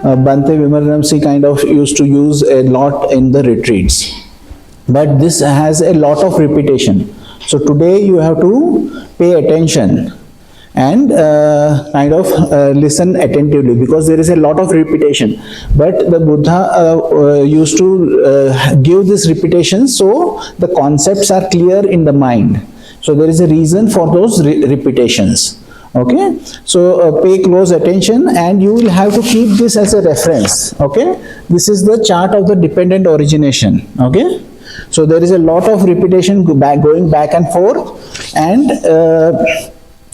Bhante Vimaranamsi kind of used to use a lot in the retreats. But this has a lot of repetition. So today you have to pay attention and kind of listen attentively, because there is a lot of repetition. But the Buddha used to give this repetition so the concepts are clear in the mind. So there is a reason for those repetitions. Okay, so pay close attention, and you will have to keep this as a reference. Okay, this is the chart of the dependent origination. Okay, so there is a lot of repetition going back and forth, and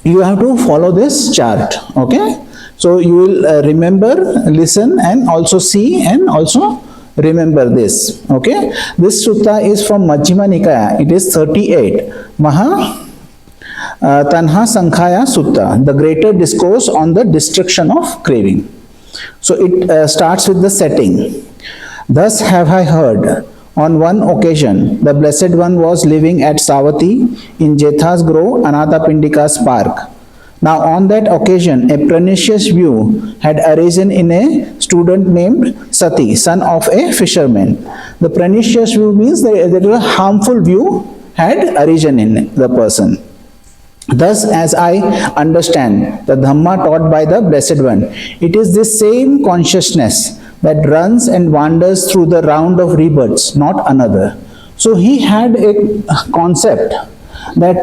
you have to follow this chart. Okay, so you will remember, listen, and also see, and also remember this. Okay, this sutta is from Majjhima Nikāya. It is 38, Mahātaṇhāsaṅkhayasutta, the greater discourse on the destruction of craving. So it starts with the setting. Thus have I heard, on one occasion, the Blessed One was living at Savatthi in Jetha's grove, Anathapindika's park. Now on that occasion, a pernicious view had arisen in a student named Sati, son of a fisherman. The pernicious view means that there is a harmful view had arisen in the person. Thus, as I understand the Dhamma taught by the Blessed One, it is this same consciousness that runs and wanders through the round of rebirths, not another. So he had a concept that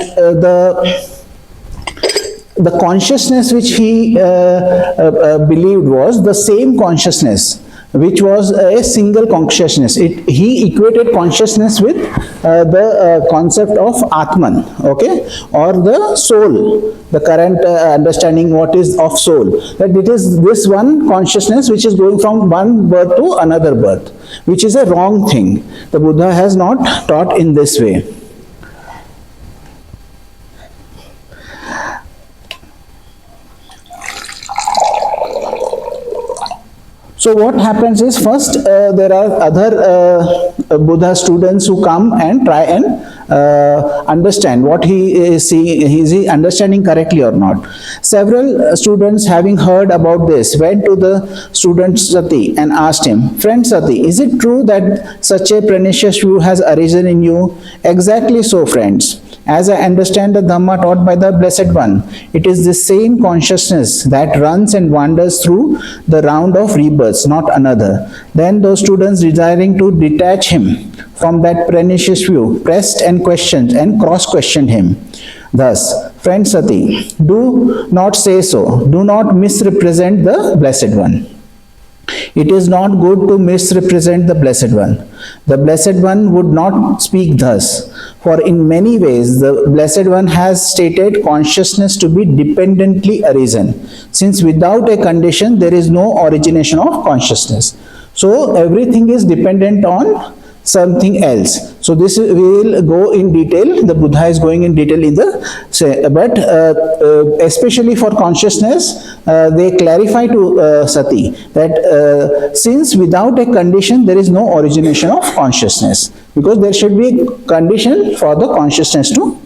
the consciousness which he believed was the same consciousness, which was a single consciousness. He equated consciousness with the concept of Atman, okay, or the soul, the current understanding what is of soul, that it is this one consciousness which is going from one birth to another birth, which is a wrong thing. The Buddha has not taught in this way. So what happens is, first there are other Buddha students who come and try and understand what he is seeing, is he understanding correctly or not. Several students, having heard about this, went to the student Sati and asked him, "Friend Sati, is it true that such a pernicious view has arisen in you?" "Exactly so, friends. As I understand the Dhamma taught by the Blessed One, it is the same consciousness that runs and wanders through the round of rebirths, not another." Then those students, desiring to detach him from that pernicious view, pressed and questioned and cross-questioned him. Thus, friend Sati, do not say so. Do not misrepresent the Blessed One. It is not good to misrepresent the Blessed One. The Blessed One would not speak thus, for in many ways the Blessed One has stated consciousness to be dependently arisen, since without a condition there is no origination of consciousness. So everything is dependent on something else. So this we will go in detail. The Buddha is going in detail in the but especially for consciousness, they clarify to Sati that since without a condition there is no origination of consciousness, because there should be a condition for the consciousness to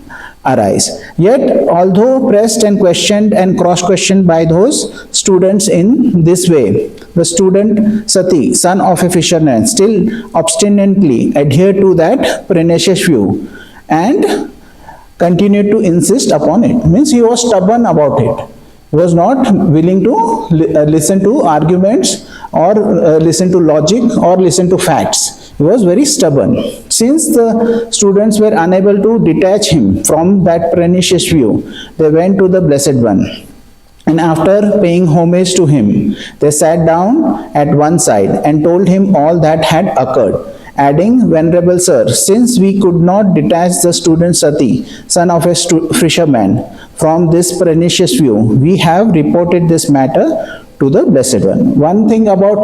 arise. Yet, although pressed and questioned and cross-questioned by those students in this way, the student Sati, son of a fisherman, still obstinately adhered to that pernicious view and continued to insist upon it. Means he was stubborn about it. He was not willing to listen to arguments or listen to logic or listen to facts. He was very stubborn. Since the students were unable to detach him from that pernicious view, they went to the Blessed One. And after paying homage to him, they sat down at one side and told him all that had occurred, adding, "Venerable Sir, since we could not detach the student Sati, son of a fisherman, from this pernicious view, we have reported this matter to the Blessed One." One thing about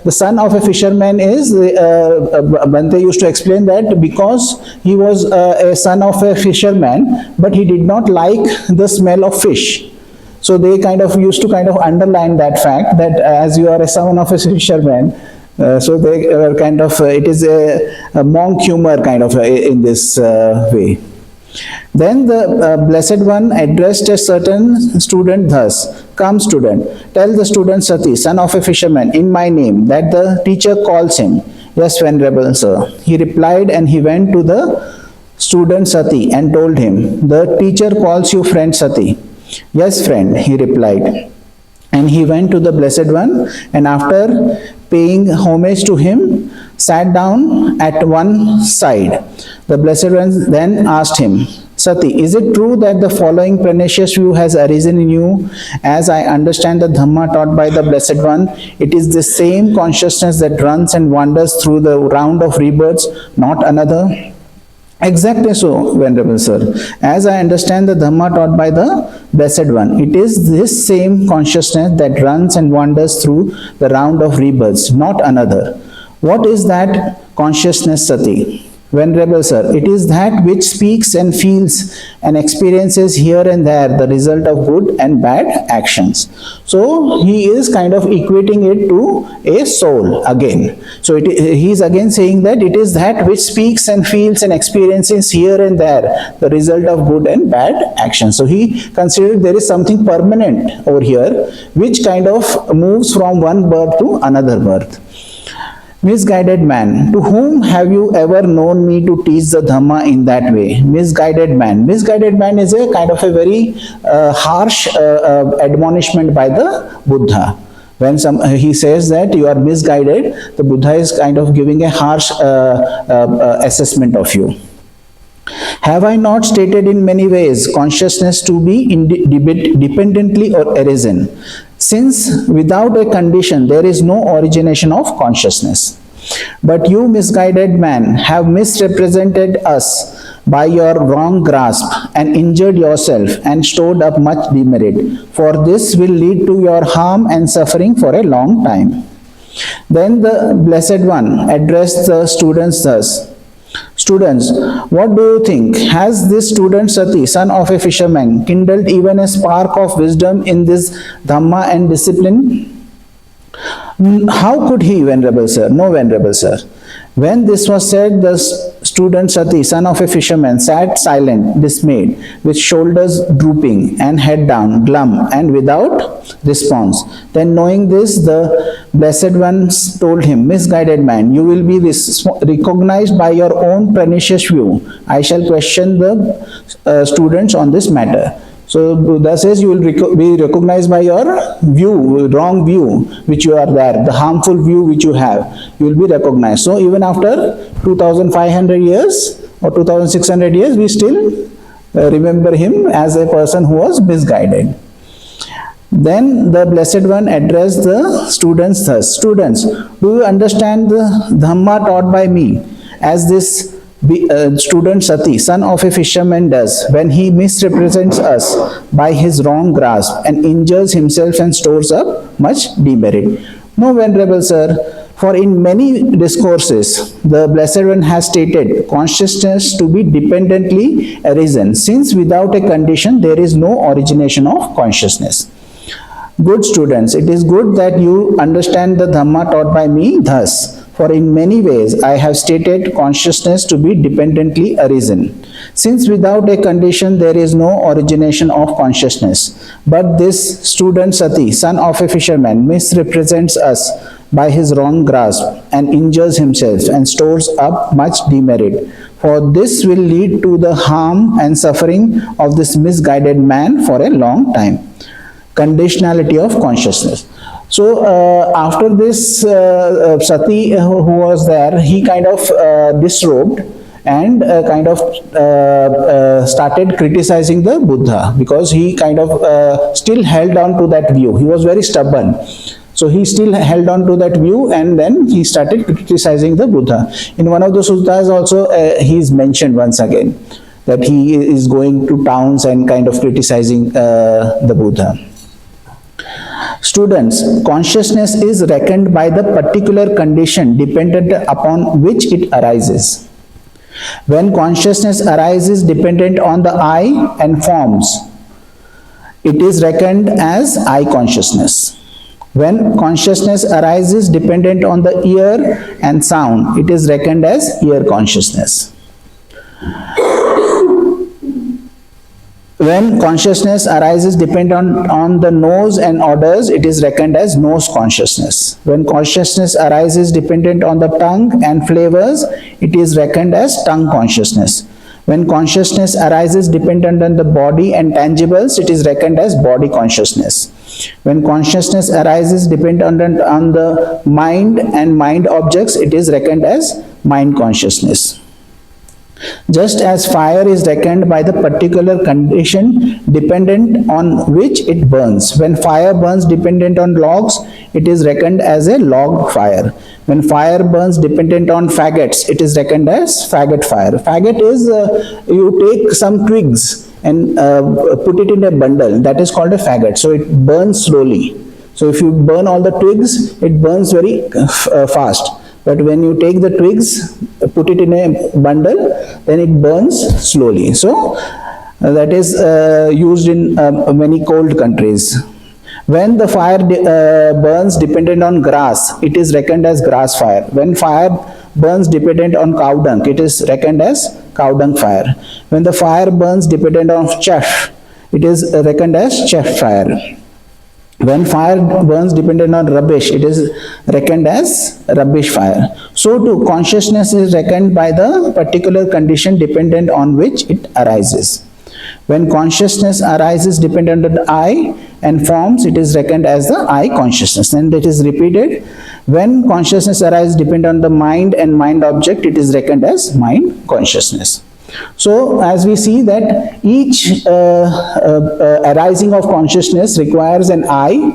the son of a fisherman is, Bhante used to explain that because he was a son of a fisherman, but he did not like the smell of fish. So they kind of used to underline that fact, that as you are a son of a fisherman, so they kind of, it is a monk humor kind of in this way. Then the Blessed One addressed a certain student thus, Come, student, tell the student Sati, son of a fisherman, in my name, that the teacher calls him. Yes, venerable sir. He replied, and he went to the student Sati and told him, the teacher calls you friend Sati. Yes, friend, he replied. And he went to the Blessed One, and after paying homage to him, sat down at one side. The Blessed One then asked him, Sati, is it true that the following pernicious view has arisen in you? As I understand the Dhamma taught by the Blessed One, it is the same consciousness that runs and wanders through the round of rebirths, not another. Exactly so, Venerable Sir. As I understand the Dhamma taught by the Blessed One, it is this same consciousness that runs and wanders through the round of rebirths, not another. What is that consciousness, Sati? Venerable Sir, it is that which speaks and feels and experiences here and there the result of good and bad actions. So he is kind of equating it to a soul again. So he is again saying that it is that which speaks and feels and experiences here and there the result of good and bad actions. So he considered there is something permanent over here which kind of moves from one birth to another birth. Misguided man, to whom have you ever known me to teach the Dhamma in that way? Misguided man. Misguided man is a kind of a very harsh admonishment by the Buddha. When he says that you are misguided, the Buddha is kind of giving a harsh assessment of you. Have I not stated in many ways consciousness to be dependently arisen? Since without a condition there is no origination of consciousness. But you, misguided man, have misrepresented us by your wrong grasp and injured yourself and stored up much demerit. For this will lead to your harm and suffering for a long time. Then the Blessed One addressed the students thus. Students, what do you think? Has this student Sati, son of a fisherman, kindled even a spark of wisdom in this Dhamma and discipline? How could he, Venerable Sir? No, Venerable Sir. When this was said, the student Sati, son of a fisherman, sat silent, dismayed, with shoulders drooping and head down, glum and without response. Then knowing this, the Blessed One told him, misguided man, you will be recognized by your own pernicious view. I shall question the students on this matter. So Buddha says you will be recognized by your view, wrong view which you are there, the harmful view which you have, you will be recognized. So even after 2500 years or 2600 years, we still remember him as a person who was misguided. Then the Blessed One addressed the students thus. Students, do you understand the Dhamma taught by me as this student Sati, son of a fisherman, does when he misrepresents us by his wrong grasp and injures himself and stores up much demerit? No, Venerable Sir, for in many discourses the Blessed One has stated consciousness to be dependently arisen, since without a condition there is no origination of consciousness. Good students, it is good that you understand the Dhamma taught by me thus. For in many ways I have stated consciousness to be dependently arisen, since without a condition there is no origination of consciousness. But this student Sati, son of a fisherman, misrepresents us by his wrong grasp and injures himself and stores up much demerit. For this will lead to the harm and suffering of this misguided man for a long time. Conditionality of consciousness. So after this Sati who was there, he kind of disrobed and started criticizing the Buddha, because he kind of still held on to that view. He was very stubborn. So he still held on to that view, and then he started criticizing the Buddha. In one of the suttas also he is mentioned once again that he is going to towns and kind of criticizing the Buddha. Students, consciousness is reckoned by the particular condition dependent upon which it arises. When consciousness arises dependent on the eye and forms, it is reckoned as eye consciousness. When consciousness arises dependent on the ear and sound, it is reckoned as ear consciousness. When consciousness arises dependent on the nose and odors, it is reckoned as nose consciousness. When consciousness arises dependent on the tongue and flavors, it is reckoned as tongue consciousness. When consciousness arises dependent on the body and tangibles, it is reckoned as body consciousness. When consciousness arises dependent on the mind and mind objects, it is reckoned as mind consciousness. Just as fire is reckoned by the particular condition dependent on which it burns. When fire burns dependent on logs, it is reckoned as a log fire. When fire burns dependent on faggots, it is reckoned as faggot fire. Faggot is you take some twigs and put it in a bundle. That is called a faggot. So it burns slowly. So if you burn all the twigs, it burns very fast. But when you take the twigs, put it in a bundle, then it burns slowly. So that is used in many cold countries. When the fire burns dependent on grass, it is reckoned as grass fire. When fire burns dependent on cow dung, it is reckoned as cow dung fire. When the fire burns dependent on chaff, it is reckoned as chaff fire. When fire burns dependent on rubbish, it is reckoned as rubbish fire. So too, consciousness is reckoned by the particular condition dependent on which it arises. When consciousness arises dependent on the eye and forms, it is reckoned as the eye consciousness. And it is repeated. When consciousness arises dependent on the mind and mind object, it is reckoned as mind consciousness. So, as we see that each arising of consciousness requires an eye,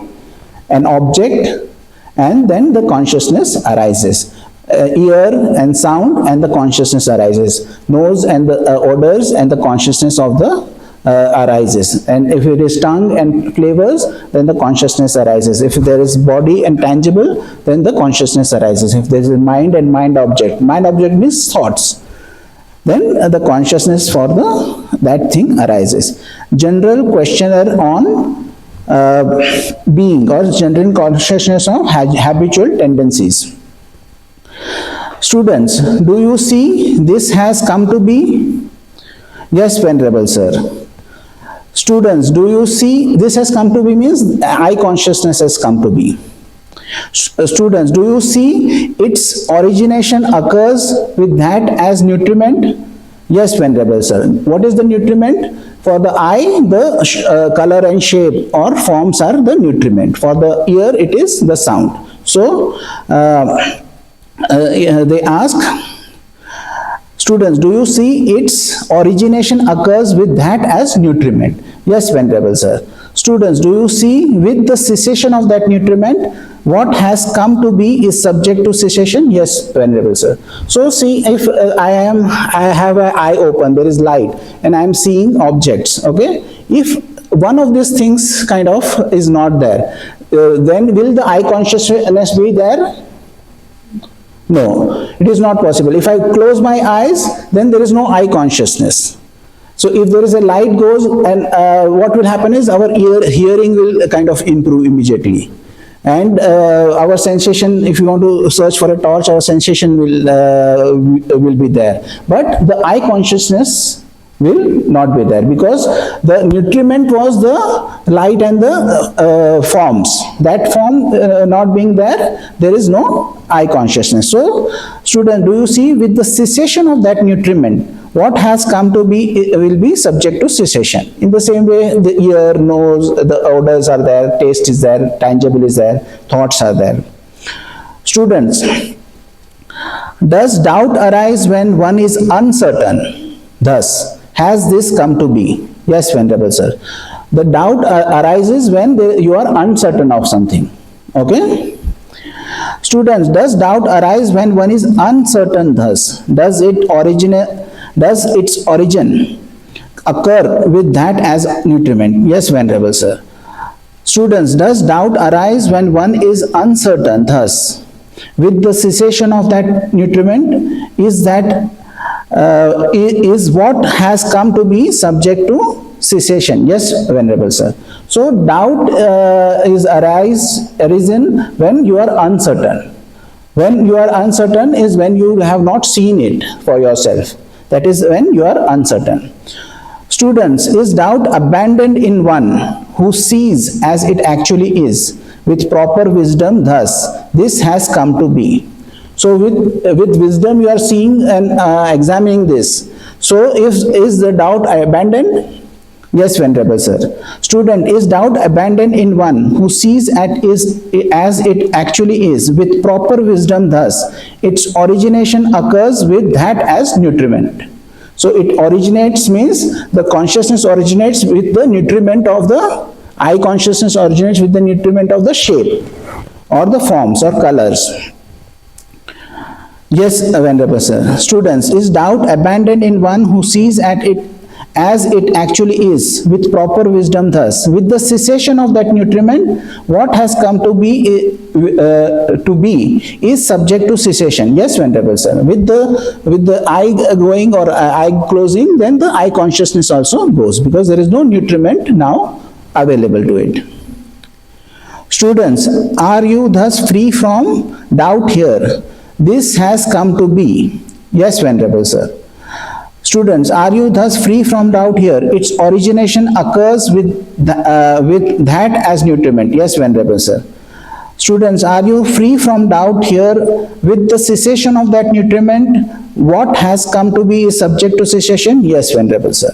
an object, and then the consciousness arises. Ear and sound and the consciousness arises. Nose and the odors and the consciousness of the arises. And if it is tongue and flavors, then the consciousness arises. If there is body and tangible, then the consciousness arises. If there is mind and mind object means thoughts, then the consciousness for that thing arises. General questionnaire on being or general consciousness of habitual tendencies. Students, do you see this has come to be? Yes, Venerable Sir. Students, do you see this has come to be means eye consciousness has come to be. Students, do you see its origination occurs with that as nutriment? Yes, Venerable Sir. What is the nutriment? For the eye, the color and shape or forms are the nutriment. For the ear, it is the sound. So, they ask, students, do you see its origination occurs with that as nutriment? Yes, Venerable Sir. Students, do you see with the cessation of that nutriment, what has come to be is subject to cessation? Yes, Venerable Sir. So see, if I have an eye open, there is light, and I am seeing objects, okay? If one of these things kind of is not there, then will the eye consciousness be there? No, it is not possible. If I close my eyes, then there is no eye consciousness. So if there is a light goes, and what will happen is our hearing will kind of improve immediately. And our sensation, if you want to search for a torch, our sensation will be there. But the eye consciousness will not be there, because the nutriment was the light and the forms. That form not being there, there is no eye consciousness. So, student, do you see with the cessation of that nutriment, what has come to be will be subject to cessation. In the same way, the ear, nose, the odors are there, taste is there, tangible is there, thoughts are there. Students, does doubt arise when one is uncertain? Thus, has this come to be? Yes, Venerable Sir. The doubt arises when you are uncertain of something. Okay? Students, does doubt arise when one is uncertain? Thus, does its origin occur with that as nutriment? Yes, Venerable Sir. Students, does doubt arise when one is uncertain? Thus, with the cessation of that nutriment, is what has come to be subject to cessation? Yes, Venerable Sir. So doubt is arisen when you are uncertain. When you are uncertain is when you have not seen it for yourself. That is when you are uncertain. Students, is doubt abandoned in one who sees as it actually is with proper wisdom? Thus, this has come to be. So with wisdom you are seeing and examining this. So is the doubt abandoned? Yes, Venerable Sir. Student, is doubt abandoned in one who sees as it actually is with proper wisdom? Thus, its origination occurs with that as nutriment. So it originates means the consciousness originates with the nutriment of the I consciousness originates with the nutriment of the shape or the forms or colors. Yes, Venerable Sir. Students, is doubt abandoned in one who sees as it actually is with proper wisdom? Thus, with the cessation of that nutriment, what has come to be is subject to cessation. Yes, Venerable Sir. With the eye going or eye closing, then the eye consciousness also goes, because there is no nutriment now available to it. Students, are you thus free from doubt here? This has come to be. Yes, Venerable Sir. Students, are you thus free from doubt here? Its origination occurs with that as nutriment. Yes, Venerable Sir. Students, are you free from doubt here? With the cessation of that nutriment, what has come to be is subject to cessation? Yes, Venerable Sir.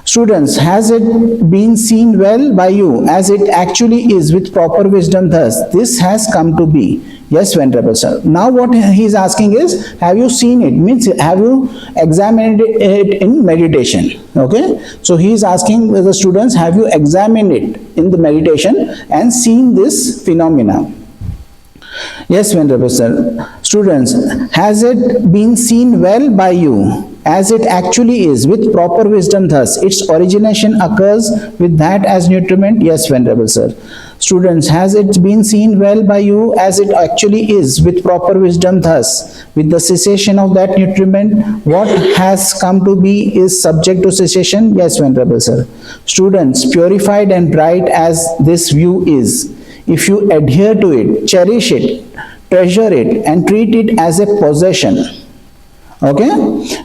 Students, has it been seen well by you as it actually is with proper wisdom? Thus, this has come to be. Yes, Venerable Sir. Now what he is asking is, have you seen it? Means, have you examined it in meditation? Okay. So he is asking the students, have you examined it in the meditation and seen this phenomena? Yes, Venerable Sir. Students, has it been seen well by you as it actually is with proper wisdom? Thus, its origination occurs with that as nutriment? Yes, Venerable Sir. Students, has it been seen well by you as it actually is with proper wisdom? Thus, with the cessation of that nutriment, what has come to be is subject to cessation? Yes, Venerable Sir. Students, purified and bright as this view is, if you adhere to it, cherish it, treasure it, and treat it as a possession, okay,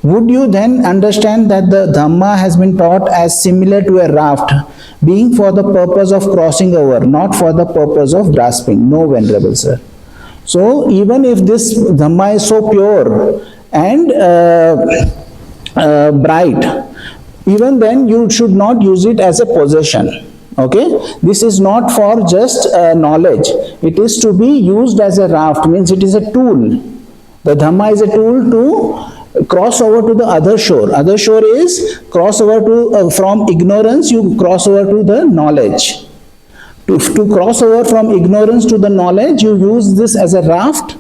would you then understand that the Dhamma has been taught as similar to a raft, being for the purpose of crossing over, not for the purpose of grasping? No, Venerable Sir. So even if this Dhamma is so pure and bright, even then you should not use it as a possession. Okay, this is not for just knowledge. It is to be used as a raft, means it is a tool. The Dhamma is a tool to cross over to the other shore. Other shore is cross over to from ignorance, you cross over to the knowledge. To cross over from ignorance to the knowledge, you use this as a raft,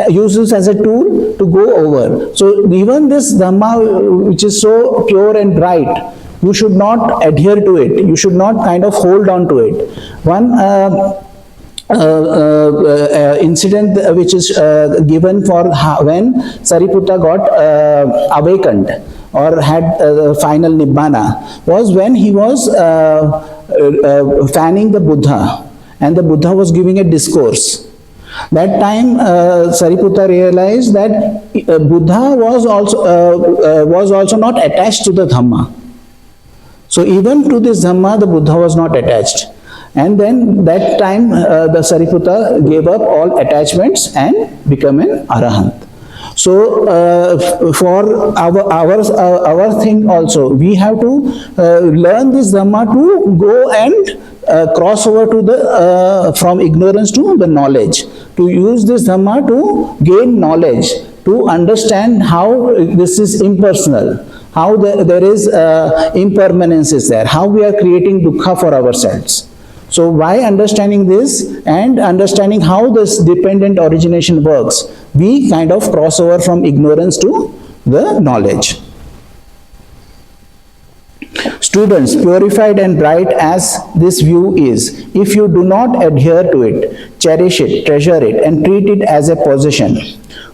use this as a tool to go over. So even this Dhamma, which is so pure and bright, you should not adhere to it. You should not kind of hold on to it. One incident which is given for when Sariputta got awakened or had final Nibbana was when he was fanning the Buddha, and the Buddha was giving a discourse. That time Sariputta realized that Buddha was also not attached to the Dhamma. So even to this Dhamma, the Buddha was not attached. And then that time the Sariputta gave up all attachments and became an Arahant. So for our thing also, we have to learn this Dhamma to go and cross over to the from ignorance to the knowledge. To use this Dhamma to gain knowledge, to understand how this is impersonal, how there is impermanence is there, how we are creating dukkha for ourselves. So by understanding this and understanding how this dependent origination works, we kind of cross over from ignorance to the knowledge. Students, purified and bright as this view is, if you do not adhere to it, cherish it, treasure it, and treat it as a possession,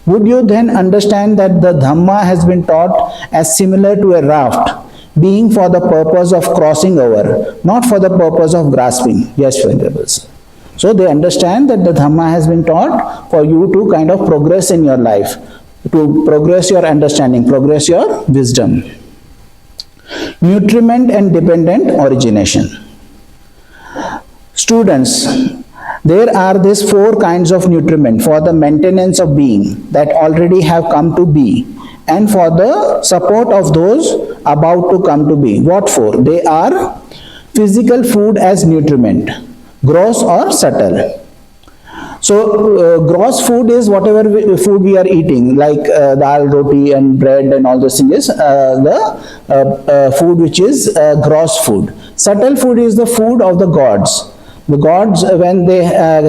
would you then understand that the Dhamma has been taught as similar to a raft, being for the purpose of crossing over, not for the purpose of grasping? Yes, Venerable Sir. So they understand that the Dhamma has been taught for you to kind of progress in your life, to progress your understanding, progress your wisdom. Nutriment and dependent origination. Students, there are these 4 kinds of nutriment for the maintenance of being that already have come to be, and for the support of those about to come to be. What for? They are physical food as nutriment, gross or subtle. So gross food is whatever food we are eating, like dal, roti and bread and all those things, the food which is gross food. Subtle food is the food of the gods. The gods, when they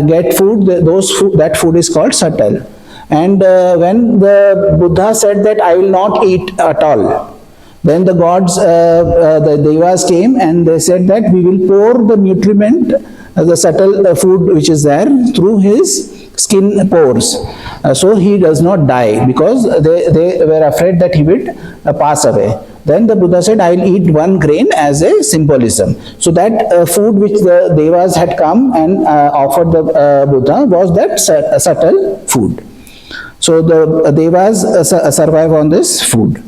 get food, that food is called subtle. And when the Buddha said that I will not eat at all, then the gods, the devas came and they said that we will pour the nutriment, the subtle food which is there, through his skin pores. So he does not die, because they were afraid that he would pass away. Then the Buddha said, I will eat 1 grain as a symbolism. So that food which the devas had come and offered the Buddha was that subtle food. So the devas survive on this food.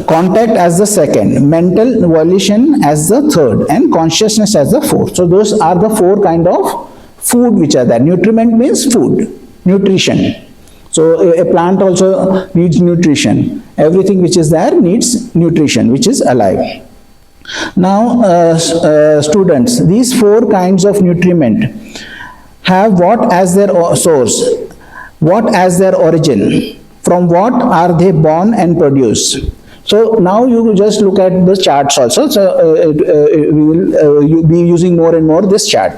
Contact as the second, mental volition as the third, and consciousness as the fourth. So those are the 4 kind of food which are there. Nutriment means food, nutrition. So a plant also needs nutrition. Everything which is there needs nutrition, which is alive. Now students, these 4 kinds of nutriment have what as their source, what as their origin, from what are they born and produced. So now you just look at the charts also. So we will be using more and more this chart.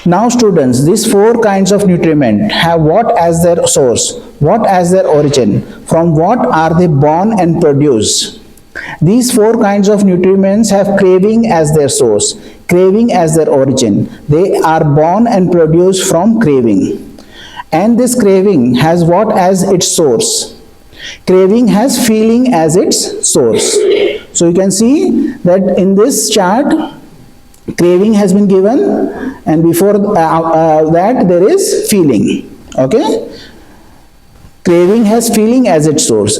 Now students, these 4 kinds of nutriment have what as their source, what as their origin, from what are they born and produced. These 4 kinds of nutriments have craving as their source, craving as their origin. They are born and produced from craving. And this craving has what as its source? Craving has feeling as its source. So you can see that in this chart, craving has been given, and before that there is feeling. Okay? Craving has feeling as its source.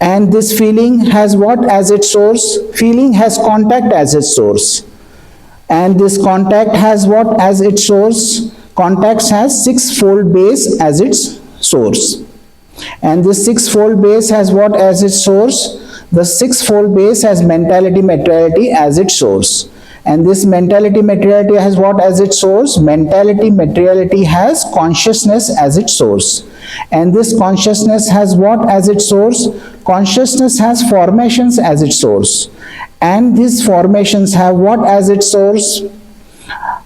And this feeling has what as its source? Feeling has contact as its source. And this contact has what as its source? Contact has 6-fold base as its source. And this 6-fold base has what as its source? The 6-fold base has mentality, materiality as its source. And this mentality, materiality has what as its source? Mentality, materiality has consciousness as its source. And this consciousness has what as its source? Consciousness has formations as its source. And these formations have what as its source?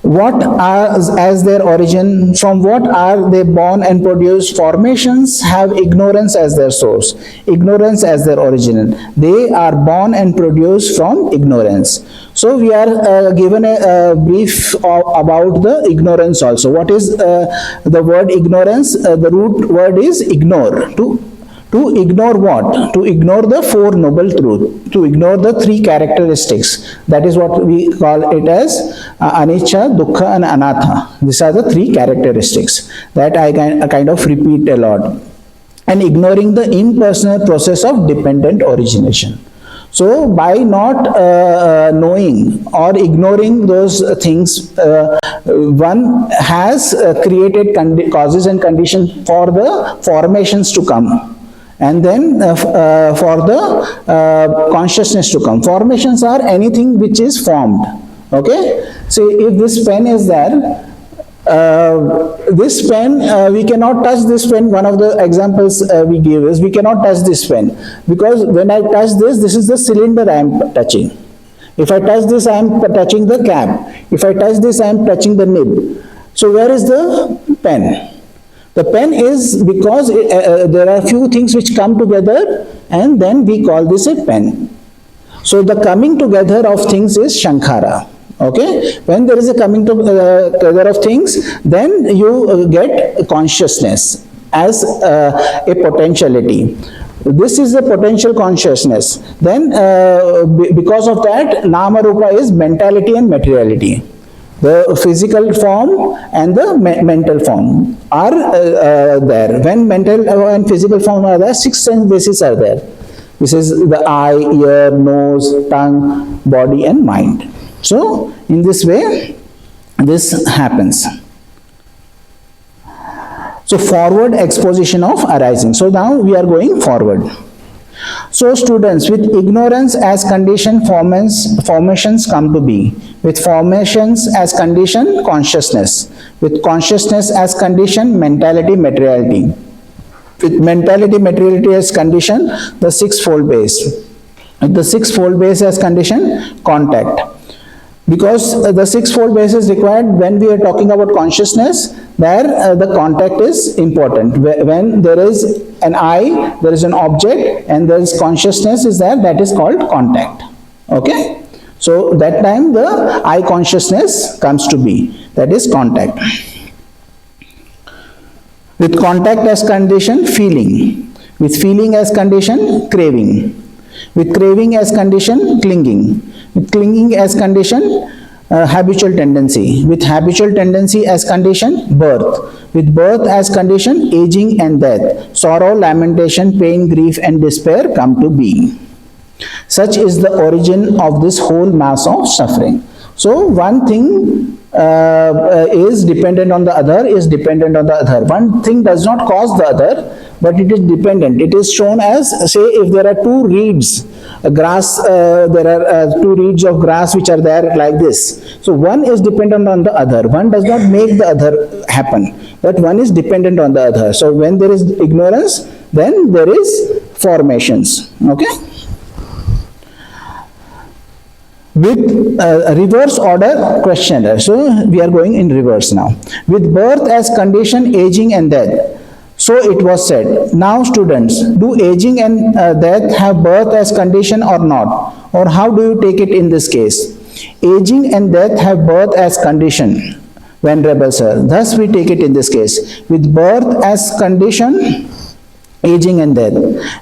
What are as their origin? From what are they born and produced? Formations have ignorance as their source, ignorance as their origin. They are born and produced from ignorance. So we are given a brief about the ignorance also. What is the word ignorance? The root word is ignore. To ignore what? To ignore the 4 noble truths, to ignore the 3 characteristics. That is what we call it as anicca, dukkha and anatta. These are the 3 characteristics that I kind of repeat a lot. And ignoring the impersonal process of dependent origination. So by not knowing or ignoring those things, one has created causes and conditions for the formations to come. And then for the consciousness to come. Formations are anything which is formed. Okay? So if this pen is there, this pen, we cannot touch this pen. One of the examples we give is we cannot touch this pen, because when I touch this, this is the cylinder I am touching. If I touch this, I am touching the cap. If I touch this, I am touching the nib. So where is the pen? The pen is because there are few things which come together, and then we call this a pen. So the coming together of things is Sankhara. Okay? When there is a coming together of things, then you get consciousness as a potentiality. This is the potential consciousness. Then because of that, Nama Rupa is mentality and materiality. The physical form and the mental form are there. When mental and physical form are there, 6 sense bases are there. This is the eye, ear, nose, tongue, body and mind. So in this way this happens. So forward exposition of arising. So now we are going forward. So students, with ignorance as condition, formations come to be. With formations as condition, consciousness. With consciousness as condition, mentality, materiality. With mentality, materiality as condition, the sixfold base. With the sixfold base as condition, contact. Because the sixfold base is required when we are talking about consciousness, there the contact is important. When there is an I, there is an object and there is consciousness is there, that is called contact. Okay? So that time the I consciousness comes to be, that is contact. With contact as condition, feeling. With feeling as condition, craving. With craving as condition, clinging. With clinging as condition, habitual tendency. With habitual tendency as condition, birth. With birth as condition, aging and death. Sorrow, lamentation, pain, grief and despair come to be. Such is the origin of this whole mass of suffering. So one thing is dependent on the other, is dependent on the other. One thing does not cause the other, but it is dependent. It is shown as, say, if there are two reeds, grass, there are two reeds of grass which are there like this. So one is dependent on the other. One does not make the other happen, but one is dependent on the other. So when there is ignorance, then there is formations. Okay? With reverse order questionnaire. So we are going in reverse now. With birth as condition, aging and death. So it was said. Now students, do aging and death have birth as condition or not? Or how do you take it in this case? Aging and death have birth as condition, Venerable Sir. Thus we take it in this case. With birth as condition, aging and death.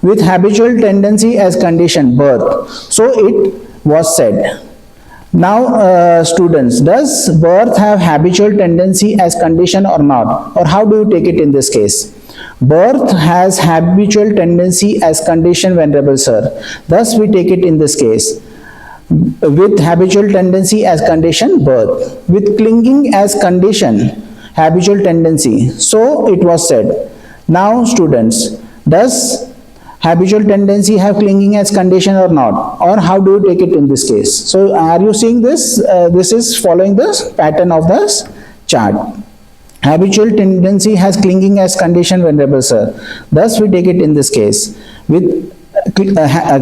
With habitual tendency as condition, birth. So it was said. Now students, does birth have habitual tendency as condition or not? Or how do you take it in this case? Birth has habitual tendency as condition, Venerable Sir. Thus we take it in this case. With habitual tendency as condition, birth. With clinging as condition, habitual tendency. So it was said. Now students, does habitual tendency have clinging as condition or not? Or how do you take it in this case? So are you seeing this? This is following the pattern of this chart. Habitual tendency has clinging as condition, Venerable Sir. Thus we take it in this case. With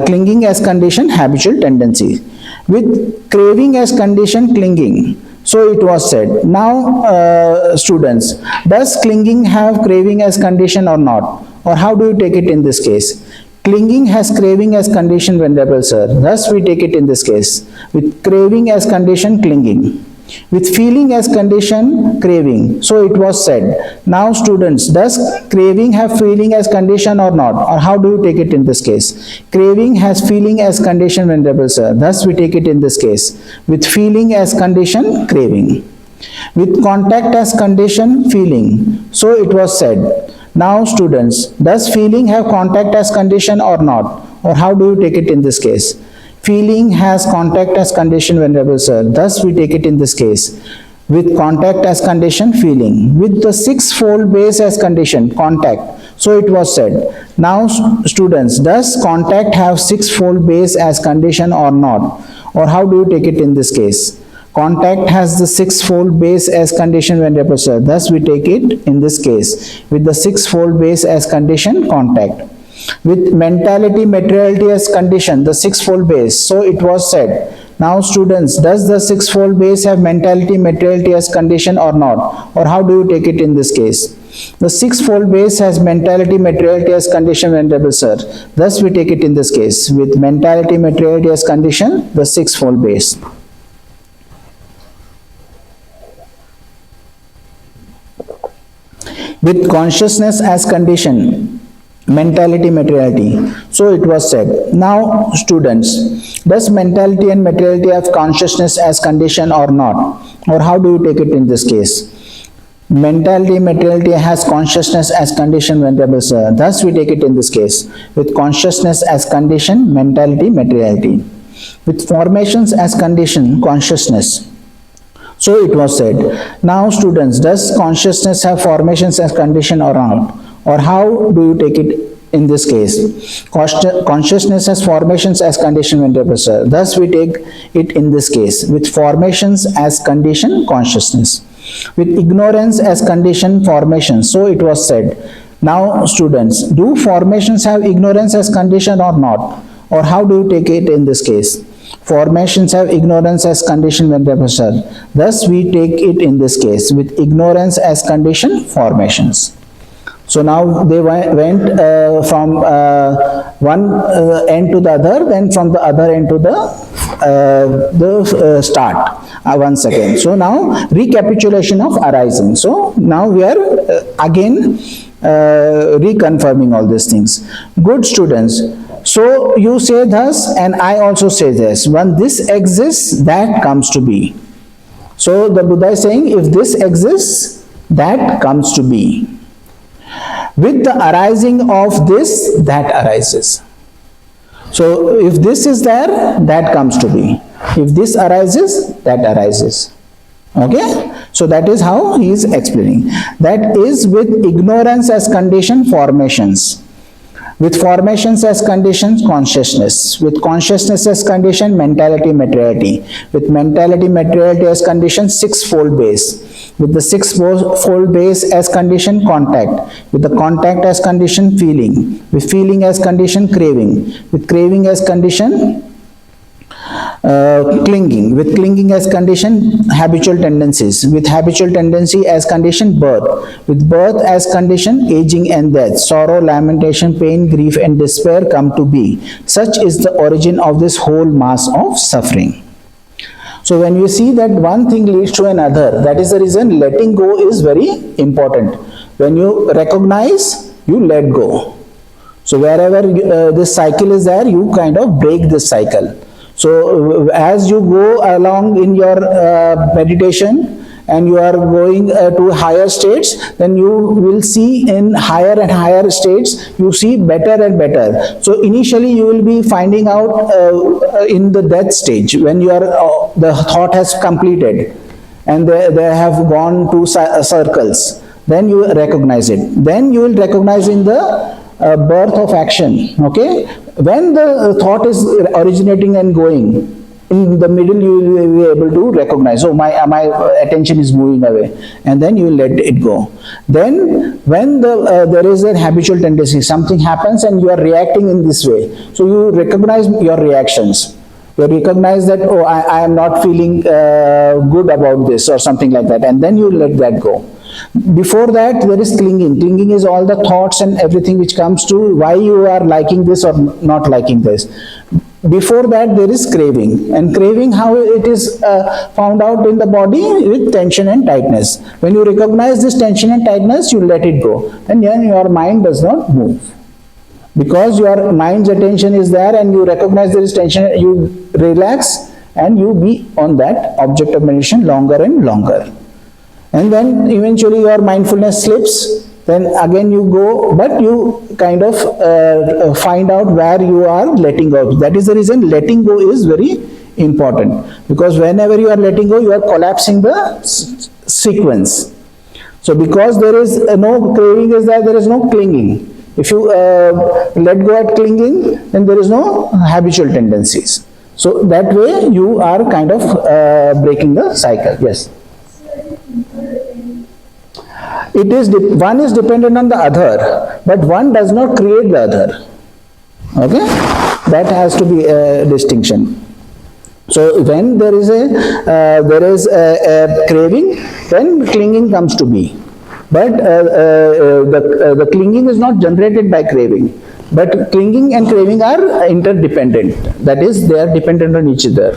clinging as condition, habitual tendency. With craving as condition, clinging. So it was said. Now students, does clinging have craving as condition or not? Or how do you take it in this case? Clinging has craving as condition, Venerable Sir. Thus we take it in this case. With craving as condition, clinging. With feeling as condition, craving. So it was said. Now students, does craving have feeling as condition or not? Or how do you take it in this case? Craving has feeling as condition, Venerable Sir. Thus we take it in this case. With feeling as condition, craving. With contact as condition, feeling. So it was said. Now students, does feeling have contact as condition or not? Or how do you take it in this case? Feeling has contact as condition, Venerable Sir. Thus we take it in this case. With contact as condition, feeling. With the sixfold base as condition, contact. So it was said. Now students, does contact have sixfold base as condition or not? Or how do you take it in this case? Contact has the sixfold base as condition, Venerable Sir. Thus we take it in this case. With the sixfold base as condition, contact. With mentality, materiality as condition, the sixfold base. So it was said. Now students, does the sixfold base have mentality, materiality as condition or not? Or how do you take it in this case? The sixfold base has mentality, materiality as condition, Venerable Sir. Thus we take it in this case. With mentality, materiality as condition, the sixfold base. With consciousness as condition, mentality, materiality. So it was said. Now students, does mentality and materiality have consciousness as condition or not? Or how do you take it in this case? Mentality, materiality has consciousness as condition, Venerable Sir. Thus we take it in this case. With consciousness as condition, mentality, materiality. With formations as condition, consciousness. So it was said. Now students, does consciousness have formations as condition or not? Or how do you take it in this case? Consciousness has formations as condition, Venerable Sir. Thus we take it in this case. With formations as condition, consciousness. With ignorance as condition, formation. So it was said. Now students, do formations have ignorance as condition or not? Or how do you take it in this case? Formations have ignorance as condition, Venerable Sir. Thus we take it in this case. With ignorance as condition, formations. So now they went from one end to the other, then from the other end to the start. Once again. So now recapitulation of arising. So now we are again reconfirming all these things. Good students. So you say thus and I also say this. When this exists, that comes to be. So the Buddha is saying if this exists, that comes to be. With the arising of this, that arises. So if this is there, that comes to be. If this arises, that arises. Okay? So that is how he is explaining. That is with ignorance as condition, formations. With formations as conditions, consciousness. With consciousness as condition, mentality, materiality. With mentality, materiality as condition, sixfold base. With the sixfold base as condition, contact. With the contact as condition, feeling. With feeling as condition, craving. With craving as condition, clinging. With clinging as condition, habitual tendencies. With habitual tendency as condition, birth. With birth as condition, aging and death. Sorrow, lamentation, pain, grief and despair come to be. Such is the origin of this whole mass of suffering. So when you see that one thing leads to another, that is the reason letting go is very important. When you recognize, you let go. So wherever this cycle is there, you kind of break this cycle. So as you go along in your meditation and you are going to higher states, then you will see in higher and higher states, you see better and better. So initially you will be finding out in the death stage, when you are the thought has completed and they have gone to circles, then you recognize it. Then you will recognize in the birth of action. Okay, when the thought is originating and going, in the middle you will be able to recognize, oh, my attention is moving away, and then you will let it go. Then when there is a habitual tendency, something happens and you are reacting in this way, so you recognize your reactions. You recognize that, oh, I am not feeling good about this or something like that, and then you let that go. Before that, there is clinging. Clinging is all the thoughts and everything which comes to why you are liking this or not liking this. Before that, there is craving. And craving, how it is found out in the body with tension and tightness. When you recognize this tension and tightness, you let it go. And then your mind does not move. Because your mind's attention is there and you recognize there is tension, you relax and you be on that object of meditation longer and longer. And then eventually your mindfulness slips, then again you go, but you kind of find out where you are letting go. That is the reason letting go is very important. Because whenever you are letting go, you are collapsing the sequence. So because there is no craving is there is no clinging. If you let go at clinging, then there is no habitual tendencies. So that way you are kind of breaking the cycle. Yes. It is one is dependent on the other, but one does not create the other. Okay, that has to be a distinction. So when there is a craving, then clinging comes to be. But the clinging is not generated by craving. But clinging and craving are interdependent. That is, they are dependent on each other.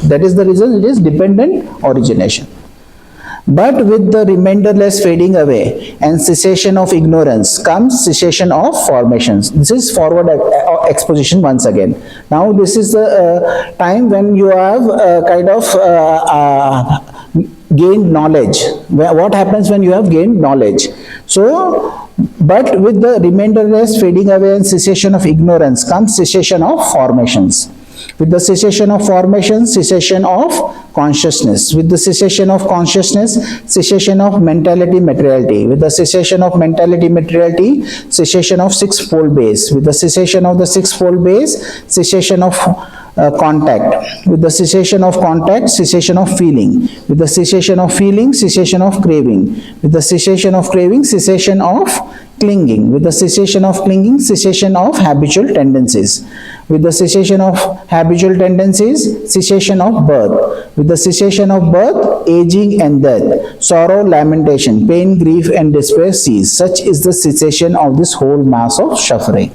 That is the reason it is dependent origination. But with the reminderless fading away and cessation of ignorance comes cessation of formations. This is forward exposition once again. Now this is the time when you have kind of gained knowledge. What happens when you have gained knowledge? So, but with the remainderless fading away and cessation of ignorance comes cessation of formations. With the cessation of formation, cessation of consciousness. With the cessation of consciousness, cessation of mentality, materiality. With the cessation of mentality, materiality, cessation of sixfold base. With the cessation of the sixfold base, cessation of contact. With the cessation of contact, cessation of feeling. With the cessation of feeling, cessation of craving. With the cessation of craving, cessation of clinging. With the cessation of clinging, cessation of habitual tendencies. With the cessation of habitual tendencies, cessation of birth. With the cessation of birth, aging and death, sorrow, lamentation, pain, grief and despair cease. Such is the cessation of this whole mass of suffering.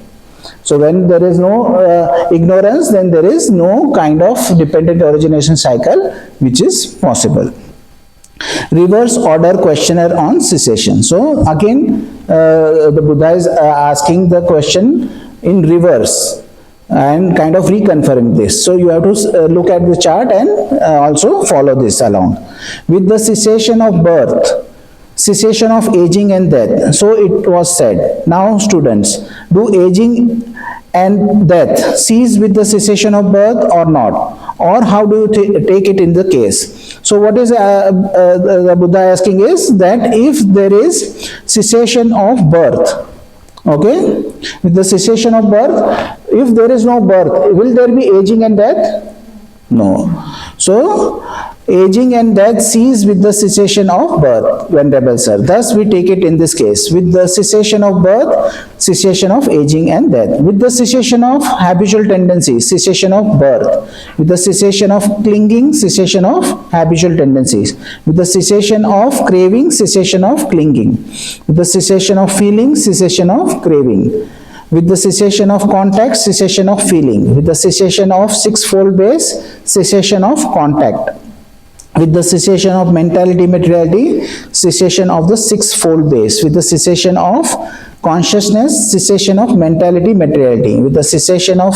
So when there is no ignorance, then there is no kind of dependent origination cycle which is possible. Reverse order questionnaire on cessation. So again, the Buddha is asking the question in reverse and kind of reconfirming this. So you have to look at the chart and also follow this along. With the cessation of birth, cessation of aging and death. So it was said. Now students, do aging and death cease with the cessation of birth or not? Or how do you take it in the case? So what is the Buddha asking is that if there is cessation of birth, okay, with the cessation of birth, if there is no birth, will there be aging and death? No. So aging and death cease with the cessation of birth, Venerable Sir. Thus we take it in this case. With the cessation of birth, cessation of aging and death. With the cessation of habitual tendencies, cessation of birth. With the cessation of clinging, cessation of habitual tendencies. With the cessation of craving, cessation of clinging. With the cessation of feeling, cessation of craving. With the cessation of contact, cessation of feeling. With the cessation of sixfold base, cessation of contact. With the cessation of mentality, materiality, cessation of the sixfold base. With the cessation of consciousness, cessation of mentality, materiality. With the cessation of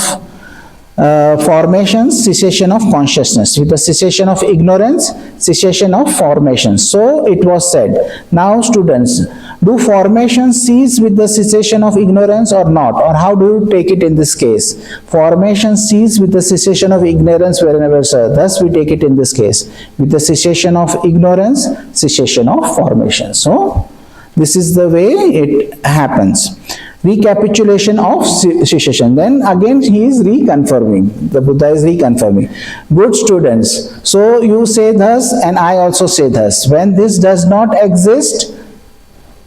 formations, cessation of consciousness. With the cessation of ignorance, cessation of formations. So it was said. Now students, do formations cease with the cessation of ignorance or not? Or how do you take it in this case? Formations cease with the cessation of ignorance wherever, sir. Thus we take it in this case. With the cessation of ignorance, cessation of formation. So this is the way it happens. Recapitulation of cessation. Then again he is reconfirming. The Buddha is reconfirming. Good students, so you say thus and I also say thus. When this does not exist,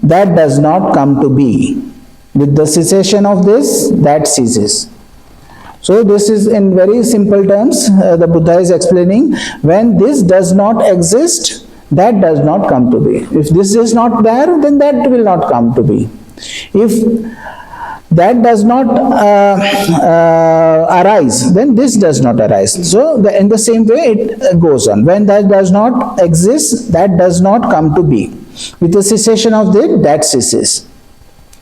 that does not come to be. With the cessation of this, that ceases. So this is in very simple terms, the Buddha is explaining, when this does not exist, that does not come to be. If this is not there, then that will not come to be. If that does not arise, then this does not arise. So in the same way it goes on. When that does not exist, that does not come to be. With the cessation of this, that ceases.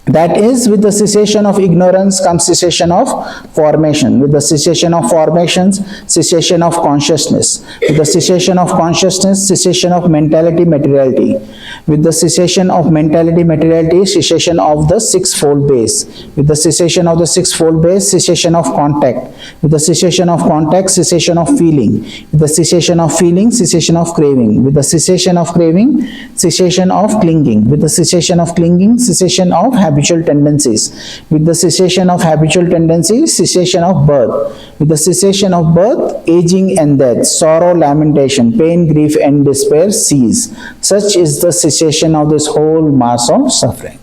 That is, with the cessation of ignorance comes cessation of formation. With the cessation of formations, cessation of consciousness. With the cessation of consciousness, cessation of mentality, materiality. With the cessation of mentality, materiality, cessation of the sixfold base. With the cessation of the sixfold base, cessation of contact. With the cessation of contact, cessation of feeling. With the cessation of feeling, cessation of craving. With the cessation of craving, cessation of clinging. With the cessation of clinging, cessation of habitual tendencies. With the cessation of habitual tendencies, cessation of birth. With the cessation of birth, aging and death, sorrow, lamentation, pain, grief and despair cease. Such is the cessation of this whole mass of suffering.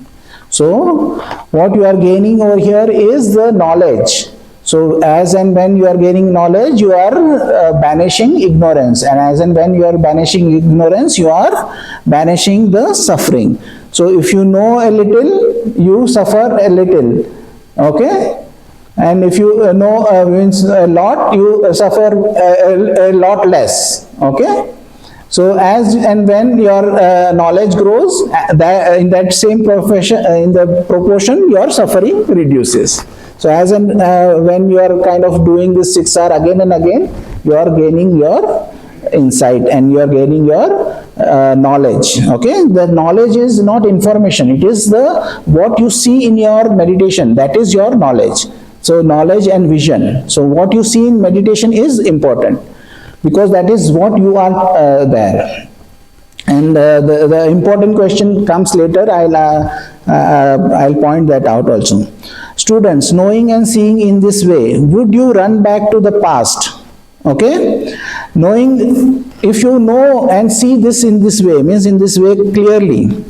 So, what you are gaining over here is the knowledge. So, as and when you are gaining knowledge, you are banishing ignorance. And as and when you are banishing ignorance, you are banishing the suffering. So, if you know a little, you suffer a little. Okay? And if you know means a lot, you suffer a lot less. Okay? So, as and when your knowledge grows, in that same in the proportion, your suffering reduces. So, as and when you are kind of doing this 6 hours again and again, you are gaining your insight and you are gaining your knowledge. Okay, the knowledge is not information, it is the what you see in your meditation, that is your knowledge. So knowledge and vision. So what you see in meditation is important because that is what you are there. And the important question comes later. I'll point that out also. Students, knowing and seeing in this way, would you run back to the past? Okay, knowing, if you know and see this in this way, means in this way clearly,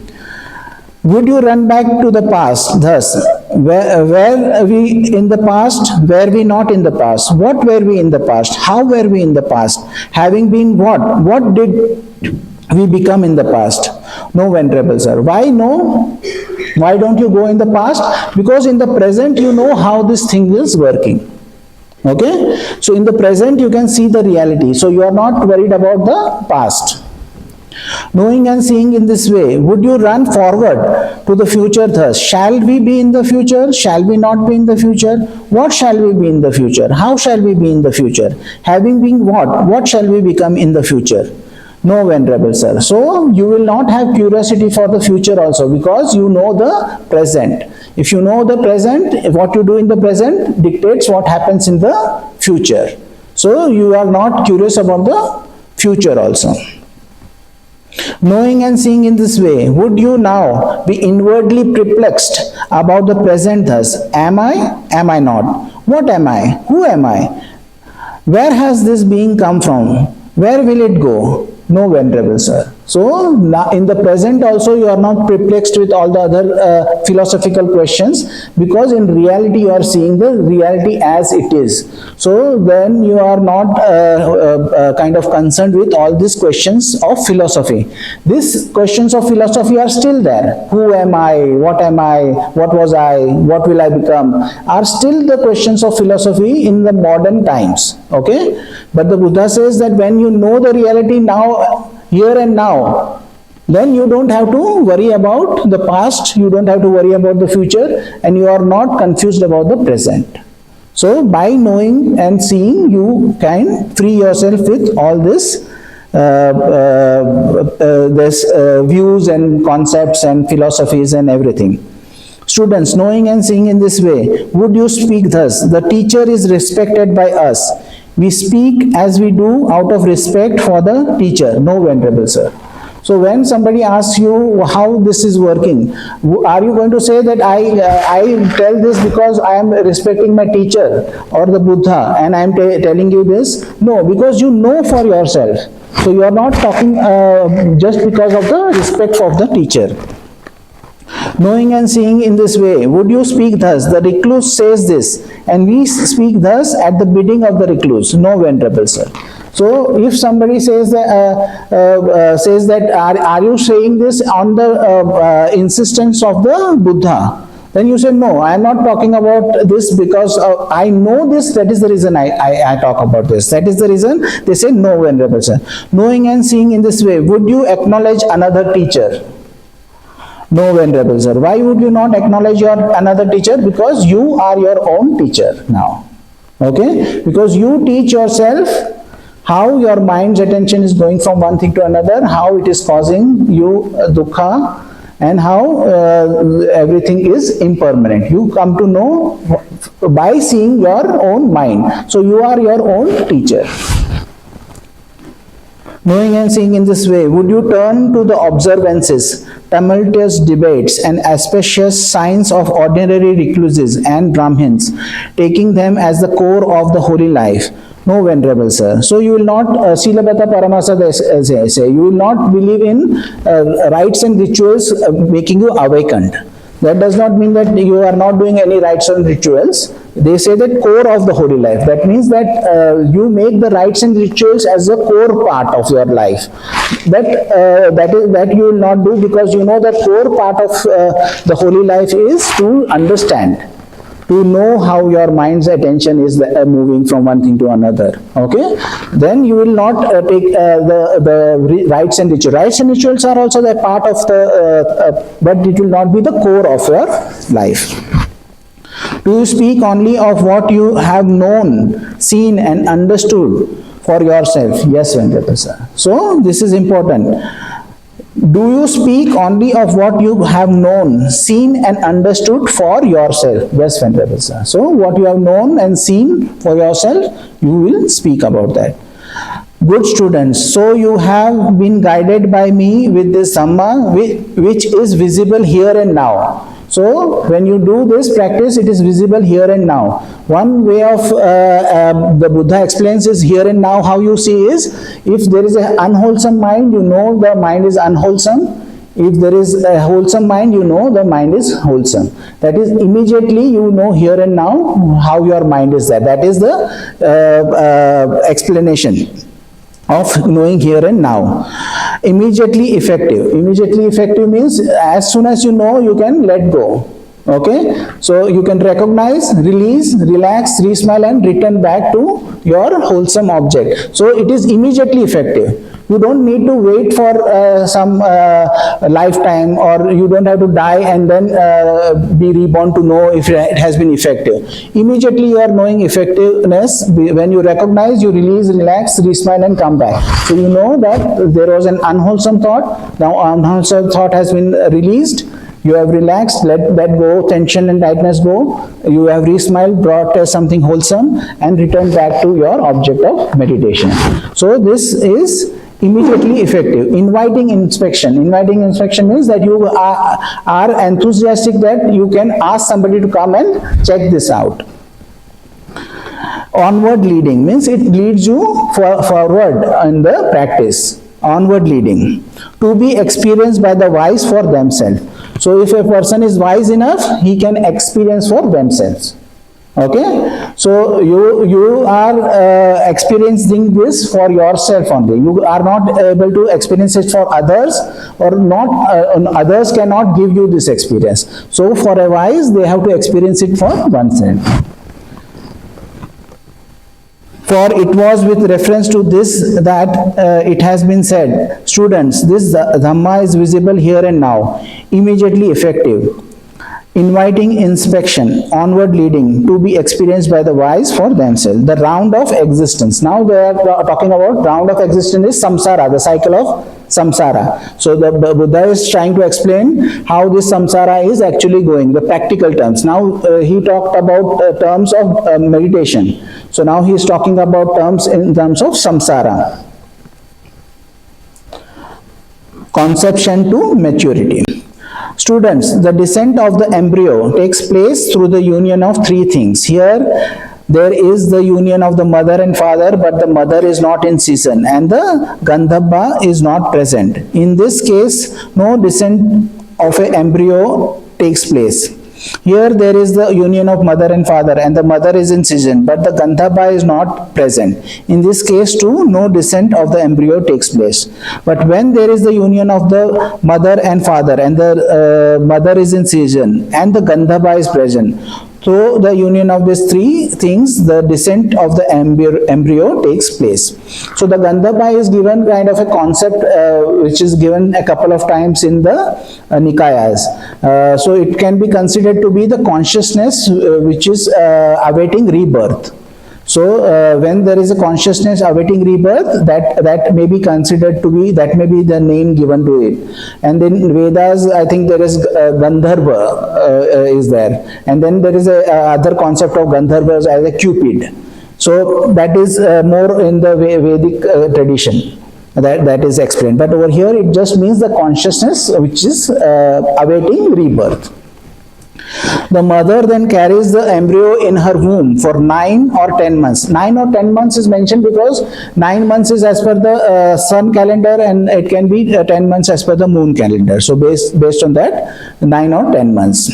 would you run back to the past? Thus, were we in the past? Were we not in the past? What were we in the past? How were we in the past? Having been what? What did we become in the past? No, Venerable Sir. Why no? Why don't you go in the past? Because in the present you know how this thing is working. Okay? So in the present you can see the reality. So you are not worried about the past. Knowing and seeing in this way, would you run forward to the future thus? Shall we be in the future? Shall we not be in the future? What shall we be in the future? How shall we be in the future? Having been what? What shall we become in the future? No, Venerable Sir. So you will not have curiosity for the future also because you know the present. If you know the present, what you do in the present dictates what happens in the future. So you are not curious about the future also. Knowing and seeing in this way, would you now be inwardly perplexed about the present thus? Am I? Am I not? What am I? Who am I? Where has this being come from? Where will it go? No, Venerable Sir. So, in the present also you are not perplexed with all the other philosophical questions because in reality you are seeing the reality as it is. So, then you are not kind of concerned with all these questions of philosophy. These questions of philosophy are still there. Who am I? What am I? What was I? What will I become? Are still the questions of philosophy in the modern times. Okay? But the Buddha says that when you know the reality now, here and now, then you don't have to worry about the past, you don't have to worry about the future, and you are not confused about the present. So by knowing and seeing, you can free yourself with all this views and concepts and philosophies and everything. Students, knowing and seeing in this way, would you speak thus? The teacher is respected by us. We speak as we do out of respect for the teacher. No, Venerable Sir. So when somebody asks you how this is working, are you going to say that I tell this because I am respecting my teacher or the Buddha and I am telling you this? No, because you know for yourself. So you are not talking just because of the respect of the teacher. Knowing and seeing in this way, would you speak thus? The recluse says this, and we speak thus at the bidding of the recluse. No, Venerable Sir. So, if somebody says that, are you saying this on the insistence of the Buddha? Then you say, no, I am not talking about this because I know this, that is the reason I talk about this. That is the reason. They say, no, Venerable Sir. Knowing and seeing in this way, would you acknowledge another teacher? No, Venerable Sir. Why would you not acknowledge your another teacher? Because you are your own teacher now. Okay? Because you teach yourself how your mind's attention is going from one thing to another, how it is causing you dukkha, and how everything is impermanent. You come to know by seeing your own mind. So you are your own teacher. Knowing and seeing in this way, would you turn to the observances, tumultuous debates, and auspicious signs of ordinary recluses and Brahmins, taking them as the core of the holy life? No, Venerable Sir. So you will not, Silabhata Paramasa say, you will not believe in rites and rituals making you awakened. That does not mean that you are not doing any rites and rituals. They say that core of the holy life. That means that you make the rites and rituals as a core part of your life. That you will not do because you know that core part of the holy life is to understand, to know how your mind's attention is moving from one thing to another. Okay? Then you will not take the rites and rituals. Rites and rituals are also the part of the, but it will not be the core of your life. Do you speak only of what you have known, seen and understood? for yourself. Yes, Venkata sir. So this is important. Do you speak only of what you have known, seen and understood for yourself? Yes, Venkata sir. So what you have known and seen for yourself, you will speak about that. Good students, so you have been guided by me with this Dhamma, which is visible here and now. So when you do this practice, it is visible here and now. One way of the Buddha explains is here and now. How you see is, if there is an unwholesome mind, you know the mind is unwholesome. If there is a wholesome mind, you know the mind is wholesome. That is, immediately you know here and now how your mind is there. That is the explanation of knowing here and now. Immediately effective. Immediately effective means as soon as you know, you can let go. Okay? So you can recognize, release, relax, re-smile and return back to your wholesome object. So it is immediately effective. You don't need to wait for some lifetime, or you don't have to die and then be reborn to know if it has been effective. Immediately you are knowing effectiveness. When you recognize, you release, relax, re-smile and come back. So you know that there was an unwholesome thought. Now unwholesome thought has been released. You have relaxed, let go, tension and tightness go. You have re-smiled, brought something wholesome and returned back to your object of meditation. So this is immediately effective. Inviting inspection. Inviting inspection means that you are enthusiastic that you can ask somebody to come and check this out. Onward leading means it leads you forward in the practice. Onward leading. To be experienced by the wise for themselves. So if a person is wise enough, he can experience for themselves. Okay, so you are experiencing this for yourself only. You are not able to experience it for others, or not others cannot give you this experience. So for a wise, they have to experience it for oneself. For it was with reference to this that it has been said, students, this Dhamma is visible here and now, immediately effective. Inviting inspection, onward leading, to be experienced by the wise for themselves. The round of existence. Now they are talking about round of existence is samsara, the cycle of samsara. So the Buddha is trying to explain how this samsara is actually going, the practical terms. Now he talked about terms of meditation. So now he is talking about terms in terms of samsara. Conception to maturity. Students, the descent of the embryo takes place through the union of three things. Here, there is the union of the mother and father, but the mother is not in season and the Gandhabba is not present. In this case, no descent of an embryo takes place. Here there is the union of mother and father, and the mother is in season, but the Gandhabba is not present. In this case too, no descent of the embryo takes place. But when there is the union of the mother and father, and the mother is in season, and the Gandhabba is present, so the union of these three things, the descent of the embryo takes place. So the Gandhabba is given kind of a concept which is given a couple of times in the Nikāyas. So it can be considered to be the consciousness which is awaiting rebirth. So when there is a consciousness awaiting rebirth, that may be considered to be, that may be the name given to it. And then Vedas, I think there is Gandharva is there. And then there is a other concept of Gandharvas as a Cupid. So that is more in the Vedic tradition. That is explained. But over here it just means the consciousness which is awaiting rebirth. The mother then carries the embryo in her womb for 9 or 10 months. 9 or 10 months is mentioned because 9 months is as per the sun calendar, and it can be 10 months as per the moon calendar. So based on that, 9 or 10 months.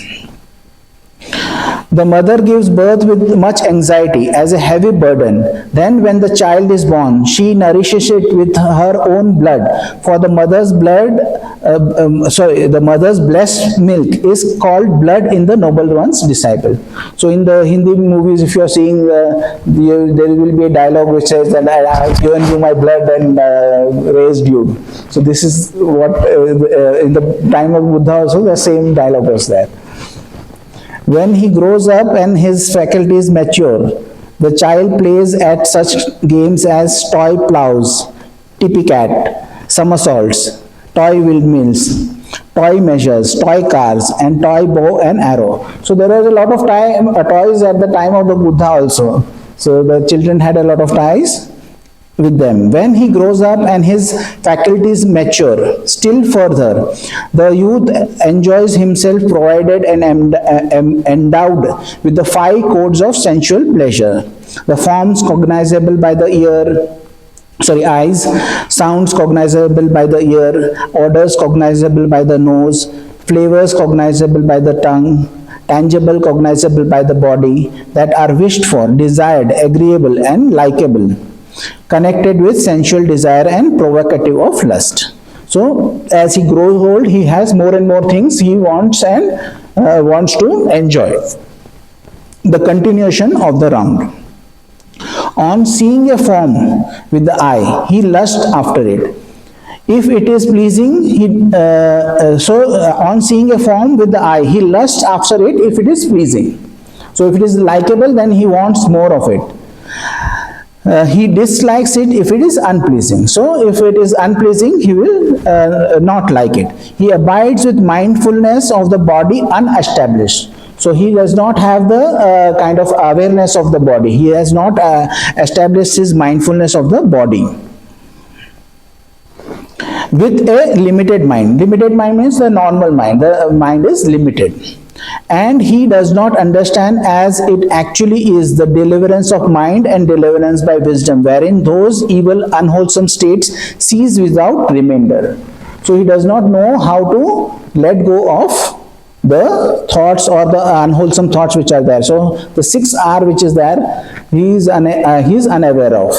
The mother gives birth with much anxiety as a heavy burden. Then when the child is born, she nourishes it with her own blood. For the mother's blood, the mother's blessed milk is called blood in the noble one's disciple. So in the Hindi movies, if you are seeing, there will be a dialogue which says that I have given you my blood and raised you. So this is what in the time of Buddha also the same dialogue was there. When he grows up and his faculties mature, The child plays at such games as toy plows, tippy cat, somersaults, toy windmills, toy measures, toy cars, and toy bow and arrow. So there was a lot of toys at the time of the Buddha also. So the children had a lot of toys with them. When he grows up and his faculties mature still further, the youth enjoys himself provided and endowed with the 5 codes of sensual pleasure. The forms cognizable by the eyes, sounds cognizable by the ear, odors cognizable by the nose, flavors cognizable by the tongue, tangible cognizable by the body, that are wished for, desired, agreeable and likable, connected with sensual desire and provocative of lust. So as he grows old, he has more and more things he wants and wants to enjoy. The continuation of the round. On seeing a form with the eye, he lusts after it. If it is pleasing, on seeing a form with the eye, he lusts after it if it is pleasing. So if it is likable, then he wants more of it. He dislikes it if it is unpleasing. So if it is unpleasing, he will not like it. He abides with mindfulness of the body unestablished. So he does not have the kind of awareness of the body. He has not established his mindfulness of the body. With a limited mind. Limited mind means the normal mind. The mind is limited. And he does not understand as it actually is the deliverance of mind and deliverance by wisdom, wherein those evil unwholesome states cease without remainder. So he does not know how to let go of the thoughts or the unwholesome thoughts which are there. So the 6R which is there, he is unaware of.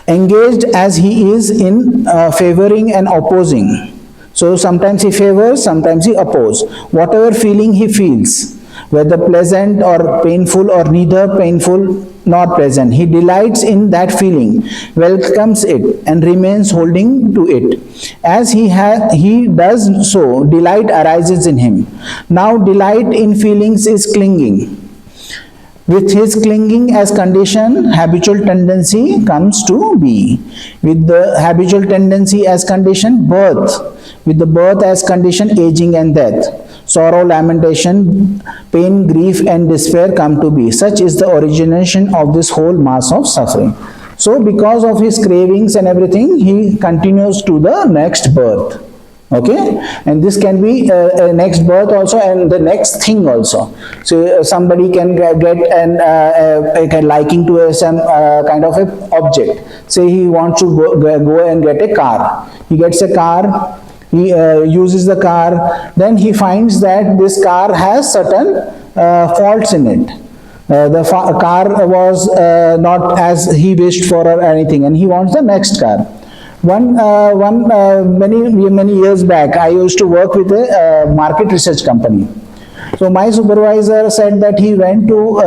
Engaged as he is in favoring and opposing. So sometimes he favors, sometimes he opposes. Whatever feeling he feels, whether pleasant or painful or neither painful nor pleasant, he delights in that feeling, welcomes it and remains holding to it. As he does so, delight arises in him. Now delight in feelings is clinging. With his clinging as condition, habitual tendency comes to be. With the habitual tendency as condition, birth. With the birth as condition, aging and death. Sorrow, lamentation, pain, grief and despair come to be. Such is the origination of this whole mass of suffering. So because of his cravings and everything, he continues to the next birth. Okay, and this can be a next birth also and the next thing also. So somebody can get a liking to some kind of a object. Say he wants to go and get a car. He gets a car, he uses the car, then he finds that this car has certain faults in it. The car was not as he wished for or anything, and he wants the next car. Many years back, I used to work with a market research company. So my supervisor said that he went to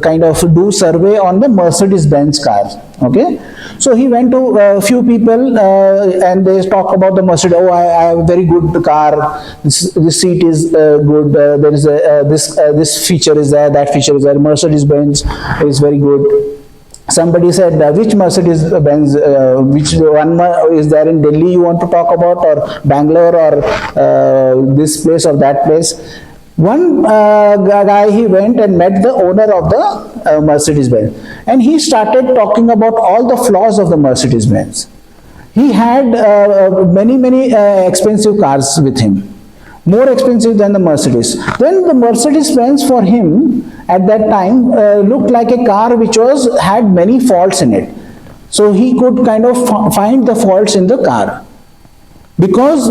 kind of do survey on the Mercedes-Benz cars. Okay, so he went to a few people and they talk about the Mercedes. Oh, I have a very good car. This seat is good. There is this feature is there. That feature is there. Mercedes-Benz is very good. Somebody said, which Mercedes-Benz, which one is there in Delhi you want to talk about, or Bangalore, or this place or that place? One guy, he went and met the owner of the Mercedes-Benz, and he started talking about all the flaws of the Mercedes-Benz. He had many expensive cars with him, more expensive than the Mercedes. Then the Mercedes-Benz for him at that time looked like a car which had many faults in it. So he could kind of find the faults in the car. Because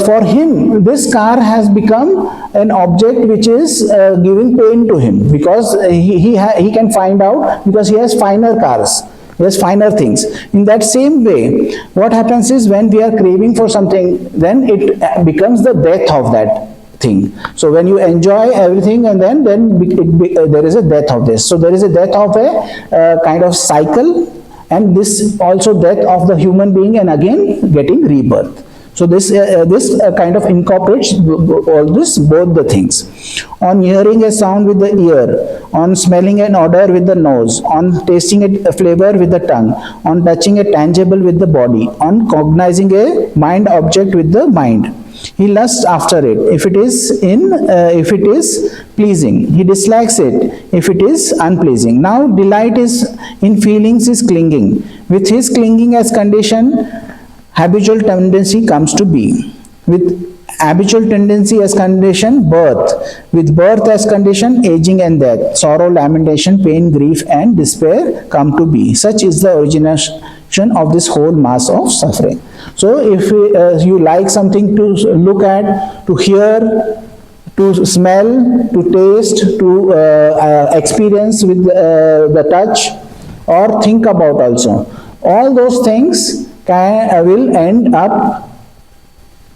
for him, this car has become an object which is giving pain to him. Because he can find out, because he has finer cars. He has finer things. In that same way, what happens is when we are craving for something, then it becomes the death of that thing. So when you enjoy everything, and then there is a death of this. So there is a death of a kind of cycle, and this also death of the human being, and again getting rebirth. So this kind of incorporates both the things. On hearing a sound with the ear, on smelling an odor with the nose, on tasting a flavor with the tongue, on touching a tangible with the body, on cognizing a mind object with the mind. He lusts after it if it is pleasing. He dislikes it if it is unpleasing. Now delight is in feelings is clinging. With his clinging as condition, habitual tendency comes to be. With habitual tendency as condition, birth. With birth as condition, aging and death. Sorrow, lamentation, pain, grief and despair come to be. Such is the origination of this whole mass of suffering. So if you like something to look at, to hear, to smell, to taste, to experience with the touch, or think about also, all those things will end up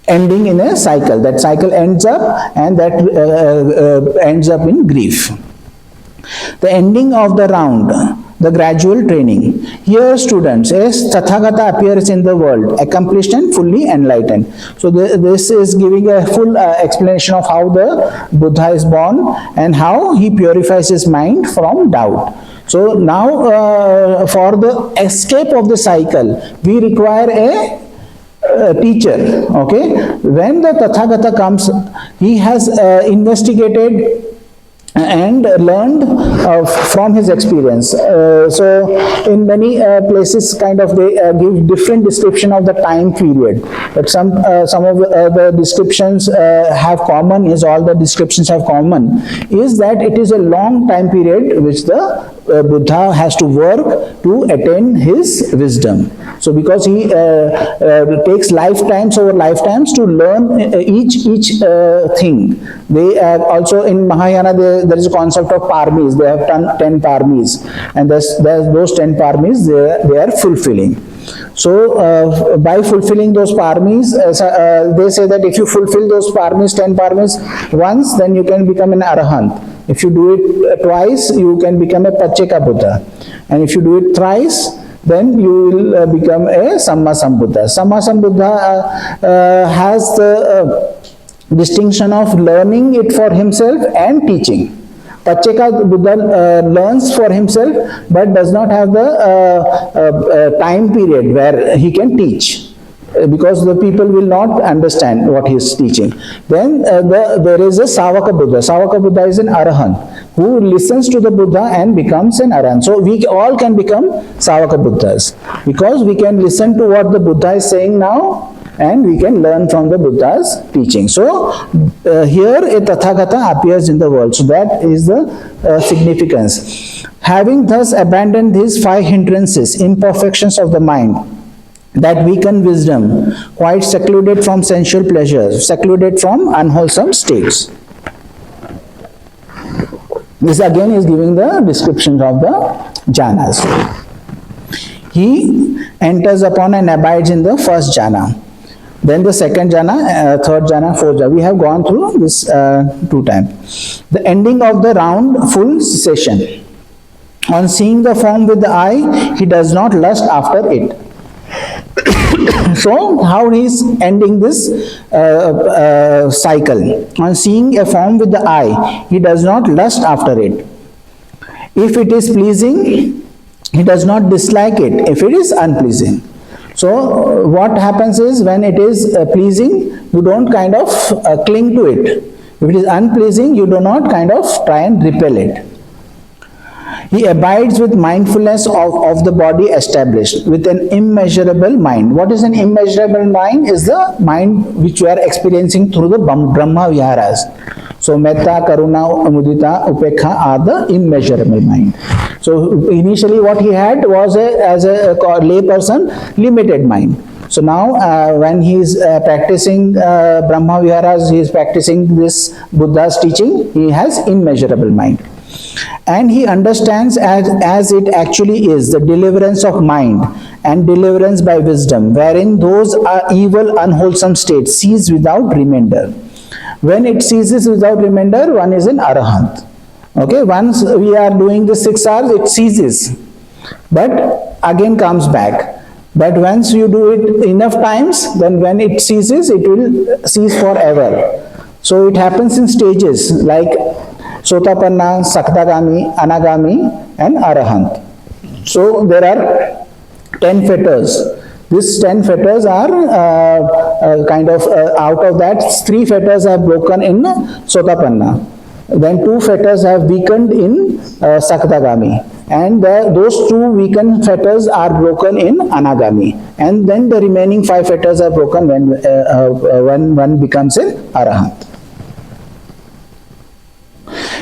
ending in a cycle. That cycle ends up, and that ends up in grief. The ending of the round, the gradual training. Here students, as Tathagata appears in the world, accomplished and fully enlightened. So this is giving a full explanation of how the Buddha is born and how he purifies his mind from doubt. So now for the escape of the cycle, we require a teacher. Okay, when the Tathagata comes, he has investigated and learned from his experience. So in many places kind of they give different description of the time period, but some of the descriptions have common, is all the descriptions have common, is that it is a long time period which the Buddha has to work to attain his wisdom. So because he takes lifetimes over lifetimes to learn each thing. They also in Mahayana there is a concept of parmis. They have 10 parmis, and there's those 10 parmis they are fulfilling. So by fulfilling those parmis, they say that if you fulfill those parmis, 10 parmis once, then you can become an arahant. If you do it twice, you can become a Pacceka Buddha, and if you do it thrice, then you will become a Sammasambuddha. Sammasambuddha has the distinction of learning it for himself and teaching. Pacceka Buddha learns for himself but does not have the time period where he can teach, because the people will not understand what he is teaching. Then there is a Savaka Buddha. Savaka Buddha is an Arahant who listens to the Buddha and becomes an Arahant. So we all can become Savaka Buddhas because we can listen to what the Buddha is saying now and we can learn from the Buddha's teaching. So here a Tathagata appears in the world. So that is the significance. Having thus abandoned these 5 hindrances, imperfections of the mind, that weaken wisdom, quite secluded from sensual pleasures, secluded from unwholesome states. This again is giving the descriptions of the jhanas. He enters upon and abides in the first jhana, then the second jhana, third jhana, fourth jhana. We have gone through this 2 times. The ending of the round, full cessation. On seeing the form with the eye, he does not lust after it. So how he is ending this cycle? On seeing a form with the eye, he does not lust after it. If it is pleasing, he does not dislike it. If it is unpleasing. So what happens is, when it is pleasing, you don't kind of cling to it. If it is unpleasing, you do not kind of try and repel it. He abides with mindfulness of the body established, with an immeasurable mind. What is an immeasurable mind? Is the mind which we are experiencing through the Brahma Viharas. So Metta, Karuna, Mudita, Upekha are the immeasurable mind. So initially what he had was as a lay person, limited mind. So now when he is practicing Brahma Viharas, he is practicing this Buddha's teaching, he has immeasurable mind. And he understands as it actually is, the deliverance of mind and deliverance by wisdom, wherein those are evil, unwholesome states cease without remainder. When it ceases without remainder, one is an Arahant. Okay, once we are doing the 6 hours, it ceases, but again comes back. But once you do it enough times, then when it ceases, it will cease forever. So it happens in stages like Sotapanna, Sakadagami, Anagami and Arahant. So there are 10 fetters. These 10 fetters are out of that, 3 fetters are broken in Sotapanna. Then 2 fetters have weakened in Sakadagami. And those 2 weakened fetters are broken in Anagami. And then the remaining 5 fetters are broken when one becomes an Arahant.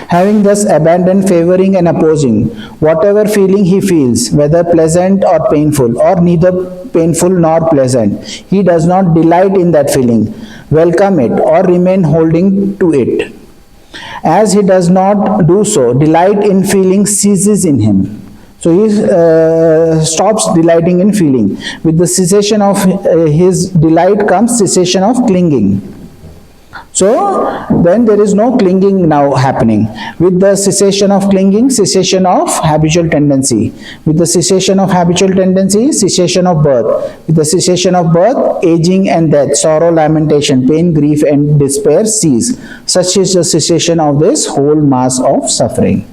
Having thus abandoned favoring and opposing, whatever feeling he feels, whether pleasant or painful, or neither painful nor pleasant, he does not delight in that feeling, welcome it, or remain holding to it. As he does not do so, delight in feeling ceases in him. So he stops delighting in feeling. With the cessation of his delight comes cessation of clinging. So then there is no clinging now happening. With the cessation of clinging, cessation of habitual tendency. With the cessation of habitual tendency, cessation of birth. With the cessation of birth, aging and death, sorrow, lamentation, pain, grief and despair cease. Such is the cessation of this whole mass of suffering.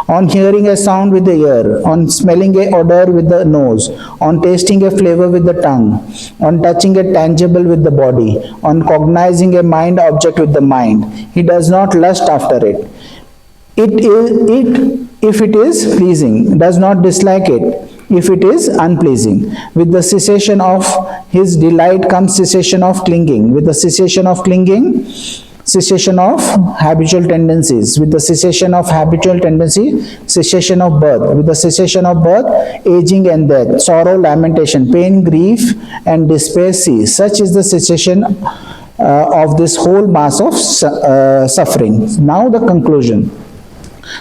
On hearing a sound with the ear, on smelling a odor with the nose, on tasting a flavor with the tongue, on touching a tangible with the body, on cognizing a mind object with the mind, he does not lust after it. If it is pleasing, does not dislike it, if it is unpleasing. With the cessation of his delight comes cessation of clinging. With the cessation of clinging, cessation of habitual tendencies. With the cessation of habitual tendency, cessation of birth. With the cessation of birth, aging and death, sorrow, lamentation, pain, grief and despair cease. Such is the cessation of this whole mass of suffering. Now the conclusion.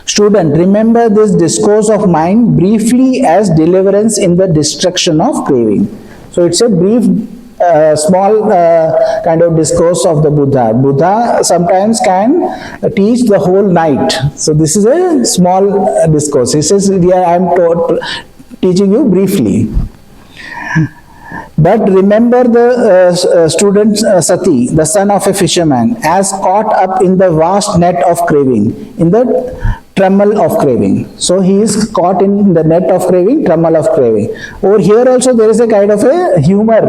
Student, remember this discourse of mind briefly as deliverance in the destruction of craving. So it's a brief small kind of discourse of the Buddha. Buddha sometimes can teach the whole night. So this is a small discourse. He says, I am teaching you briefly. But remember the student Sati, the son of a fisherman, as caught up in the vast net of craving, in the trammel of craving. So he is caught in the net of craving, trammel of craving. Over here also there is a kind of a humor,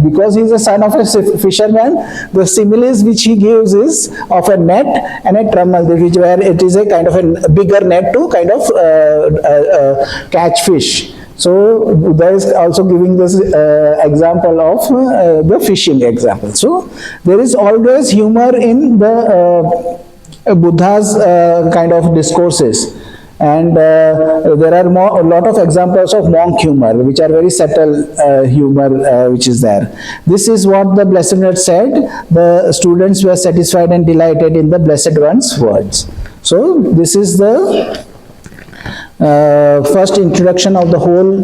because he is a son of a fisherman. The similes which he gives is of a net and a trammel, where it is a kind of a bigger net to kind of catch fish. So Buddha is also giving this example of the fishing example. So there is always humor in the Buddha's kind of discourses, and there are a lot of examples of monk humor, which are very subtle humor which is there. This is what the Blessed One said: the students were satisfied and delighted in the Blessed One's words. So this is the first introduction of the whole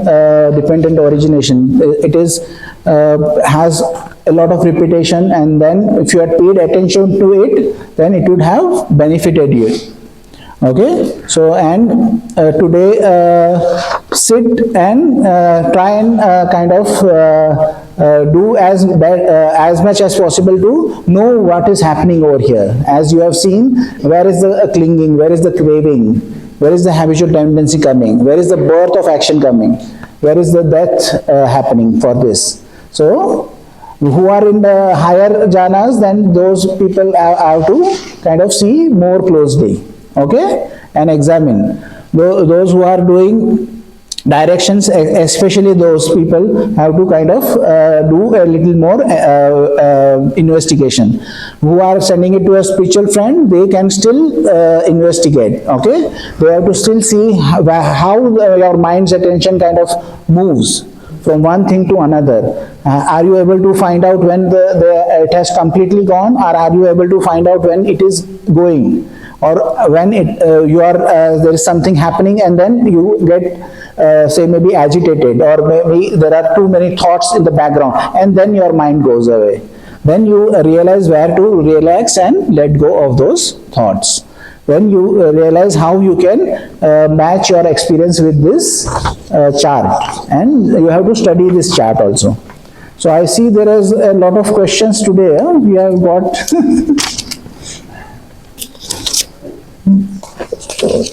dependent origination. It is has a lot of repetition, and then if you had paid attention to it, then it would have benefited you. Okay, so and today sit and try and kind of do as much as possible to know what is happening over here. As you have seen, where is the clinging, where is the craving, where is the habitual tendency coming, where is the birth of action coming, where is the death happening for this. So who are in the higher jhanas, then those people have to kind of see more closely, okay, and examine. Those who are doing directions, especially those people, have to kind of do a little more investigation. Who are sending it to a spiritual friend, they can still investigate, okay. They have to still see how your mind's attention kind of moves from one thing to another. Are you able to find out when it has completely gone, or are you able to find out when it is going, or when there is something happening and then you get say maybe agitated, or maybe there are too many thoughts in the background, and then your mind goes away. Then you realize where to relax and let go of those thoughts. when you realize how you can match your experience with this chart, and you have to study this chart also. So I see there is a lot of questions today. We have got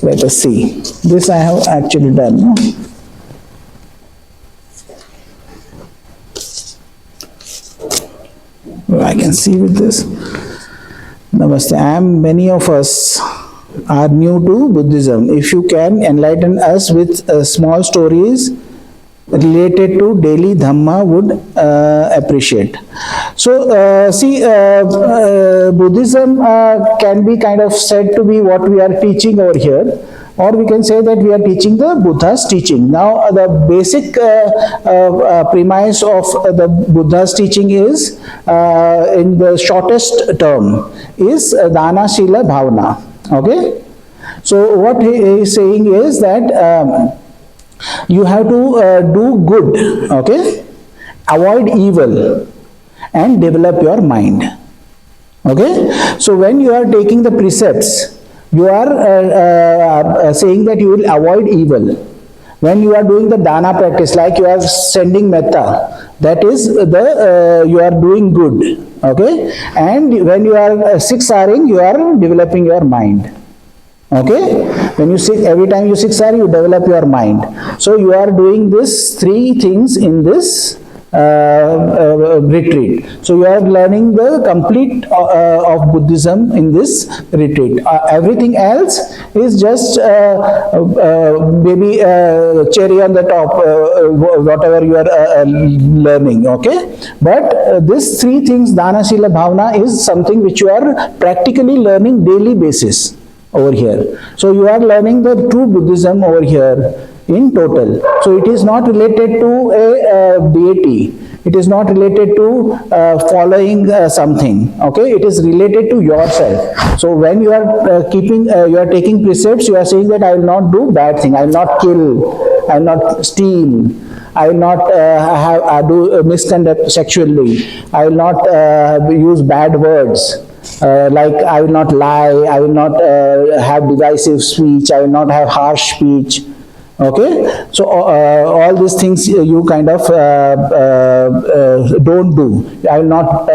let us see. This I have actually done. No? I can see with this. Namaste. Many of us are new to Buddhism. If you can enlighten us with small stories related to daily Dhamma, would appreciate. So, see, Buddhism can be kind of said to be what we are teaching over here, or we can say that we are teaching the Buddha's teaching. Now, the basic premise of the Buddha's teaching is, in the shortest term, is Dana, Sila, Bhavana. Okay? So, what he is saying is that you have to do good, okay? Avoid evil and develop your mind. Okay? So, when you are taking the precepts, you are saying that you will avoid evil. When you are doing the dana practice, like you are sending metta, that is the you are doing good. Okay? And when you are siksaring, you are developing your mind. Okay? When you sit, every time you siksar, you develop your mind. So you are doing these three things in this retreat. So you are learning the complete of Buddhism in this retreat. Everything else is just maybe cherry on the top, whatever you are learning. Okay? But these three things, Dana, Sila, Bhavana, is something which you are practically learning daily basis over here. So you are learning the true Buddhism over here in total. So it is not related to a deity. It is not related to following something. Okay, it is related to yourself. So when you are you are taking precepts, you are saying that I will not do bad thing. I will not kill. I will not steal. I will not do misconduct sexually. I will not use bad words. Like I will not lie, I will not have divisive speech, I will not have harsh speech. Okay, so all these things you kind of don't do. I will not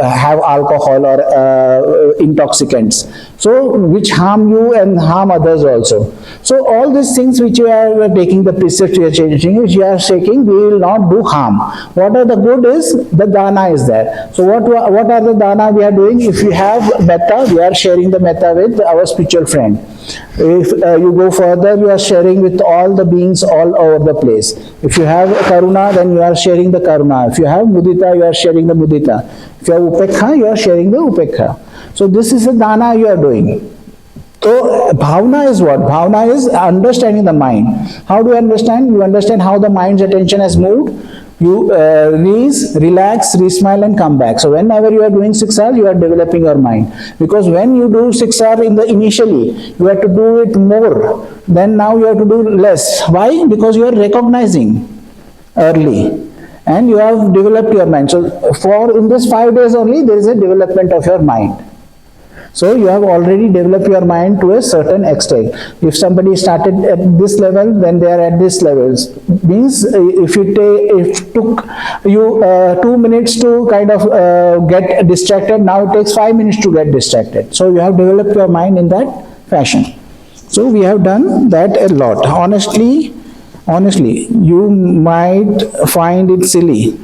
have alcohol or intoxicants, so which harm you and harm others also. So all these things which you are taking the precepts, you are changing, which you are shaking, we will not do harm. What are the good is, the dana is there. So what are the dana we are doing? If we have metta, we are sharing the metta with our spiritual friend. If you go further, you are sharing with all the beings all over the place. If you have karuna, then you are sharing the karuna. If you have mudita, you are sharing the mudita. If you have upekha, you are sharing the upekha. So this is the dana you are doing. So bhavana is what? Bhavana is understanding the mind. How do you understand? You understand how the mind's attention has moved. You release, relax, re-smile and come back. So whenever you are doing siksar, you are developing your mind. Because when you do siksar initially, you have to do it more. Then now you have to do less. Why? Because you are recognizing early. And you have developed your mind. So in this 5 days only, there is a development of your mind. So you have already developed your mind to a certain extent. If somebody started at this level, then they are at this level. Means if it took you 2 minutes to kind of get distracted, now it takes 5 minutes to get distracted. So you have developed your mind in that fashion. So we have done that a lot. Honestly, you might find it silly.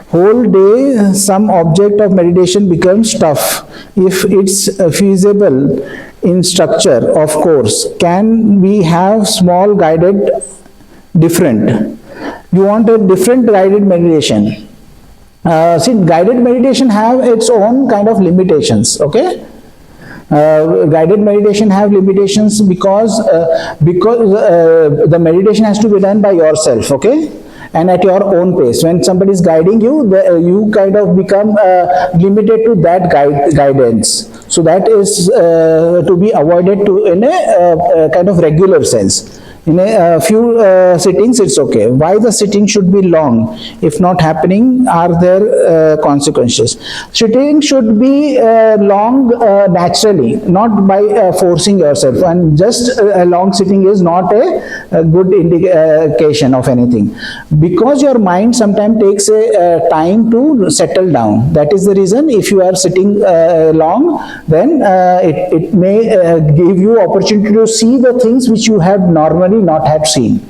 Whole day some object of meditation becomes tough. If it's feasible in structure, of course. Can we have small guided different? You want a different guided meditation. See, guided meditation have its own kind of limitations, okay? Guided meditation have limitations because the meditation has to be done by yourself, okay? And at your own pace. When somebody is guiding you, you kind of become limited to that guidance. So that is to be avoided in a kind of regular sense. In a few sittings, it's okay. Why the sitting should be long? If not happening, are there consequences? Sitting should be long naturally, not by forcing yourself. And just a long sitting is not a good indication of anything. Because your mind sometimes takes a time to settle down. That is the reason if you are sitting long, then it may give you opportunity to see the things which you have normally not had seen.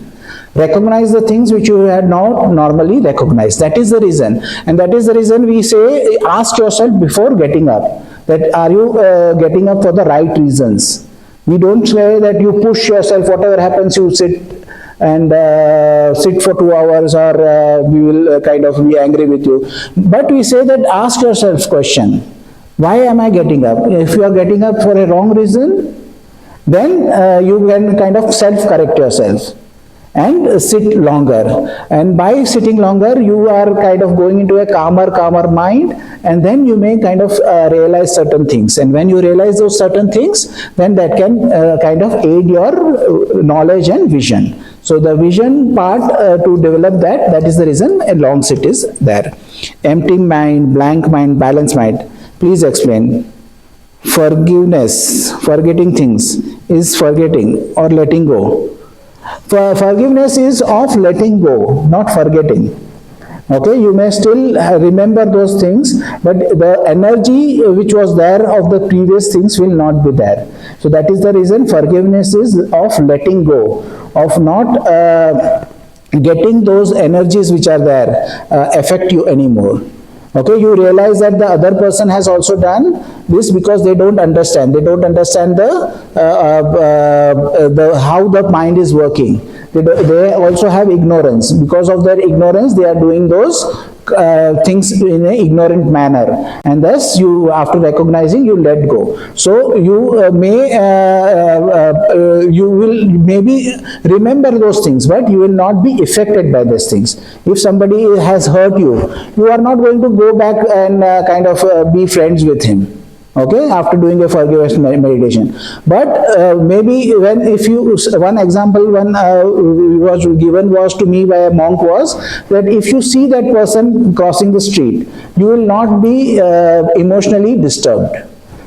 Recognize the things which you had not normally recognized. That is the reason. And that is the reason we say, ask yourself before getting up, that are you getting up for the right reasons? We don't say that you push yourself, whatever happens, you sit and sit for 2 hours, or we will kind of be angry with you. But we say that ask yourself question, why am I getting up? If you are getting up for a wrong reason, then you can kind of self-correct yourself and sit longer. And by sitting longer, you are kind of going into a calmer mind, and then you may kind of realize certain things. And when you realize those certain things, then that can kind of aid your knowledge and vision. So the vision part, to develop that is the reason a long sit is there. Empty mind, blank mind, balanced mind. Please explain. Forgiveness, forgetting things, is forgetting or letting go. Forgiveness is of letting go, not forgetting. Okay, you may still remember those things, but the energy which was there of the previous things will not be there. So that is the reason forgiveness is of letting go, of not getting those energies which are there affect you anymore. Okay, you realize that the other person has also done this because they don't understand. They don't understand how the mind is working. They also have ignorance. Because of their ignorance, they are doing those things in an ignorant manner, and thus you, after recognizing, you let go. So you you will maybe remember those things, but you will not be affected by these things. If somebody has hurt you, you are not going to go back and kind of be friends with him. Okay, after doing a forgiveness meditation. But maybe one example was given was to me by a monk was that if you see that person crossing the street, you will not be emotionally disturbed.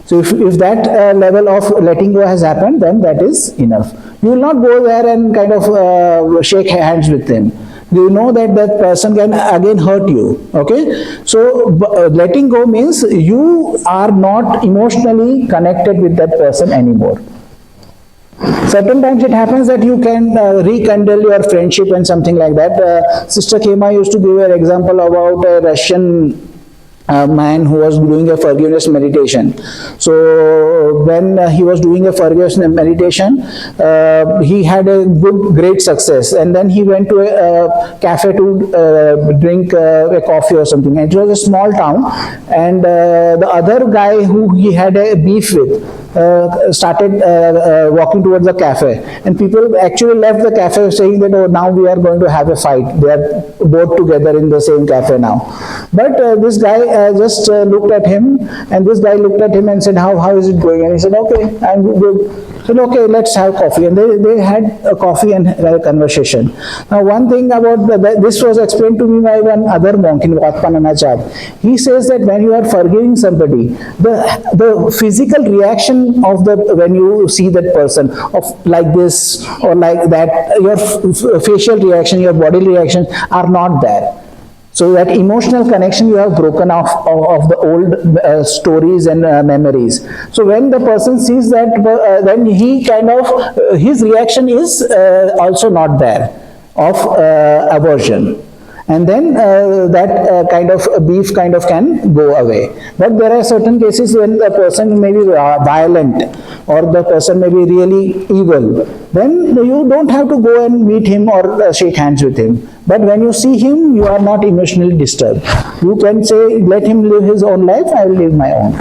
So if that level of letting go has happened, then that is enough. You will not go there and kind of shake hands with them. You know that that person can again hurt you. Okay, so letting go means you are not emotionally connected with that person anymore. Certain times it happens that you can rekindle your friendship and something like that. Sister Khema used to give an example about a Russian man who was doing a forgiveness meditation. So when he was doing a forgiveness meditation, he had a great success, and then he went to a cafe to drink a coffee or something. And it was a small town, and the other guy who he had a beef with started walking towards the cafe, and people actually left the cafe saying that, oh, now we are going to have a fight. They are both together in the same cafe now. But this guy just looked at him, and this guy looked at him and said, how is it going? And he said, okay, I'm good. He said, okay, let's have coffee. And they had a coffee and had a conversation. Now, one thing about this was explained to me by one other monk in Mahātaṇhāsaṅkhayasutta. He says that when you are forgiving somebody, the physical reaction of when you see that person of like this or like that, your facial reaction, your body reaction are not there. So that emotional connection you have broken off of the old stories and memories. So when the person sees that, then he kind of, his reaction is also not there of aversion. And then that kind of beef kind of can go away. But there are certain cases when the person may be violent or the person may be really evil. Then you don't have to go and meet him or shake hands with him. But when you see him, you are not emotionally disturbed. You can say, let him live his own life, I will live my own.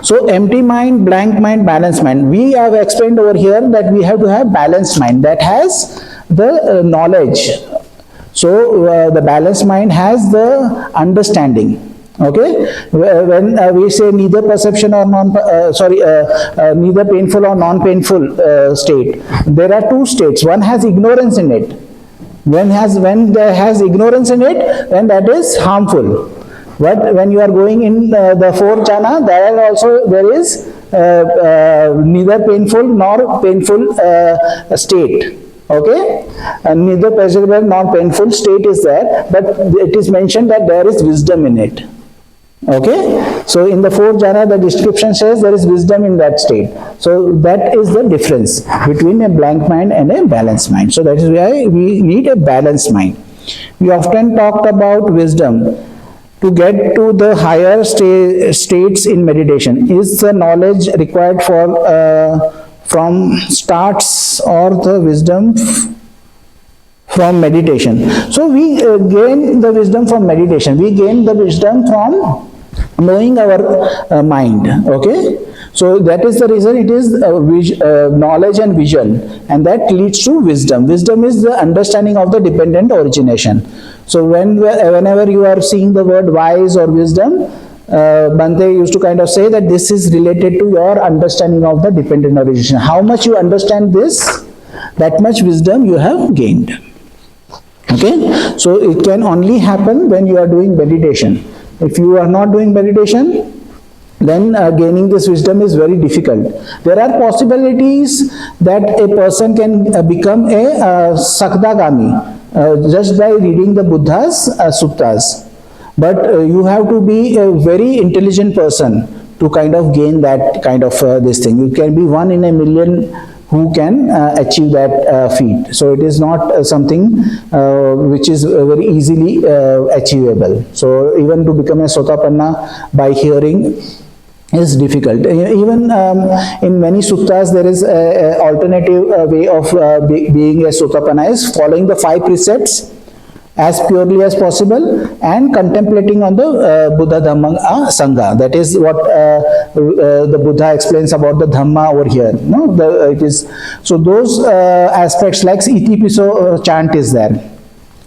So empty mind, blank mind, balanced mind. We have explained over here that we have to have balanced mind that has the knowledge. So the balanced mind has the understanding. Okay, when we say neither perception or neither painful or non-painful state, there are two states. One has ignorance in it. When there has ignorance in it, then that is harmful. But when you are going in the fourth jhana, there is neither painful nor painful state. Okay, and neither pleasurable nor painful state is there, but it is mentioned that there is wisdom in it. Okay, so in the fourth jhana, the description says there is wisdom in that state. So that is the difference between a blank mind and a balanced mind. So that is why we need a balanced mind. We often talked about wisdom. To get to the higher states in meditation, is the knowledge required from starts or the wisdom from meditation? So we gain the wisdom from meditation. We gain the wisdom from knowing our mind. Okay, so that is the reason it is knowledge and vision, and that leads to wisdom. Wisdom is the understanding of the dependent origination. So whenever you are seeing the word wise or wisdom, Bhante used to kind of say that this is related to your understanding of the dependent origination. How much you understand this, that much wisdom you have gained. Okay, so it can only happen when you are doing meditation. If you are not doing meditation, then gaining this wisdom is very difficult. There are possibilities that a person can become a Sakdagami just by reading the Buddha's suttas. But you have to be a very intelligent person to kind of gain that kind of this thing. You can be one in a million who can achieve that feat. So it is not something which is very easily achievable. So even to become a Sotapanna by hearing is difficult. Even in many suttas there is an alternative way of being a Sotapanna is following the 5 precepts as purely as possible and contemplating on the Buddha, Dhamma, Sangha. That is what the Buddha explains about the Dhamma over here. No, it is so those aspects like Iti Piso chant is there.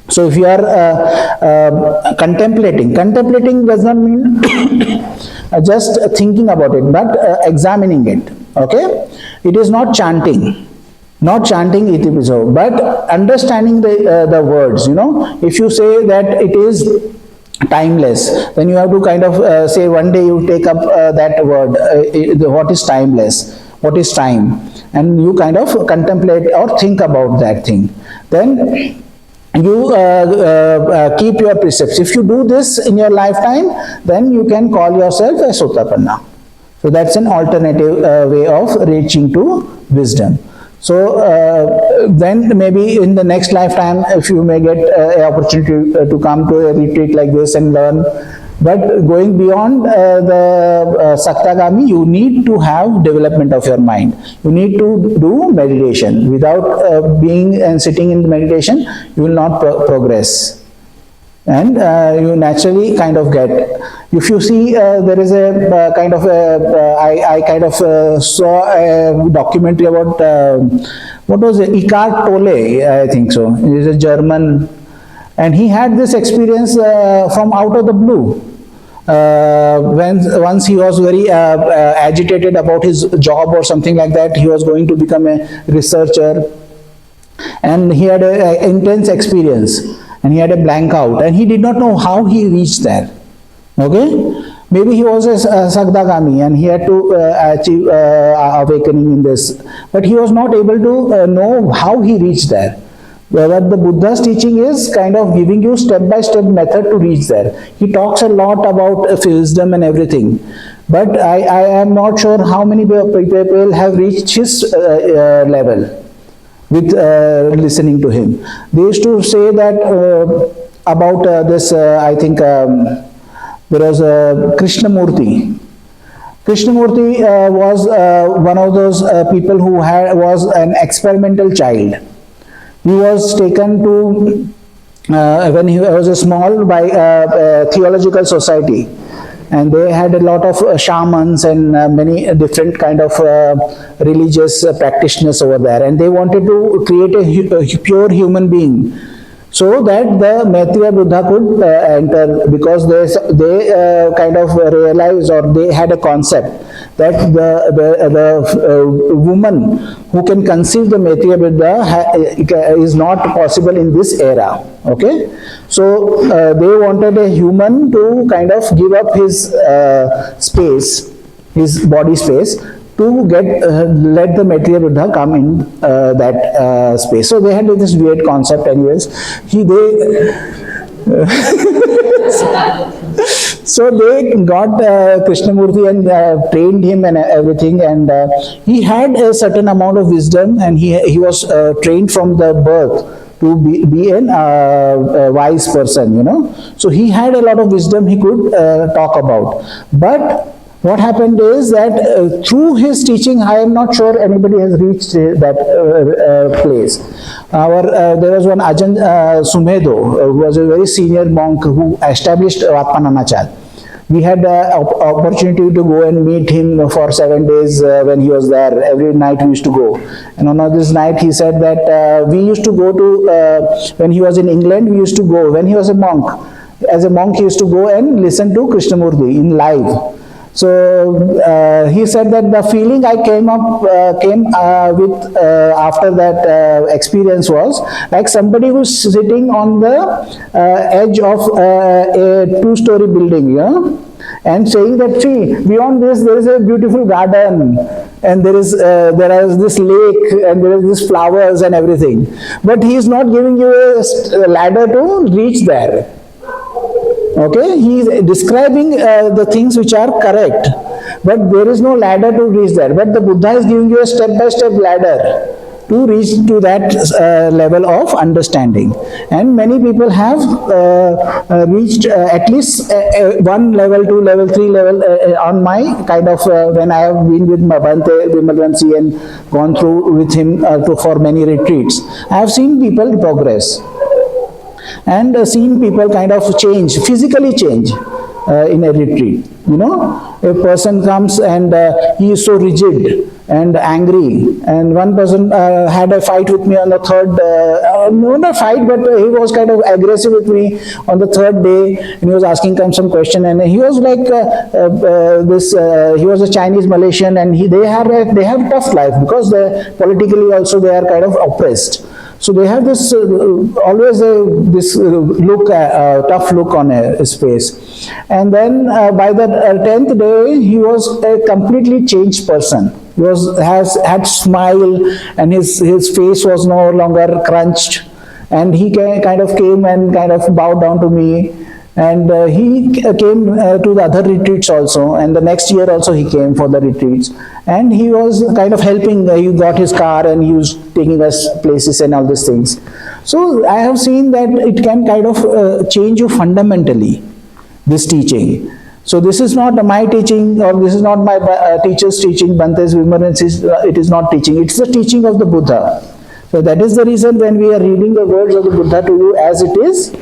So if you are contemplating does not mean just thinking about it, but examining it. Okay, it is not chanting. Not chanting iti piso, but understanding the words. You know, if you say that it is timeless, then you have to kind of say one day you take up that word. What is timeless? What is time? And you kind of contemplate or think about that thing. Then you keep your precepts. If you do this in your lifetime, then you can call yourself a Sotapanna. So that's an alternative way of reaching to wisdom. So then maybe in the next lifetime, if you may get an opportunity to come to a retreat like this and learn. But going beyond the Saktagami, you need to have development of your mind. You need to do meditation. Without being and sitting in the meditation, you will not progress. And you naturally kind of get. If you see, there is a kind of I kind of saw a documentary about what was it? Eckhart Tolle, I think so. He is a German, and he had this experience from out of the blue. Once he was very agitated about his job or something like that, he was going to become a researcher, and he had an intense experience. And he had a blank out, and he did not know how he reached there. Okay, maybe he was a Sakdagami and he had to achieve awakening in this, but he was not able to know how he reached there. But the Buddha's teaching is kind of giving you step-by-step method to reach there. He talks a lot about wisdom and everything, but I am not sure how many people have reached his level with listening to him. They used to say that about this, I think there was Krishnamurti. Krishnamurti was one of those people who was an experimental child. He was taken to, when he was small, by a theological society. And they had a lot of shamans and many different kind of religious practitioners over there, and they wanted to create a pure human being. so that the Maitreya Buddha could enter, because they kind of realized, or they had a concept that the woman who can conceive the Maitreya Buddha is not possible in this era. Okay, so they wanted a human to kind of give up his space, his body space, to get let the Maitreya Buddha come in that space. So they had this weird concept. Anyways, so they got Krishnamurti and trained him and everything, and he had a certain amount of wisdom, and he was trained from the birth to be a wise person, you know. So he had a lot of wisdom he could talk about. But what happened is that through his teaching, I am not sure anybody has reached that place. There was one Ajahn Sumedho, who was a very senior monk who established Atmananachal. We had the opportunity to go and meet him for 7 days when he was there. Every night we used to go. And on this night he said that we used to go to, when he was in England, we used to go, when he was a monk. As a monk he used to go and listen to Krishnamurti in live. So he said that the feeling I came with after that experience was like somebody who's sitting on the edge of a 2-story building, you know, and saying that, see, beyond this there is a beautiful garden, and there is this lake, and there is this flowers and everything, but he is not giving you a ladder to reach there. Okay, he is describing the things which are correct, but there is no ladder to reach there. But the Buddha is giving you a step-by-step ladder to reach to that level of understanding. And many people have reached at least 1 level, 2 level, 3 level on my kind of, when I have been with Bhante Vimalvansi and gone through with him for many retreats. I have seen people progress. And seen people kind of change, physically change in a retreat. You know, a person comes and he is so rigid and angry, and one person had a fight with me on the third, not a fight, but he was kind of aggressive with me on the 3rd day, and he was asking some question, and he was like he was a Chinese Malaysian, and they have a tough life, because politically also they are kind of oppressed. So they have this always this look, tough look on his face. And then by the 10th day, he was a completely changed person. He had smile, and his face was no longer crunched. And he kind of came and kind of bowed down to me. And he came to the other retreats also, and the next year also he came for the retreats, and he was kind of helping. He got his car and he was taking us places and all these things. So I have seen that it can kind of change you fundamentally, this teaching. So this is not my teaching, or this is not my teacher's teaching, Bhante's Vimaran's, it is not teaching, it's the teaching of the Buddha. So that is the reason when we are reading the words of the Buddha to you as it is,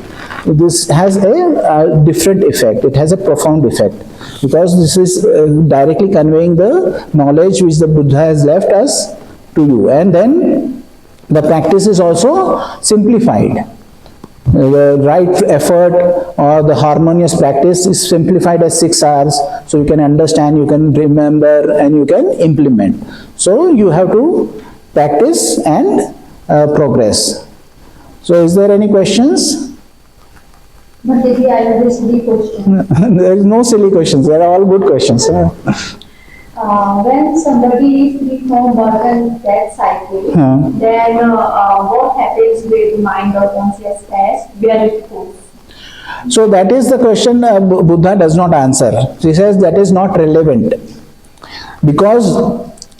this has a different effect. It has a profound effect, because this is directly conveying the knowledge which the Buddha has left us to you. And then the practice is also simplified. The right effort or the harmonious practice is simplified as 6 hours, so you can understand, you can remember, and you can implement. So you have to practice and progress. So is there any questions? But maybe I have a silly question. There is no silly questions, they are all good questions. When somebody is free from birth and death cycle, then what happens with mind or consciousness, where it goes? So that is the question Buddha does not answer. He says that is not relevant, because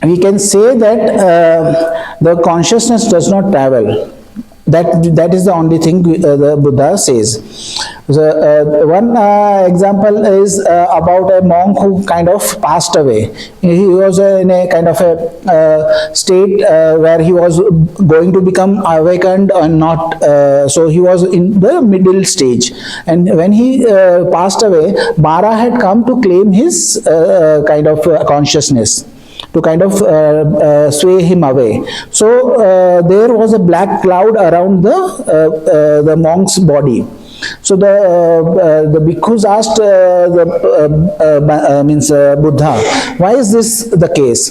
we can say that the consciousness does not travel. That is the only thing the Buddha says. So, one example is about a monk who kind of passed away. He was in a kind of a state where he was going to become awakened or not. So he was in the middle stage. And when he passed away, Mara had come to claim his kind of consciousness, to kind of sway him away. So there was a black cloud around the monk's body. So the bhikkhus asked Buddha, why is this the case?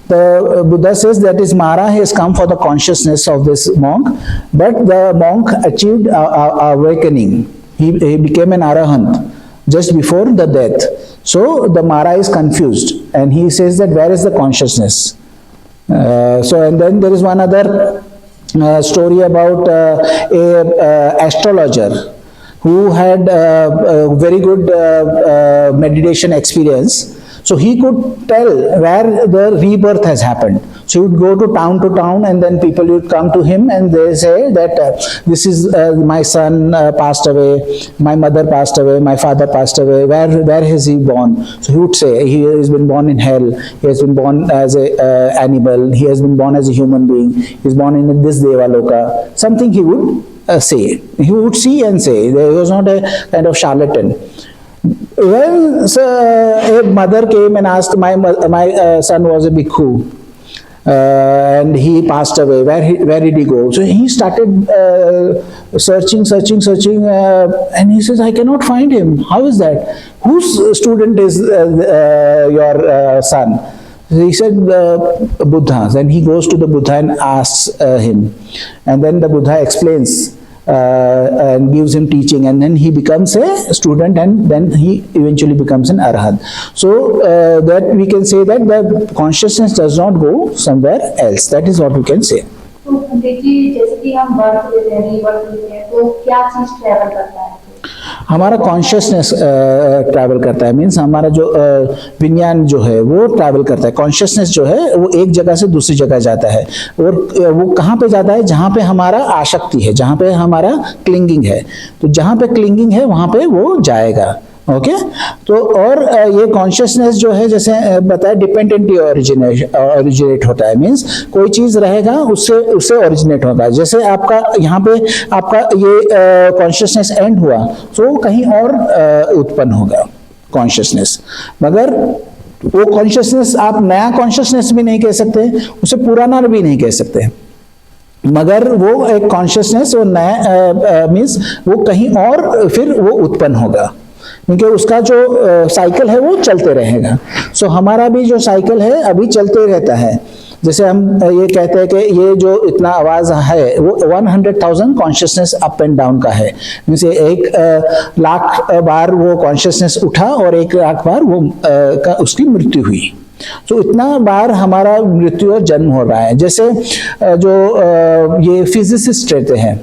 The Buddha says that is Mara has come for the consciousness of this monk, but the monk achieved awakening. He became an arahant just before the death. So the Mara is confused, and he says that where is the consciousness? And then there is one other story about a astrologer who had a very good meditation experience. So he could tell where the rebirth has happened. So he would go to town, and then people would come to him and they say that this is my son passed away, my mother passed away, my father passed away, where has he born? So he would say he has been born in hell, he has been born as an animal, he has been born as a human being, he is born in this Devaloka. Something he would say. He would see and say. He was not a kind of charlatan. When a mother came and asked, my son was a bhikkhu and he passed away, where did he go? So he started searching, and he says, I cannot find him. How is that? Whose student is your son? He said, Buddha. Then he goes to the Buddha and asks him. And then the Buddha explains and gives him teaching, and then he becomes a student, and then he eventually becomes an arhat. So that we can say that the consciousness does not go somewhere else. That is what we can say. तो देखिए जैसे कि हम birth लेते हैं, rebirth लेते हैं, तो क्या चीज ट्रैवल करता है? हमारा कॉन्शियसनेस ट्रैवल करता है, मीन्स हमारा जो विज्ञान जो है वो ट्रैवल करता है. कॉन्शियसनेस जो है वो एक जगह से दूसरी जगह जाता है, और वो कहाँ पे जाता है? जहाँ पे हमारा आसक्ति है, जहाँ पे हमारा क्लिंगिंग है. तो जहाँ पे क्लिंगिंग है वहाँ पे वो जाएगा. ओके तो और ये कॉन्शियसनेस जो है, जैसे बताया, डिपेंडेंटली ओरिजिनेट होता है. मीन्स कोई चीज रहेगा उससे ओरिजिनेट होगा. जैसे आपका यहाँ पे आपका ये कॉन्शियसनेस एंड हुआ तो कहीं और उत्पन्न होगा कॉन्शियसनेस. मगर वो कॉन्शियसनेस आप नया कॉन्शियसनेस भी नहीं कह सकते, उसे पुराना भी नहीं कह सकते, मगर वो एक कॉन्शियसनेस वो नया मीन्स वो कहीं और फिर वो उत्पन्न होगा, क्योंकि उसका जो साइकिल है वो चलते रहेगा. सो हमारा भी जो साइकिल है अभी चलते रहता है. जैसे हम ये कहते हैं कि ये जो इतना आवाज है वो 100,000 कॉन्शियसनेस अप एंड डाउन का है. मीन्स 1,00,000 बार वो कॉन्शियसनेस उठा और 1,00,000 बार वो उसकी मृत्यु हुई. तो इतना बार हमारा मृत्यु और जन्म हो रहा है. जैसे जो ये फिजिसिस्ट रहते हैं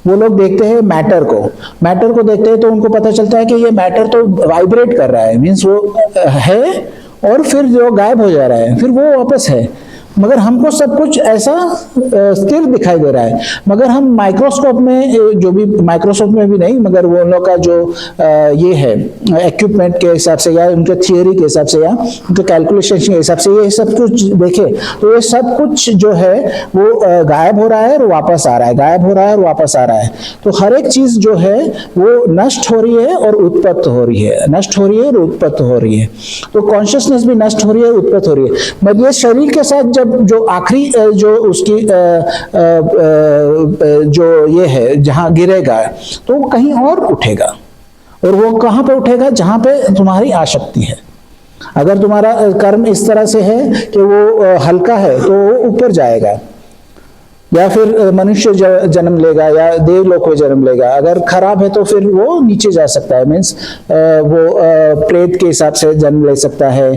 वो लोग देखते हैं मैटर को देखते हैं तो उनको पता चलता है कि ये मैटर तो वाइब्रेट कर रहा है, मीन्स वो है और फिर जो गायब हो जा रहा है फिर वो वापस है. मगर हमको सब कुछ ऐसा स्थिर दिखाई दे रहा है. मगर हम माइक्रोस्कोप में, जो भी माइक्रोस्कोप में भी नहीं, मगर वो लोग का जो ये है इक्विपमेंट के हिसाब से या उनके थियोरी के हिसाब से या उनके कैलकुलेशन के हिसाब से ये सब कुछ देखे तो ये सब कुछ जो है वो गायब हो रहा है और वापस आ रहा है, गायब हो रहा है और वापस आ रहा है. तो हर एक चीज जो है वो नष्ट हो रही है और उत्पत्त हो रही है, नष्ट हो रही है और उत्पत्त हो रही है. तो कॉन्शियसनेस भी नष्ट हो रही है, उत्पत्त हो रही है. मगर ये शरीर के साथ जब जो आखिरी जो उसकी जो ये है जहां गिरेगा तो वो कहीं और उठेगा. और वो कहां पे उठेगा? जहां पे तुम्हारी आसक्ति है. अगर तुम्हारा कर्म इस तरह से है कि वो हल्का है तो वो ऊपर जाएगा, या फिर मनुष्य जन्म लेगा या देवलोक में जन्म लेगा. अगर खराब है तो फिर वो नीचे जा सकता है, मीन्स वो प्रेत के हिसाब से जन्म ले सकता है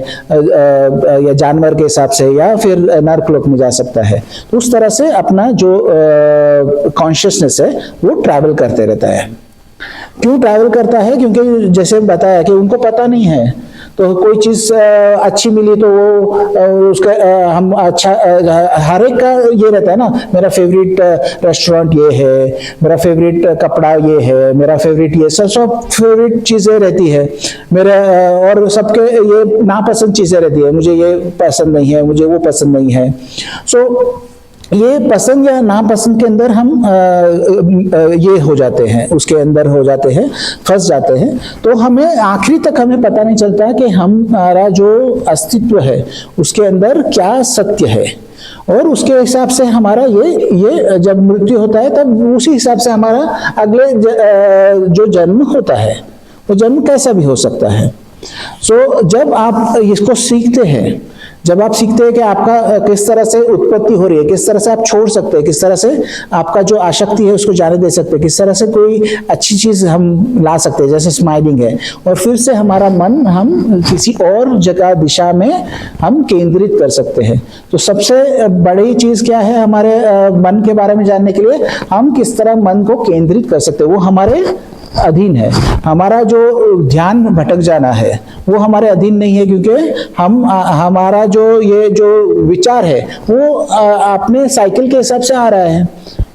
या जानवर के हिसाब से, या फिर नरकलोक में जा सकता है. तो उस तरह से अपना जो कॉन्शियसनेस है वो ट्रैवल करते रहता है. क्यों ट्रैवल करता है? क्योंकि जैसे बताया कि उनको पता नहीं है, तो कोई चीज अच्छी मिली तो वो उसका हम अच्छा, हर एक का ये रहता है ना, मेरा फेवरेट रेस्टोरेंट ये है, मेरा फेवरेट कपड़ा ये है, मेरा फेवरेट ये सब फेवरेट चीजें रहती है मेरा, और सबके ये नापसंद चीजें रहती है, मुझे ये पसंद नहीं है, मुझे वो पसंद नहीं है. सो ये पसंद या नापसंद के अंदर हम ये हो जाते हैं, उसके अंदर हो जाते हैं, फंस जाते हैं। तो हमें आखिरी तक हमें पता नहीं चलता कि हमारा जो अस्तित्व है उसके अंदर क्या सत्य है, और उसके हिसाब से हमारा ये जब मृत्यु होता है तब उसी हिसाब से हमारा अगले जो जन्म होता है वो जन्म कैसा भी हो सकता है। सो जब आप इसको सीखते हैं, जब आप सीखते हैं कि आपका किस तरह से उत्पत्ति हो रही है, किस तरह से आप छोड़ सकते हैं, किस तरह से आपका जो आसक्ति है उसको जाने दे सकते हैं, किस तरह से कोई अच्छी चीज हम ला सकते हैं जैसे स्माइलिंग है, और फिर से हमारा मन हम किसी और जगह दिशा में हम केंद्रित कर सकते हैं। तो सबसे बड़ी चीज क्या है हमारे मन के बारे में जानने के लिए, हम किस तरह मन को केंद्रित कर सकते हैं, वो हमारे अधीन है। हमारा जो ध्यान भटक जाना है वो हमारे अधीन नहीं है, क्योंकि हमारा जो विचार है वो अपने साइकिल के हिसाब से आ रहा है।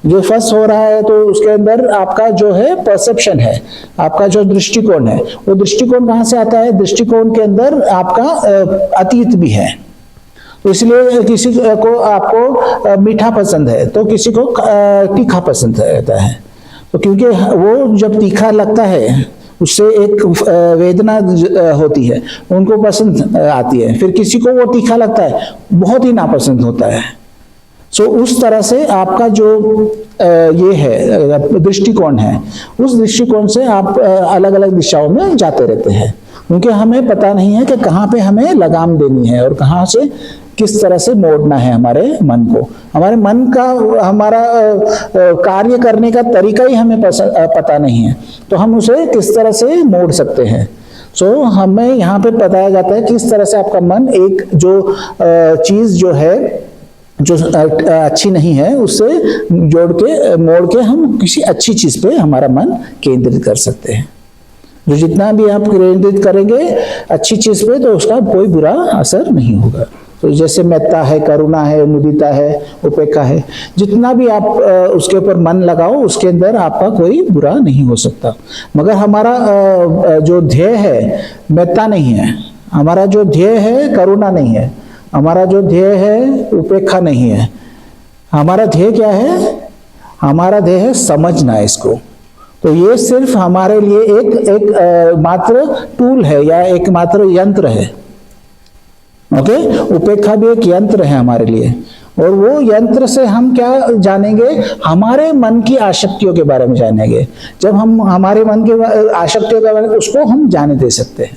जो फर्स्ट हो रहा है तो उसके अंदर आपका जो है परसेप्शन है, आपका जो दृष्टिकोण है, वो दृष्टिकोण कहाँ से आता है? दृष्टिकोण के अंदर आपका अतीत भी है। तो इसलिए किसी को आपको मीठा पसंद है तो किसी को तीखा पसंद रहता है। तो क्योंकि वो जब तीखा लगता है उससे एक वेदना होती है, उनको पसंद आती है। फिर किसी को वो तीखा लगता है, बहुत ही नापसंद होता है। सो उस तरह से आपका जो ये है दृष्टिकोण है, उस दृष्टिकोण से आप अलग अलग दिशाओं में जाते रहते हैं, क्योंकि हमें पता नहीं है कि कहाँ पे हमें लगाम देनी है और कहाँ से किस तरह से मोड़ना है हमारे मन को। हमारे मन का हमारा कार्य करने का तरीका ही हमें पता नहीं है, तो हम उसे किस तरह से मोड़ सकते हैं। सो हमें यहाँ पे बताया जाता है किस तरह से आपका मन एक जो चीज जो है जो अच्छी नहीं है उससे जोड़ के मोड़ के हम किसी अच्छी चीज पे हमारा मन केंद्रित कर सकते हैं। जो जितना भी आप केंद्रित करेंगे अच्छी चीज पे तो उसका कोई बुरा असर नहीं होगा। तो जैसे मेत्ता है, करुणा है, मुदिता है, उपेक्षा है, जितना भी आप उसके ऊपर मन लगाओ उसके अंदर आपका कोई बुरा नहीं हो सकता। मगर हमारा जो ध्येय है मेत्ता नहीं है, हमारा जो ध्येय है करुणा नहीं है, हमारा जो ध्येय है उपेक्षा नहीं है। हमारा ध्येय क्या है? हमारा ध्येय है समझना इसको। तो ये सिर्फ हमारे लिए एक मात्र टूल है या एक मात्र यंत्र है। ओके, उपेक्षा भी एक यंत्र है हमारे लिए, और वो यंत्र से हम क्या जानेंगे? हमारे मन की आसक्तियों के बारे में जानेंगे। जब हम हमारे मन की आसक्तियों के बारे में उसको हम जाने दे सकते हैं।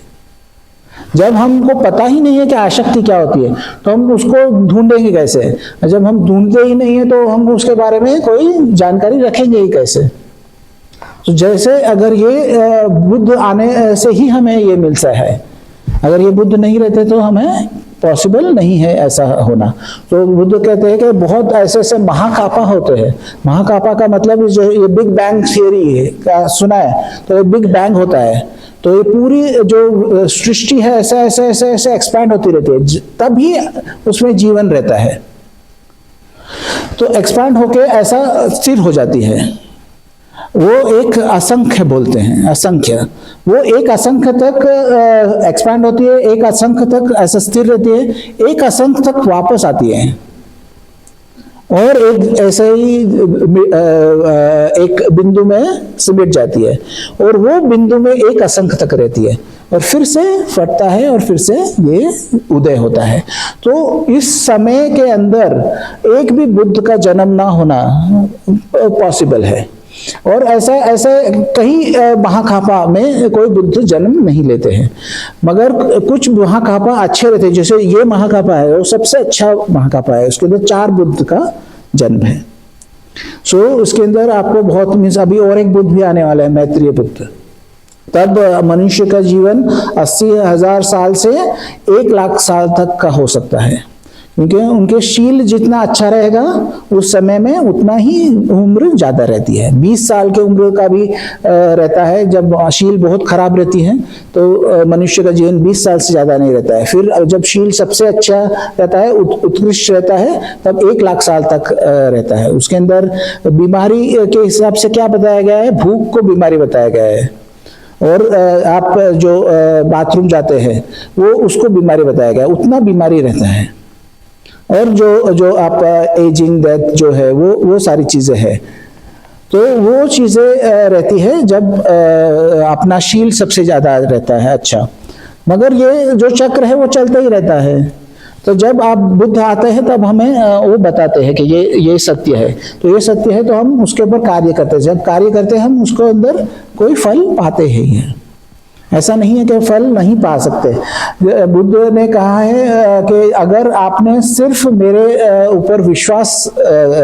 जब हमको पता ही नहीं है कि आसक्ति क्या होती है तो हम उसको ढूंढेंगे कैसे? जब हम ढूंढते ही नहीं है तो हम उसके बारे में कोई जानकारी रखेंगे ही कैसे? तो जैसे अगर ये बुद्ध आने से ही हमें ये मिलता है, अगर ये बुद्ध नहीं रहते तो हमें पॉसिबल नहीं है ऐसा होना। तो बुद्ध कहते हैं कि बहुत ऐसे ऐसे महाकापा होते हैं। महाकापा का मतलब जो ये बिग बैंग थियरी है का सुना है, तो ये बिग बैंग होता है तो ये पूरी जो सृष्टि है ऐसे ऐसे ऐसे ऐसे एक्सपैंड होती रहती है, तभी उसमें जीवन रहता है। तो एक्सपैंड होके ऐसा स्थिर हो जाती है। वो एक असंख्य बोलते हैं, असंख्य। वो एक असंख्य तक एक्सपैंड होती है, एक असंख्य तक ऐसा स्थिर रहती है, एक असंख्य तक वापस आती है, और एक ऐसे ही एक बिंदु में सिमट जाती है, और वो बिंदु में एक असंख्य तक रहती है, और फिर से फटता है और फिर से ये उदय होता है। तो इस समय के अंदर एक भी बुद्ध का जन्म ना होना पॉसिबल है, और ऐसा ऐसा कहीं महाकापा में कोई बुद्ध जन्म नहीं लेते हैं। मगर कुछ महाकापा अच्छे रहते हैं, जैसे ये महाकापा है वो सबसे अच्छा महाकापा है, उसके अंदर 4 बुद्ध का जन्म है। सो उसके अंदर आपको बहुत मीन्स अभी और एक बुद्ध भी आने वाला है, मैत्रेय बुद्ध। तब मनुष्य का जीवन 80,000 साल से 1,00,000 साल तक का हो सकता है, क्योंकि उनके शील जितना अच्छा रहेगा उस समय में उतना ही उम्र ज्यादा रहती है। 20 साल के उम्र का भी रहता है। जब शील बहुत खराब रहती है तो मनुष्य का जीवन 20 साल से ज्यादा नहीं रहता है। फिर जब शील सबसे अच्छा रहता है, उत्कृष्ट रहता है, तब 1,00,000 साल तक रहता है। उसके अंदर बीमारी के हिसाब से क्या बताया गया है? भूख को बीमारी बताया गया है, और आप जो बाथरूम जाते हैं वो उसको बीमारी बताया गया है, उतना बीमारी रहता है। और जो आपका एजिंग डेथ जो है वो सारी चीजें हैं। तो वो चीजें रहती है जब अपना शील सबसे ज्यादा रहता है। अच्छा, मगर ये जो चक्र है वो चलता ही रहता है। तो जब आप बुद्ध आते हैं तब हमें वो बताते हैं कि ये सत्य है, तो ये सत्य है, तो हम उसके ऊपर कार्य करते हैं। जब कार्य करते हैं हम उसको अंदर कोई फल पाते ही हैं। ऐसा नहीं है कि फल नहीं पा सकते। बुद्ध ने कहा है कि अगर आपने सिर्फ मेरे ऊपर विश्वास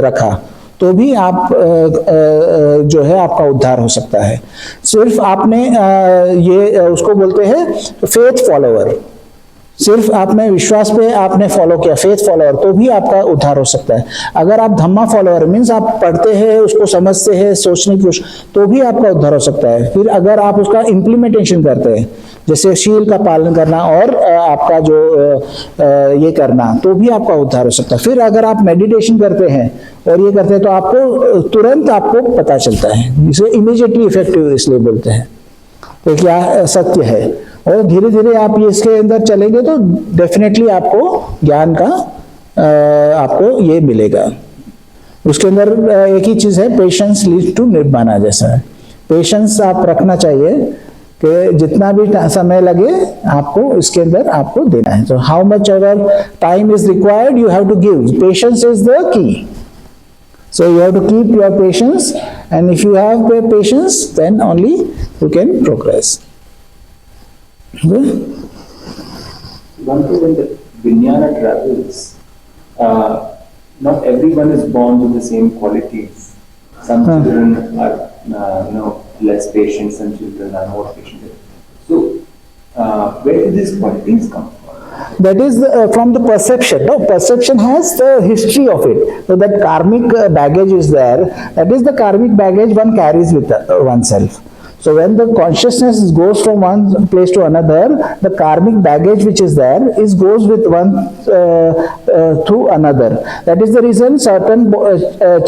रखा तो भी आप जो है आपका उद्धार हो सकता है। सिर्फ आपने ये उसको बोलते हैं फेथ फॉलोअर, सिर्फ आपने विश्वास पे आपने फॉलो किया, फेथ फॉलोअर, तो भी आपका उद्धार हो सकता है। अगर आप धम्मा फॉलोअर मीन्स आप पढ़ते हैं, उसको समझते हैं, सोचने की कोशिश, तो भी आपका उद्धार हो सकता है। फिर अगर आप उसका इम्प्लीमेंटेशन करते हैं, जैसे शील का पालन करना और आपका जो ये करना, तो भी आपका उद्धार हो सकता है। फिर अगर आप मेडिटेशन करते हैं और ये करते हैं तो आपको तुरंत आपको पता चलता है, इसे इमीडिएटली इफेक्टिव इसलिए बोलते हैं। तो क्या सत्य है, और धीरे धीरे आप ये इसके अंदर चलेंगे तो डेफिनेटली आपको ज्ञान का आपको ये मिलेगा। उसके अंदर एक ही चीज है, पेशेंस लीड्स टू निर्वाणा जैसा है। पेशेंस आप रखना चाहिए कि जितना भी समय लगे आपको इसके अंदर आपको देना है। तो how much ever time is required you have to give, patience is the key. So you have to keep your patience, and if you have patience, then only you can progress. Okay? One thing when the Vijnana travels, not everyone is born with the same qualities. Some children are, less patient. Some children are more patient. So, where do these qualities come from? That is from the perception. No, perception has the history of it. So that karmic baggage is there. That is the karmic baggage one carries with oneself. So when the consciousness goes from one place to another, the karmic baggage which is there goes with one through another. That is the reason certain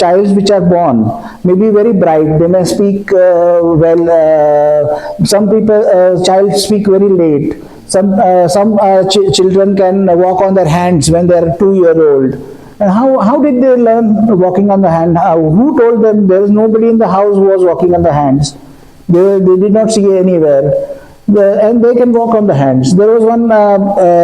childs which are born may be very bright. They may speak well. Some people child speak very late. Some children can walk on their hands when they are 2-year-old. And how did they learn walking on the hand? Who told them? There is nobody in the house who was walking on the hands. They did not see anywhere. And they can walk on the hands. There was one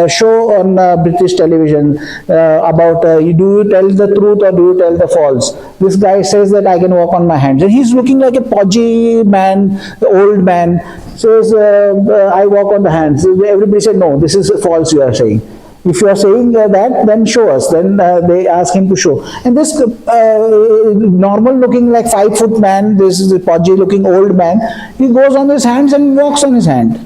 show on British television about do you tell the truth or do you tell the false? This guy says that I can walk on my hands, and he's looking like a podgy man, old man. Says I walk on the hands. Everybody said no, this is false. You are saying. If you are saying that, then show us. Then they ask him to show. And this normal looking like 5-foot man, this is a podgy looking old man, he goes on his hands and walks on his hand.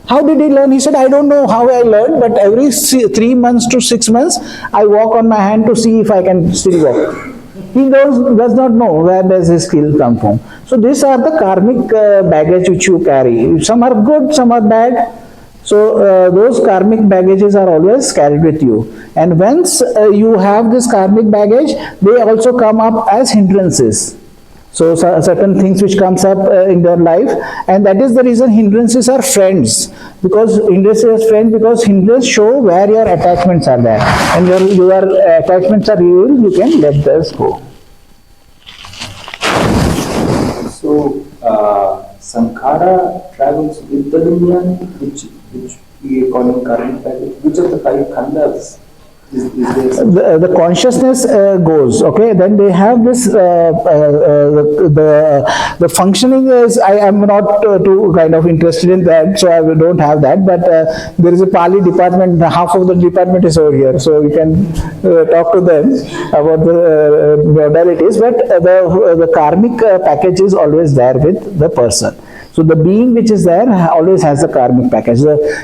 How did he learn? He said, I don't know how I learned, but every 3 months to 6 months, I walk on my hand to see if I can still walk. He does not know where does his skill come from. So these are the karmic baggage which you carry. Some are good, some are bad. So those karmic baggages are always carried with you, and once you have this karmic baggage, they also come up as hindrances. So certain things which comes up in their life, and that is the reason hindrances are friends, because hindrances are friends because hindrances show where your attachments are there, and your attachments are real, you can let those go. So sankhara travels with the vijnana, which we are calling karmic baggage. Which of the 5 khandas is there? The consciousness goes, okay, then they have this the functioning is, I am not too kind of interested in that, so I don't have that, but there is a Pali department, half of the department is over here, so you can talk to them about the modalities, but the karmic package is always there with the person. So the being which is there always has the karmic package.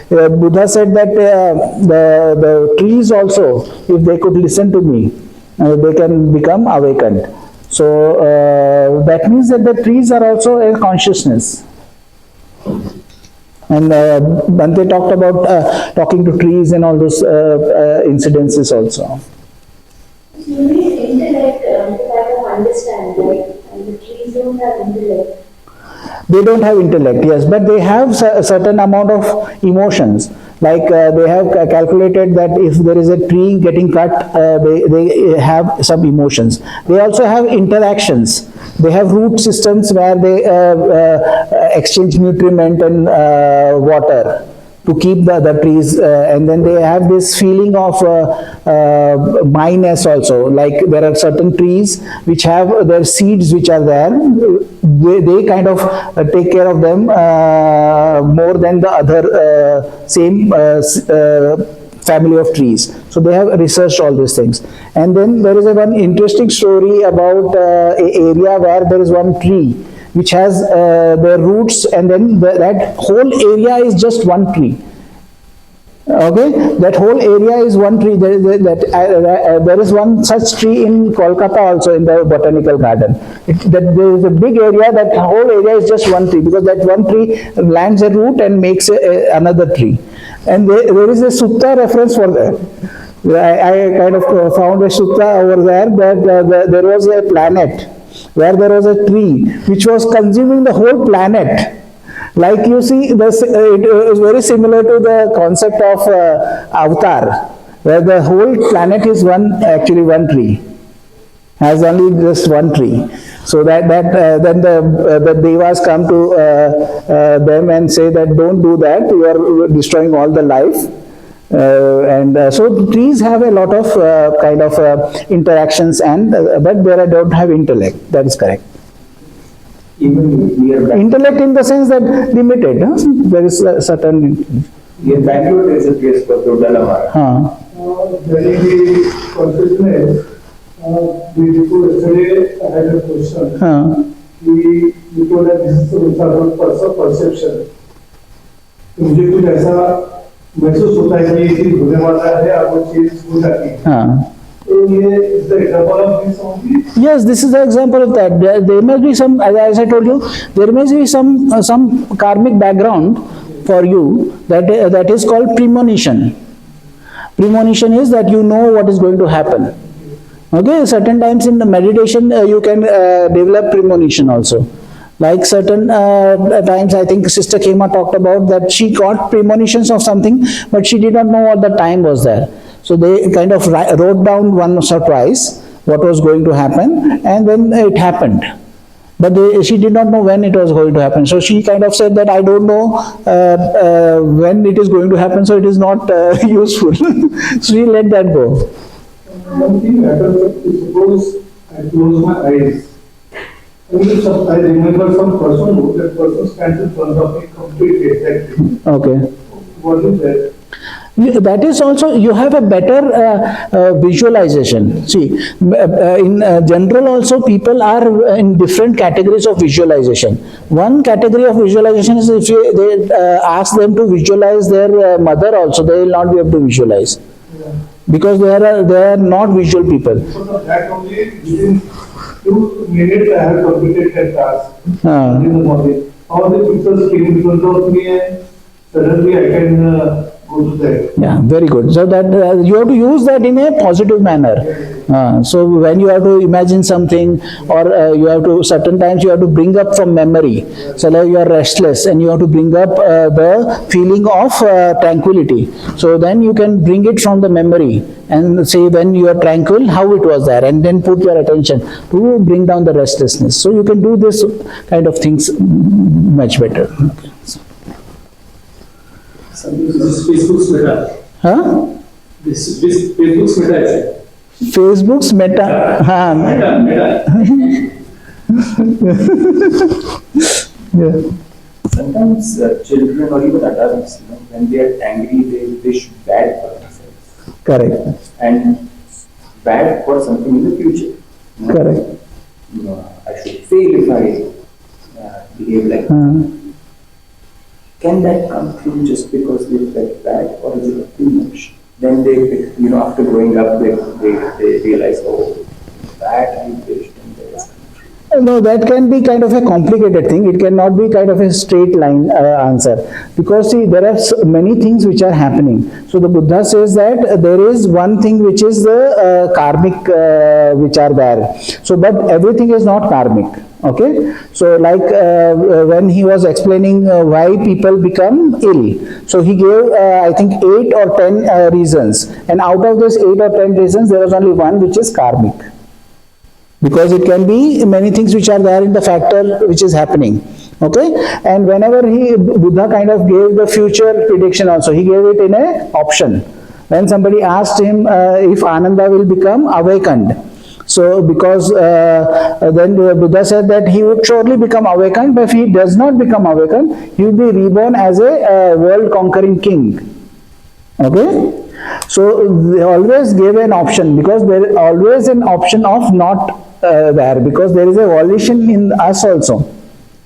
Buddha said that the trees also, if they could listen to me, they can become awakened. So that means that the trees are also a consciousness. And Bhante talked about talking to trees and all those incidences also. You need intellect to kind of understand, right? And the trees don't have intellect. They don't have intellect, yes, but they have a certain amount of emotions. Like they have calculated that if there is a tree getting cut, they have some emotions. They also have interactions. They have root systems where they exchange nutriment and water to keep the trees, and then they have this feeling of minus also. Like there are certain trees which have their seeds which are there, they kind of take care of them more than the other same family of trees. So they have researched all these things. And then there is a one interesting story about a area where there is one tree which has their roots, and then that whole area is just one tree. Okay, that whole area is one tree. There is one such tree in Kolkata also, in the botanical garden. There is a big area, that whole area is just one tree, because that one tree lands a root and makes another tree. And there is a Sutta reference for that. I kind of found a Sutta over there, that there was a planet where there was a tree which was consuming the whole planet. Like you see, it is very similar to the concept of Avatar, where the whole planet is actually one tree, has only just one tree. So then the devas come to them and say that don't do that, you are destroying all the life. So trees have a lot of kind of interactions, but they don't have intellect. That is correct. Even near Intellect in the sense that limited. There is a certain. in Bangalore, there is a place called Dhammagavesi. Very consciousness. Before yesterday, I had a question. We told that this is a perception. मुझे कुछ ऐसा महसूस होता है कि होने वाला है और वो चीज हो जाती है. Is the example of this only? Yes, this is the example of that. There must be some, as I told you, there must be some karmic background for you that is called premonition. Premonition is that you know what is going to happen. Okay, certain times in the meditation you can develop premonition also. Like certain times, I think Sister Khema talked about that she got premonitions of something, but she did not know what the time was there. So they kind of wrote down once or twice what was going to happen, and then it happened. But she did not know when it was going to happen. So she kind of said that I don't know when it is going to happen, so it is not useful. So she let that go. One thing happens, suppose I close my eyes. I remember some person who that person stands in front of me completely exactly. Okay. What is that? That is also, you have a better visualization. See, in general also people are in different categories of visualization. One category of visualization is if they ask them to visualize their mother also, they will not be able to visualize. Because they are not visual people. So that only within 2 minutes I have completed that task in the morning. All the pictures came in front of me and suddenly I can yeah, very good. So that you have to use that in a positive manner. So when you have to imagine something, or you have to, certain times you have to bring up from memory. So like you are restless and you have to bring up the feeling of tranquility. So then you can bring it from the memory and say when you are tranquil, how it was there, and then put your attention to bring down the restlessness. So you can do this kind of things much better. Okay. This is Facebook's meta. Huh? This Facebook's meta, I said. Facebook's meta. Yeah. Sometimes children or even adults, when they are angry, they wish bad for themselves. Correct. And bad for something in the future. Correct. I should fail if I behave like that. Can that come true just because they felt bad, or is it too much? Then they, after growing up, they realize, oh, that I wished and that is No, that can be kind of a complicated thing. It cannot be kind of a straight line answer, because see, there are many things which are happening. So the Buddha says that there is one thing which is the karmic which are there. So, but everything is not karmic. Okay, so like when he was explaining why people become ill, so he gave I think 8 or 10 reasons, and out of those 8 or 10 reasons, there was only one which is karmic. Because it can be many things which are there in the factor which is happening. Okay, and whenever Buddha kind of gave the future prediction also, he gave it in a option. When somebody asked him if Ananda will become awakened, so because then Buddha said that he would surely become awakened, but if he does not become awakened, he will be reborn as a world conquering king. Okay, so they always gave an option, because there is always an option of not there, because there is a volition in us also,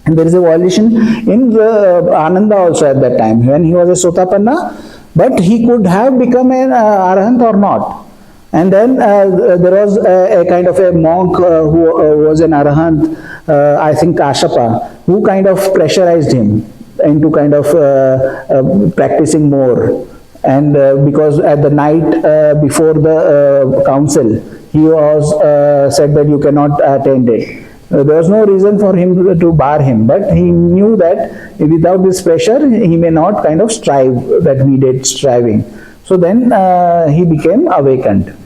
and there is a volition in the Ananda also at that time when he was a Sotapanna, but he could have become an Arahant or not. And then there was a kind of a monk who was an Arahant, I think Kashyapa, who kind of pressurized him into kind of practicing more. And because at the night before the council, he was said that you cannot attend it. There was no reason for him to bar him, but he knew that without this pressure, he may not kind of strive that needed striving. So then he became awakened.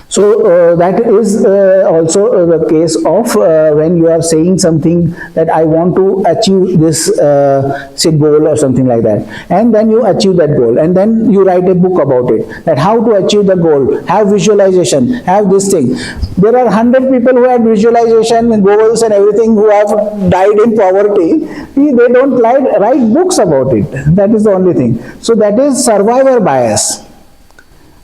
So that is also the case of when you are saying something that I want to achieve this say goal or something like that, and then you achieve that goal, and then you write a book about it, that how to achieve the goal, have visualization, have this thing. There are 100 people who had visualization and goals and everything, who have died in poverty. They don't write books about it. That is the only thing. So that is survivor bias.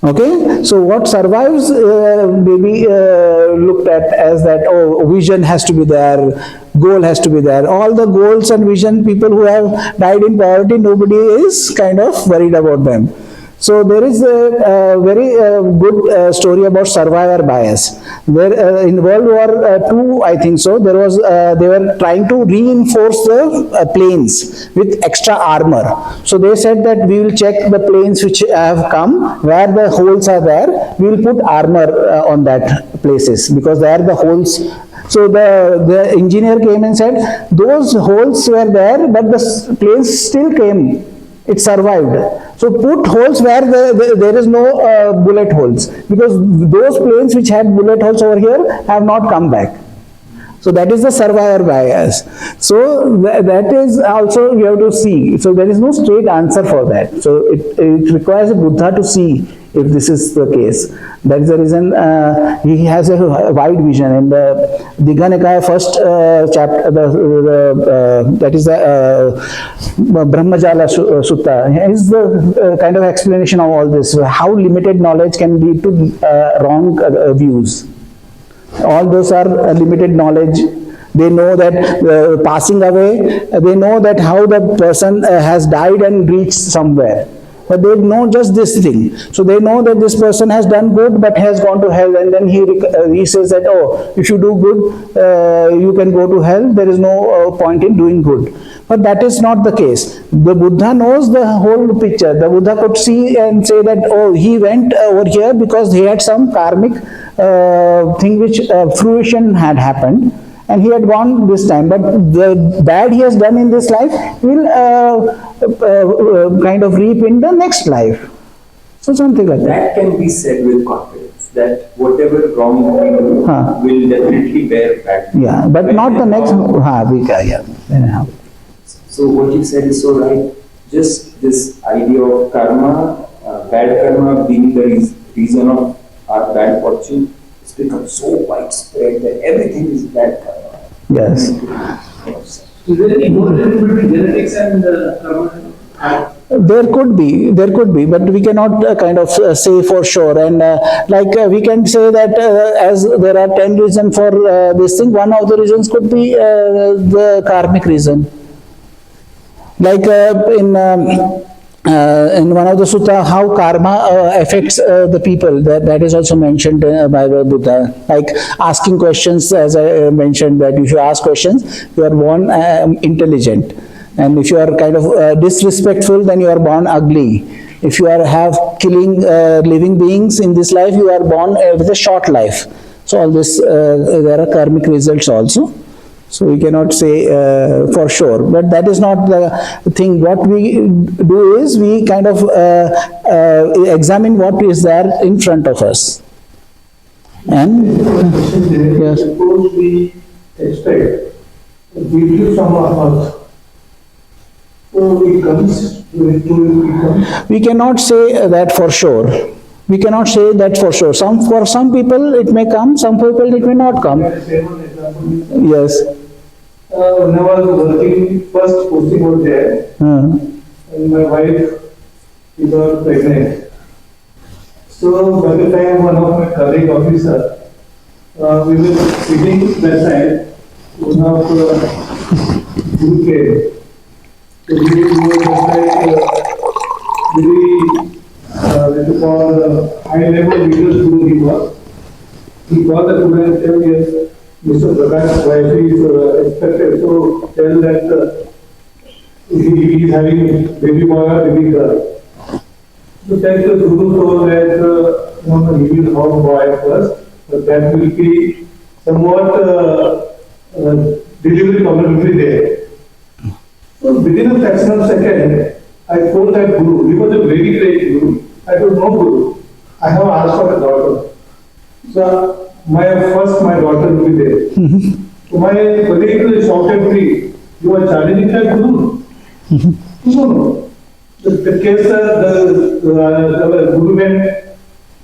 Okay, so what survives may be looked at as that, oh, vision has to be there, goal has to be there. All the goals and vision, people who have died in poverty, nobody is kind of worried about them. So there is a very good story about survivor bias. Where in World War II, I think so, there was they were trying to reinforce the planes with extra armor. So they said that we will check the planes which have come, where the holes are there, we will put armor on that places, because there the holes. So the engineer came and said, those holes were there, but the planes still came. It survived. So put holes where there is no bullet holes, because those planes which had bullet holes over here have not come back. So that is the survivor bias. So that is also you have to see. So there is no straight answer for that. So it requires a Buddha to see if this is the case. That is the reason he has a wide vision. In the Dīgha Nikāya first chapter, that is the Brahmajala Sutta, is the kind of explanation of all this, how limited knowledge can lead to wrong views. All those are limited knowledge. They know that passing away, they know that how the person has died and reached somewhere. But they know just this thing. So they know that this person has done good but has gone to hell, and then he says that, oh, if you do good, you can go to hell. There is no point in doing good. But that is not the case. The Buddha knows the whole picture. The Buddha could see and say that, oh, he went over here because he had some karmic thing which fruition had happened, and he had gone this time. But the bad he has done in this life will kind of reap in the next life. So something like that. That can be said with confidence, that whatever wrong we do will definitely bear back. Yeah, but when not the next. Yeah. So what you said is so right. Just this idea of karma, bad karma being the reason of our bad fortune, it's become so widespread that everything is bad karma. Yes. Is there any correlation between genetics and karma? There could be, but we cannot kind of say for sure. And we can say that as there are 10 reasons for this thing, one of the reasons could be the karmic reason. Like in in one of the sutta, how karma affects the people, that is also mentioned by the Buddha. Like asking questions, as I mentioned, that if you ask questions, you are born intelligent. And if you are kind of disrespectful, then you are born ugly. If you have killing living beings in this life, you are born with a short life. So all this, there are karmic results also. So we cannot say for sure, but that is not the thing. What we do is we kind of examine what is there in front of us. And yes. Suppose we expect a beauty from our earth, so it comes, We cannot say that for sure. We cannot say that for sure. For some people it may come, some people it may not come. Yes. When I was working, first posting was there, and my wife is not pregnant. So by the time one of my colleague officer, we were sitting that side, one of group came. So we were just like very, called high level leaders who he was. He called the student and said, yes, Mr. Prakash's wife is expected, so tell that he is having baby boy or baby girl. So that the Guru told that he will have boy first, but that will be somewhat delivery problem will be there. So within a fraction of a second, I told that Guru, he was a very great Guru. I told, no Guru, I have asked for a daughter. So my daughter will be there. So my colleague shouted me, you are challenging that Guru? No. The case, the Guru went,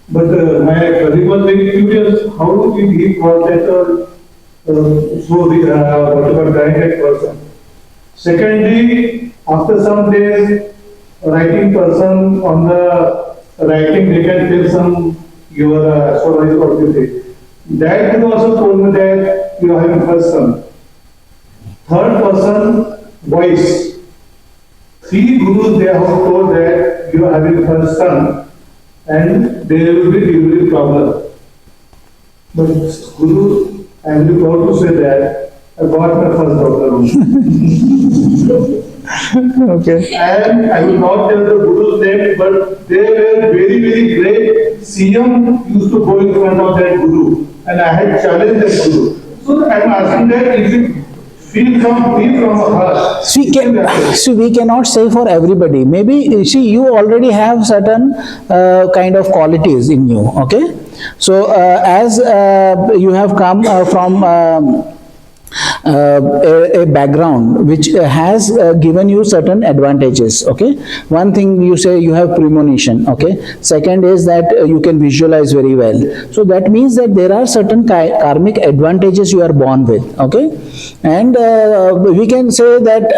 but my colleague was very curious, how do we call that whatever dying that person? Secondly, after some days, writing person on the writing, they can tell some your astrology or something. That Guru also told me that you are having first son. Third person, voice. 3 Gurus they have told that you are having first son and there will be delivery problem. But Guru, I am really proud to say that I got my first daughter. Okay. And I will not tell the Guru's name, but they were very, very great. CM used to go in front of that Guru, and I had challenged that Guru. So I am asking that if it feel from me from a heart. We cannot say for everybody. Maybe, see, you already have certain kind of qualities in you, okay? So, as you have come from a background which has given you certain advantages, okay? One thing you say you have premonition, okay? Second is that you can visualize very well. So that means that there are certain karmic advantages you are born with, okay? And we can say that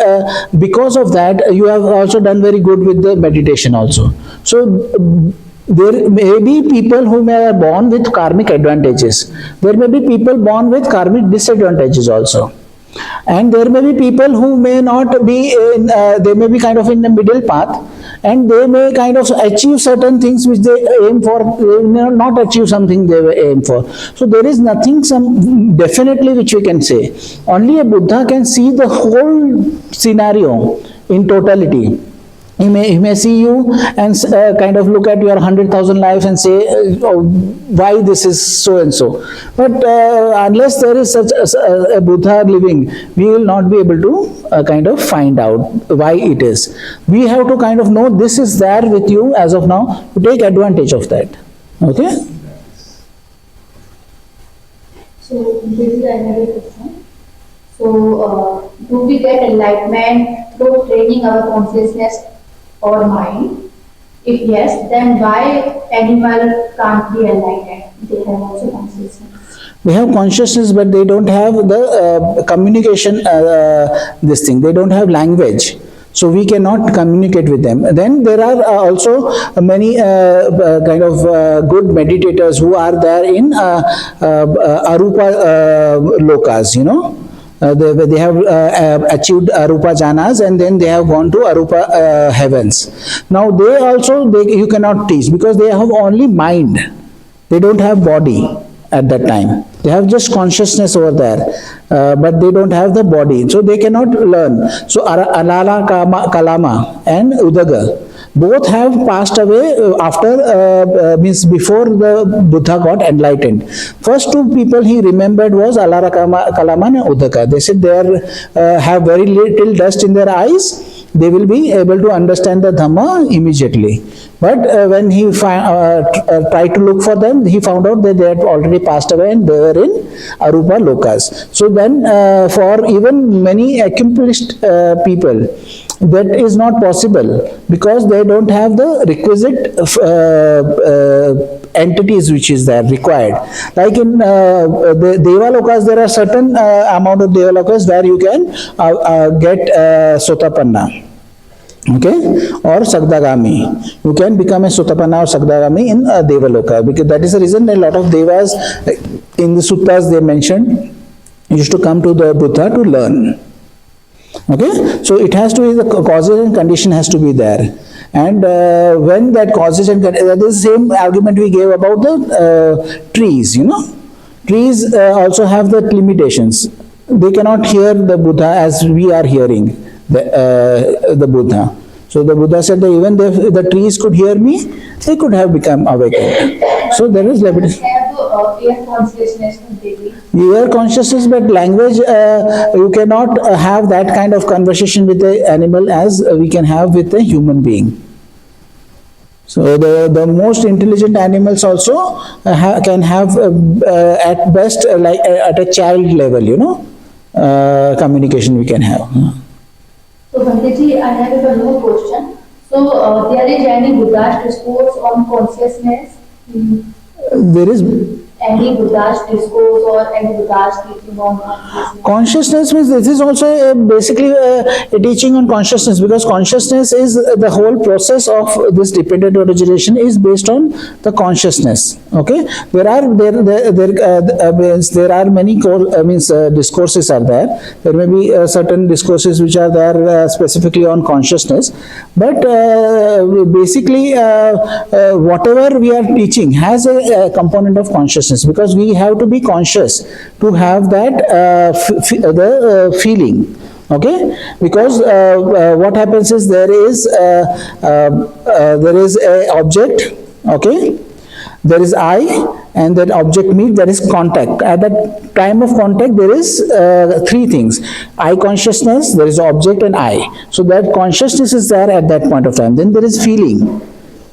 because of that you have also done very good with the meditation also. So there may be people who may be born with karmic advantages. There may be people born with karmic disadvantages also. And there may be people who may not be, they may be kind of in the middle path, and they may kind of achieve certain things which they aim for, they may not achieve something they aim for. So there is nothing definitely which we can say. Only a Buddha can see the whole scenario in totality. He may see you and kind of look at your 100,000 lives and say, oh, why this is so and so. But unless there is such a Buddha living, we will not be able to kind of find out why it is. We have to kind of know this is there with you as of now, to take advantage of that. Okay? So, this is another question. So, do we get enlightenment through training our consciousness or mind? If yes, then why animal can't be enlightened? They have also consciousness. They have consciousness, but they don't have the communication, this thing. They don't have language. So we cannot communicate with them. Then there are also many kind of good meditators who are there in arupa lokas, you know. They have achieved arupa jhanas, and then they have gone to arupa heavens. Now you cannot teach, because they have only mind. They don't have body at that time. They have just consciousness over there, but they don't have the body, so they cannot learn. So Alala Kalama and Udaga both have passed away after, means before the Buddha got enlightened. First two people he remembered was Alara Kalama and Udaka. They said they have very little dust in their eyes, they will be able to understand the Dhamma immediately. But when he tried to look for them, he found out that they had already passed away and they were in Arupa Lokas. So then for even many accomplished people, that is not possible, because they don't have the requisite entities which is there required. Like in the Devalokas, there are certain amount of Devalokas where you can get Sotapanna. Okay, or Sagdagami. You can become a Sotapanna or Sagdagami in Devaloka, because that is the reason a lot of Devas in the Suttas they mentioned used to come to the Buddha to learn. Okay, so it has to be, the causes and condition has to be there. And when that causes and condition, that is the same argument we gave about the trees, you know. Trees also have the limitations. They cannot hear the Buddha as we are hearing the Buddha. So the Buddha said that even if the trees could hear me, they could have become awakened. So there is limitation. Air consciousness completely. Air consciousness, but language, you cannot have that kind of conversation with the animal as we can have with a human being. So the most intelligent animals also can have at best like at a child level, you know, communication we can have. So Bhandeji, I have one more question. So there is any Buddha's discourse on consciousness? There is Any Buddha's discourse or any Buddha's teaching on consciousness means this is also basically a teaching on consciousness, because consciousness is the whole process of this dependent origination is based on the consciousness. Okay, there are many discourses are there. There may be certain discourses which are there specifically on consciousness, but basically whatever we are teaching has a component of consciousness, because we have to be conscious to have that feeling. Okay, because what happens is there is a object. Okay, there is I, and that object means there is contact. At that time of contact, there is three things: I consciousness, there is object, and I. So that consciousness is there at that point of time. Then there is feeling.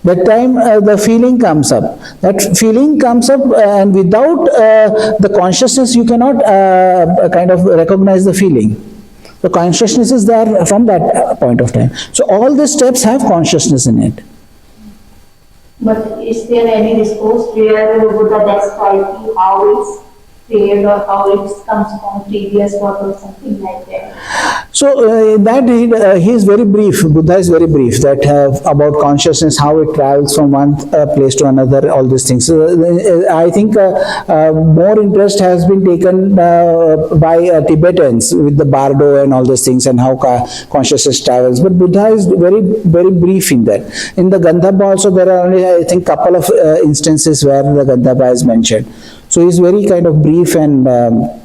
That time the feeling comes up. That feeling comes up, and without the consciousness, you cannot kind of recognize the feeling. The consciousness is there from that point of time. So all the steps have consciousness in it. But is there any discourse where Buddha describes how it's created or how it comes from previous work or something like that? So that he is very brief. Buddha is very brief. That about consciousness, how it travels from one place to another, all these things. So I think more interest has been taken by Tibetans with the Bardo and all those things, and how consciousness travels. But Buddha is very brief in that. In the Gandhapa also there are only, I think, couple of instances where the Gandhapa is mentioned. So he is very kind of brief and the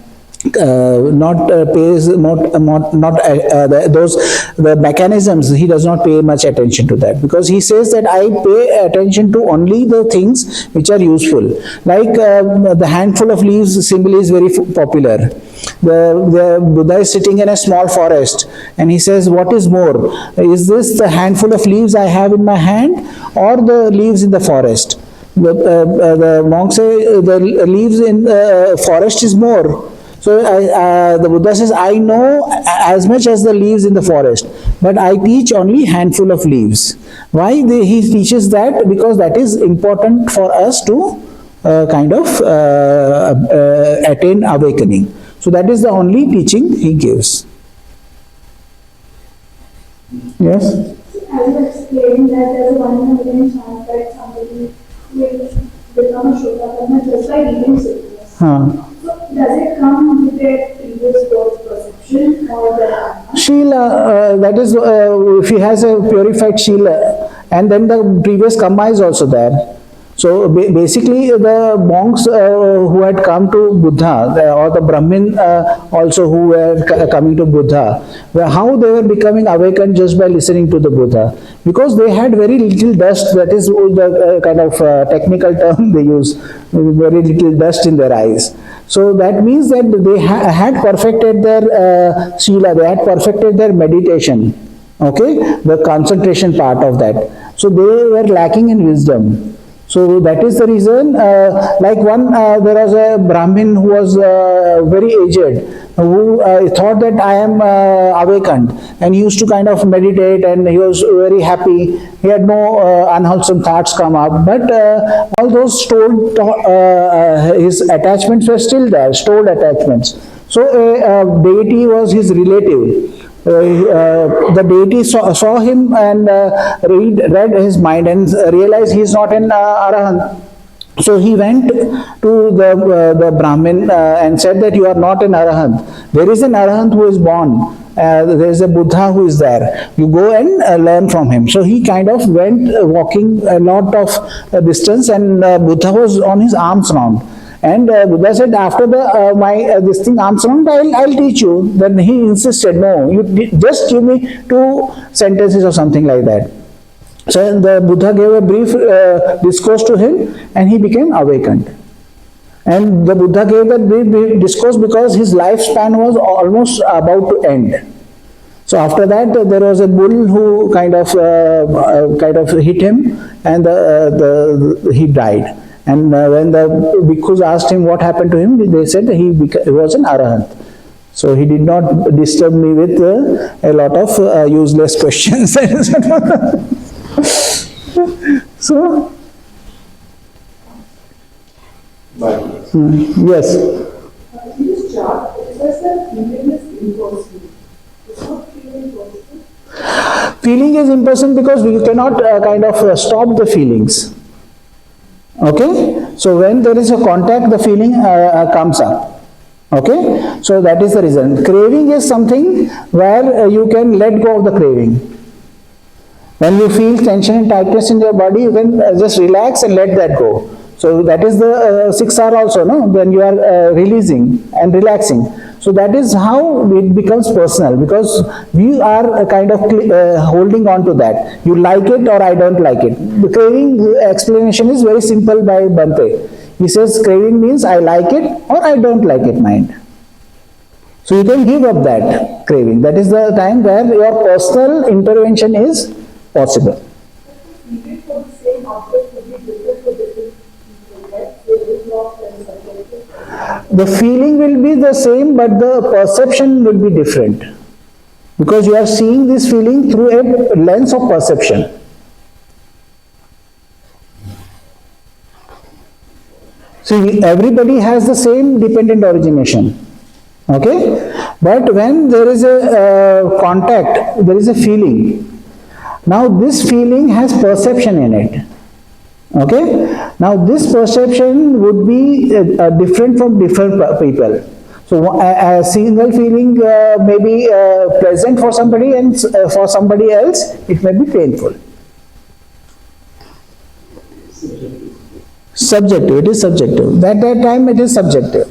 mechanisms, he does not pay much attention to that, because he says that I pay attention to only the things which are useful. Like the handful of leaves symbol is very popular. The Buddha is sitting in a small forest, and he says, what is more, is this the handful of leaves I have in my hand, or the leaves in the forest? The monks say the leaves in the forest is more. So the Buddha says, I know as much as the leaves in the forest, but I teach only handful of leaves. Why he teaches that? Because that is important for us to kind of attain awakening. So that is the only teaching he gives. Yes? I was explaining that there is one million chance that somebody will become a Shotapanna just by reading Suttas. So does it come with a previous birth is, if he has a purified Shila, and then the previous Kamma is also there. So basically the monks who had come to Buddha, or the Brahmin also who were coming to Buddha, how they were becoming awakened just by listening to the Buddha? Because they had very little dust, that is the kind of technical term they use, very little dust in their eyes. So that means that they had perfected their Sila, they had perfected their meditation, okay, the concentration part of that. So they were lacking in wisdom. So that is the reason, like there was a Brahmin who was very aged, who thought that I am awakened, and he used to kind of meditate, and he was very happy. He had no unwholesome thoughts come up, but all those stored, his attachments were still there, stored attachments. So a deity was his relative. The deity saw him and read his mind and realized he is not an Arahant. So he went to the Brahmin and said that you are not an Arahant. There is an Arahant who is born. There is a Buddha who is there. You go and learn from him. So he kind of went walking a lot of distance, and Buddha was on his arms round. And Buddha said, after this thing arms round, I'll teach you. Then he insisted, no, you just give me 2 sentences or something like that. So the Buddha gave a brief discourse to him, and he became awakened. And the Buddha gave that brief discourse because his lifespan was almost about to end. So after that, there was a bull who kind of hit him, and he died. And when the bhikkhus asked him what happened to him, they said he was an Arahant. So he did not disturb me with a lot of useless questions. So, yes. In this chart, it says that feeling is impersonal. It's not feeling personal. Feeling is impersonal because we cannot kind of stop the feelings. Okay? So when there is a contact, the feeling comes up. Okay? So that is the reason. Craving is something where you can let go of the craving. When you feel tension and tightness in your body, you can just relax and let that go. So that is the 6R also, no? When you are releasing and relaxing. So that is how it becomes personal, because we are kind of holding on to that. You like it or I don't like it. The craving explanation is very simple by Bhante. He says craving means I like it or I don't like it mind. So you can give up that craving. That is the time where your personal intervention is possible. Feeling for the same object would be different for different people, right? So it is not subjective. The feeling will be the same, but the perception will be different. Because you are seeing this feeling through a lens of perception. See, everybody has the same dependent origination. Okay? But when there is a contact, there is a feeling. Now this feeling has perception in it. Okay? Now this perception would be different from different people. So a single feeling may be pleasant for somebody, and for somebody else it may be painful. Subjective, it is subjective. At that time it is subjective.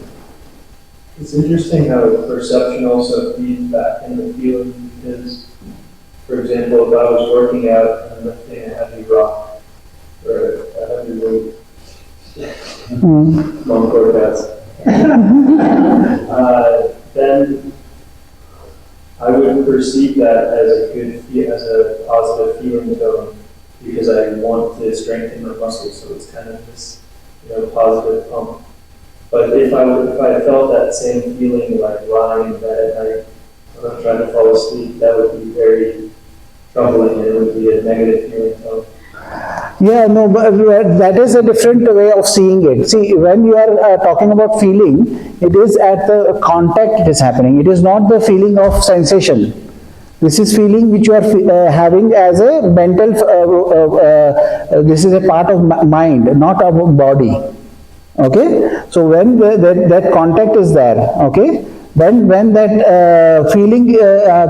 It's interesting how perception also feeds back in the feeling, because, for example, if I was working out and lifting a heavy rock or a heavy weight, long cord then I would perceive that as as a positive feeling tone, because I want to strengthen my muscles, so it's kind of this, positive pump. But if I felt that same feeling like lying in bed at night when I'm trying to fall asleep, that would be very troubling, and it would be a negative feeling tone. Yeah, no, but that is a different way of seeing it. See, when you are talking about feeling, it is at the contact it is happening. It is not the feeling of sensation. This is feeling which you are having as a mental, this is a part of mind, not of body. Okay? So when that contact is there, okay, then when that feeling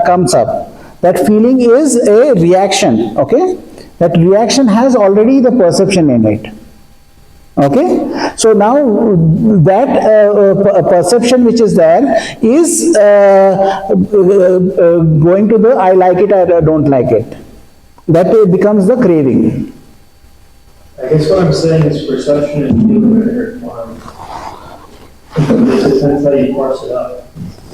comes up, That feeling is a reaction, okay? That reaction has already the perception in it. Okay, so now that perception which is there is going to the I like it, I don't like it. That becomes the craving. I guess what I'm saying is perception and feeling are intertwined. It depends how you parse it out.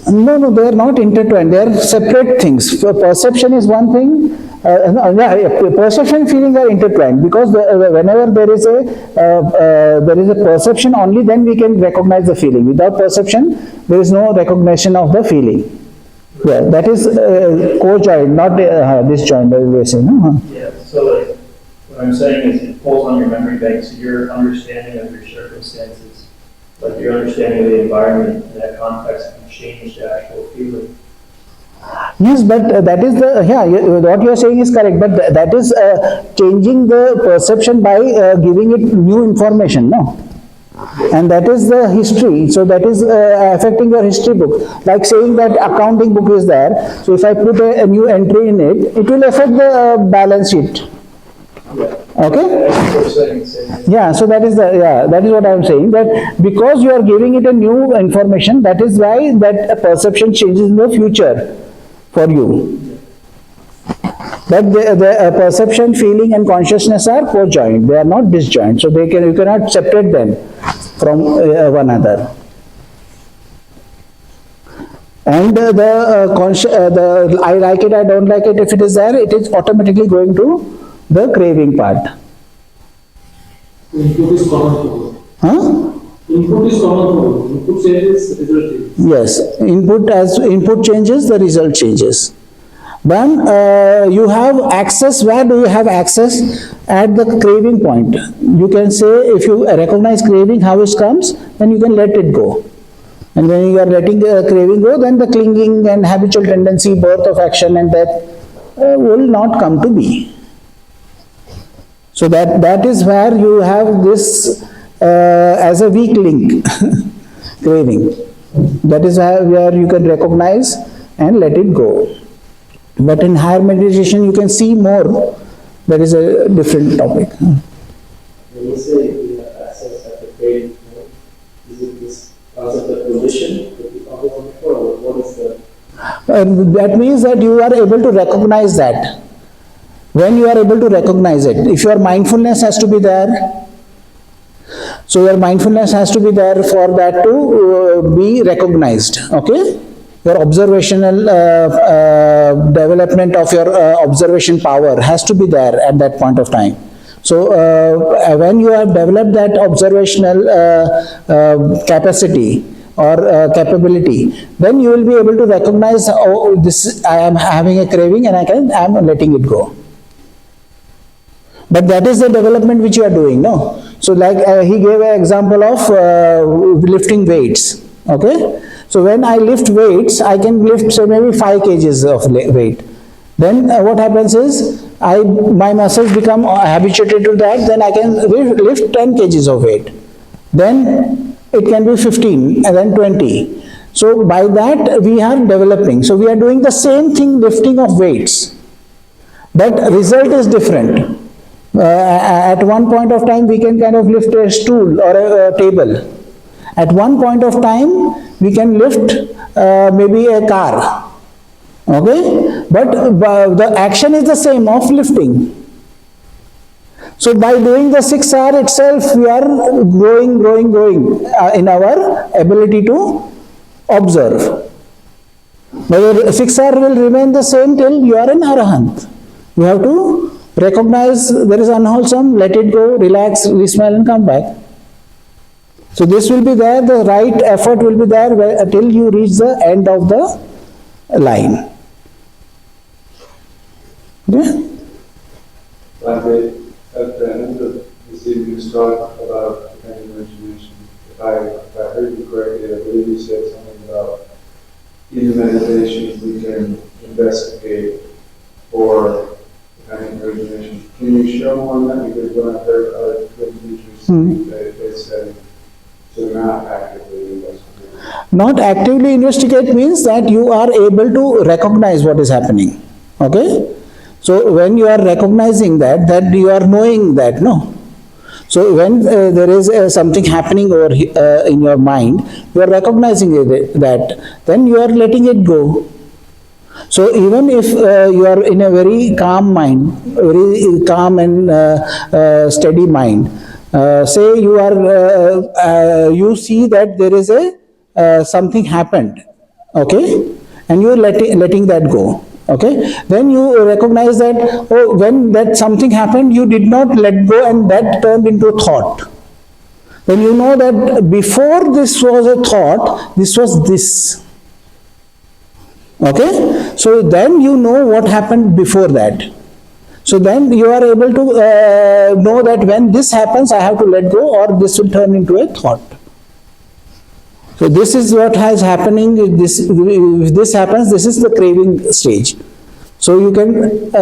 No, they are not intertwined. They are separate things. Perception is one thing. Perception and feeling are intertwined because whenever there is a perception, only then we can recognize the feeling. Without perception, there is no recognition of the feeling. Yeah, that is co-joined, not disjoined. Yeah. So like what I'm saying is it pulls on your memory bank. So your understanding of your circumstances, like your understanding of the environment in that context, can change the actual feeling. Yes, but that is the, what you are saying is correct, but that is changing the perception by giving it new information, no? And that is the history, so that is affecting your history book. Like saying that accounting book is there, so if I put a new entry in it, it will affect the balance sheet. Okay? Yeah, so that is what I am saying, that because you are giving it a new information, that is why that perception changes in the future for you. But the perception, feeling and consciousness are co-joined, they are not disjoint, so you cannot separate them from one another. And the I like it, I don't like it, if it is there, it is automatically going to the craving part. Input is common to all. Huh? Input is common to all. Input changes, result changes. Yes, as input changes, the result changes. Then you have access. Where do you have access? At the craving point. You can say, if you recognize craving, how it comes, then you can let it go. And when you are letting craving go, then the clinging and habitual tendency, birth of action and death will not come to be. So that is where you have this as a weak link, craving. That is where you can recognize and let it go. But in higher meditation, you can see more. That is a different topic. When you say we have access at the craving point, is it this concept of volition that we talked about before, or what is the? That means that you are able to recognize that. When you are able to recognize it, if your mindfulness has to be there, so your mindfulness has to be there for that to be recognized, okay? Your observational development of your observation power has to be there at that point of time. So when you have developed that observational capacity or capability, then you will be able to recognize, oh, this I am having a craving and I am letting it go. But that is the development which you are doing, no? So like he gave an example of lifting weights, okay? So when I lift weights, I can lift say maybe 5 kgs of weight. Then what happens is, my muscles become habituated to that, then I can lift 10 kgs of weight. Then it can be 15 and then 20. So by that we are developing. So we are doing the same thing, lifting of weights. But result is different. At one point of time we can kind of lift a stool or a table. At one point of time we can lift maybe a car. Okay? But the action is the same of lifting. So by doing the 6R itself, we are growing in our ability to observe. But 6R will remain the same till you are an Arahant. You have to recognize there is unwholesome, let it go, relax, re-smile and come back. So this will be there, the right effort will be there till you reach the end of the line. Okay? At the end of this evening's talk about dependent imagination, if I heard you correctly, I believe you said something about in the meditations we can investigate for dependent imagination. Can you show on that? Because when I heard other TWIM teachers speak, they said to not actively investigate. Not actively investigate means that you are able to recognize what is happening. Okay? So when you are recognizing that, you are knowing that, no? So when there is something happening over in your mind, you are recognizing that, then you are letting it go. So even if you are in a very calm mind, very calm and steady mind, say you are, you see that there is something happened, okay, and you are letting that go. Okay, then you recognize that, oh, when that something happened, you did not let go and that turned into a thought. Then you know that before this was a thought, this was this. Okay, so then you know what happened before that. So then you are able to know that when this happens, I have to let go or this will turn into a thought. So this is what has happening. If this happens, this is the craving stage. So you can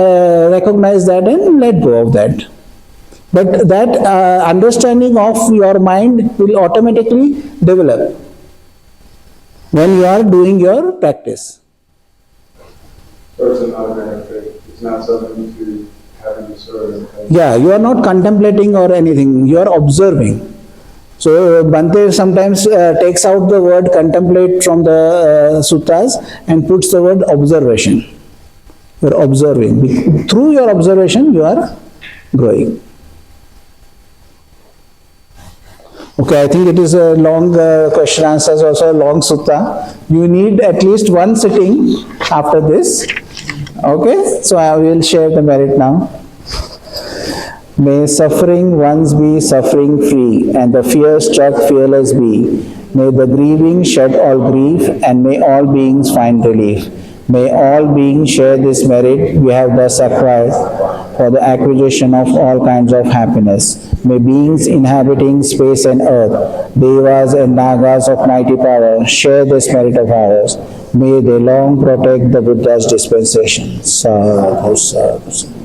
recognize that and let go of that. But that understanding of your mind will automatically develop when you are doing your practice. So it's an automatic thing. It's not something to have in disorder. Yeah, you are not contemplating or anything. You are observing. So Bhante sometimes takes out the word contemplate from the suttas and puts the word observation. You are observing. Through your observation, you are growing. Okay, I think it is a long question answers, also a long sutta. You need at least one sitting after this. Okay, so I will share the merit now. May suffering ones be suffering free, and the fear-struck fearless be. May the grieving shed all grief, and may all beings find relief. May all beings share this merit we have thus acquired for the acquisition of all kinds of happiness. May beings inhabiting space and earth, devas and nagas of mighty power, share this merit of ours. May they long protect the Buddha's dispensation. Sadhu, sadhu, sadhu.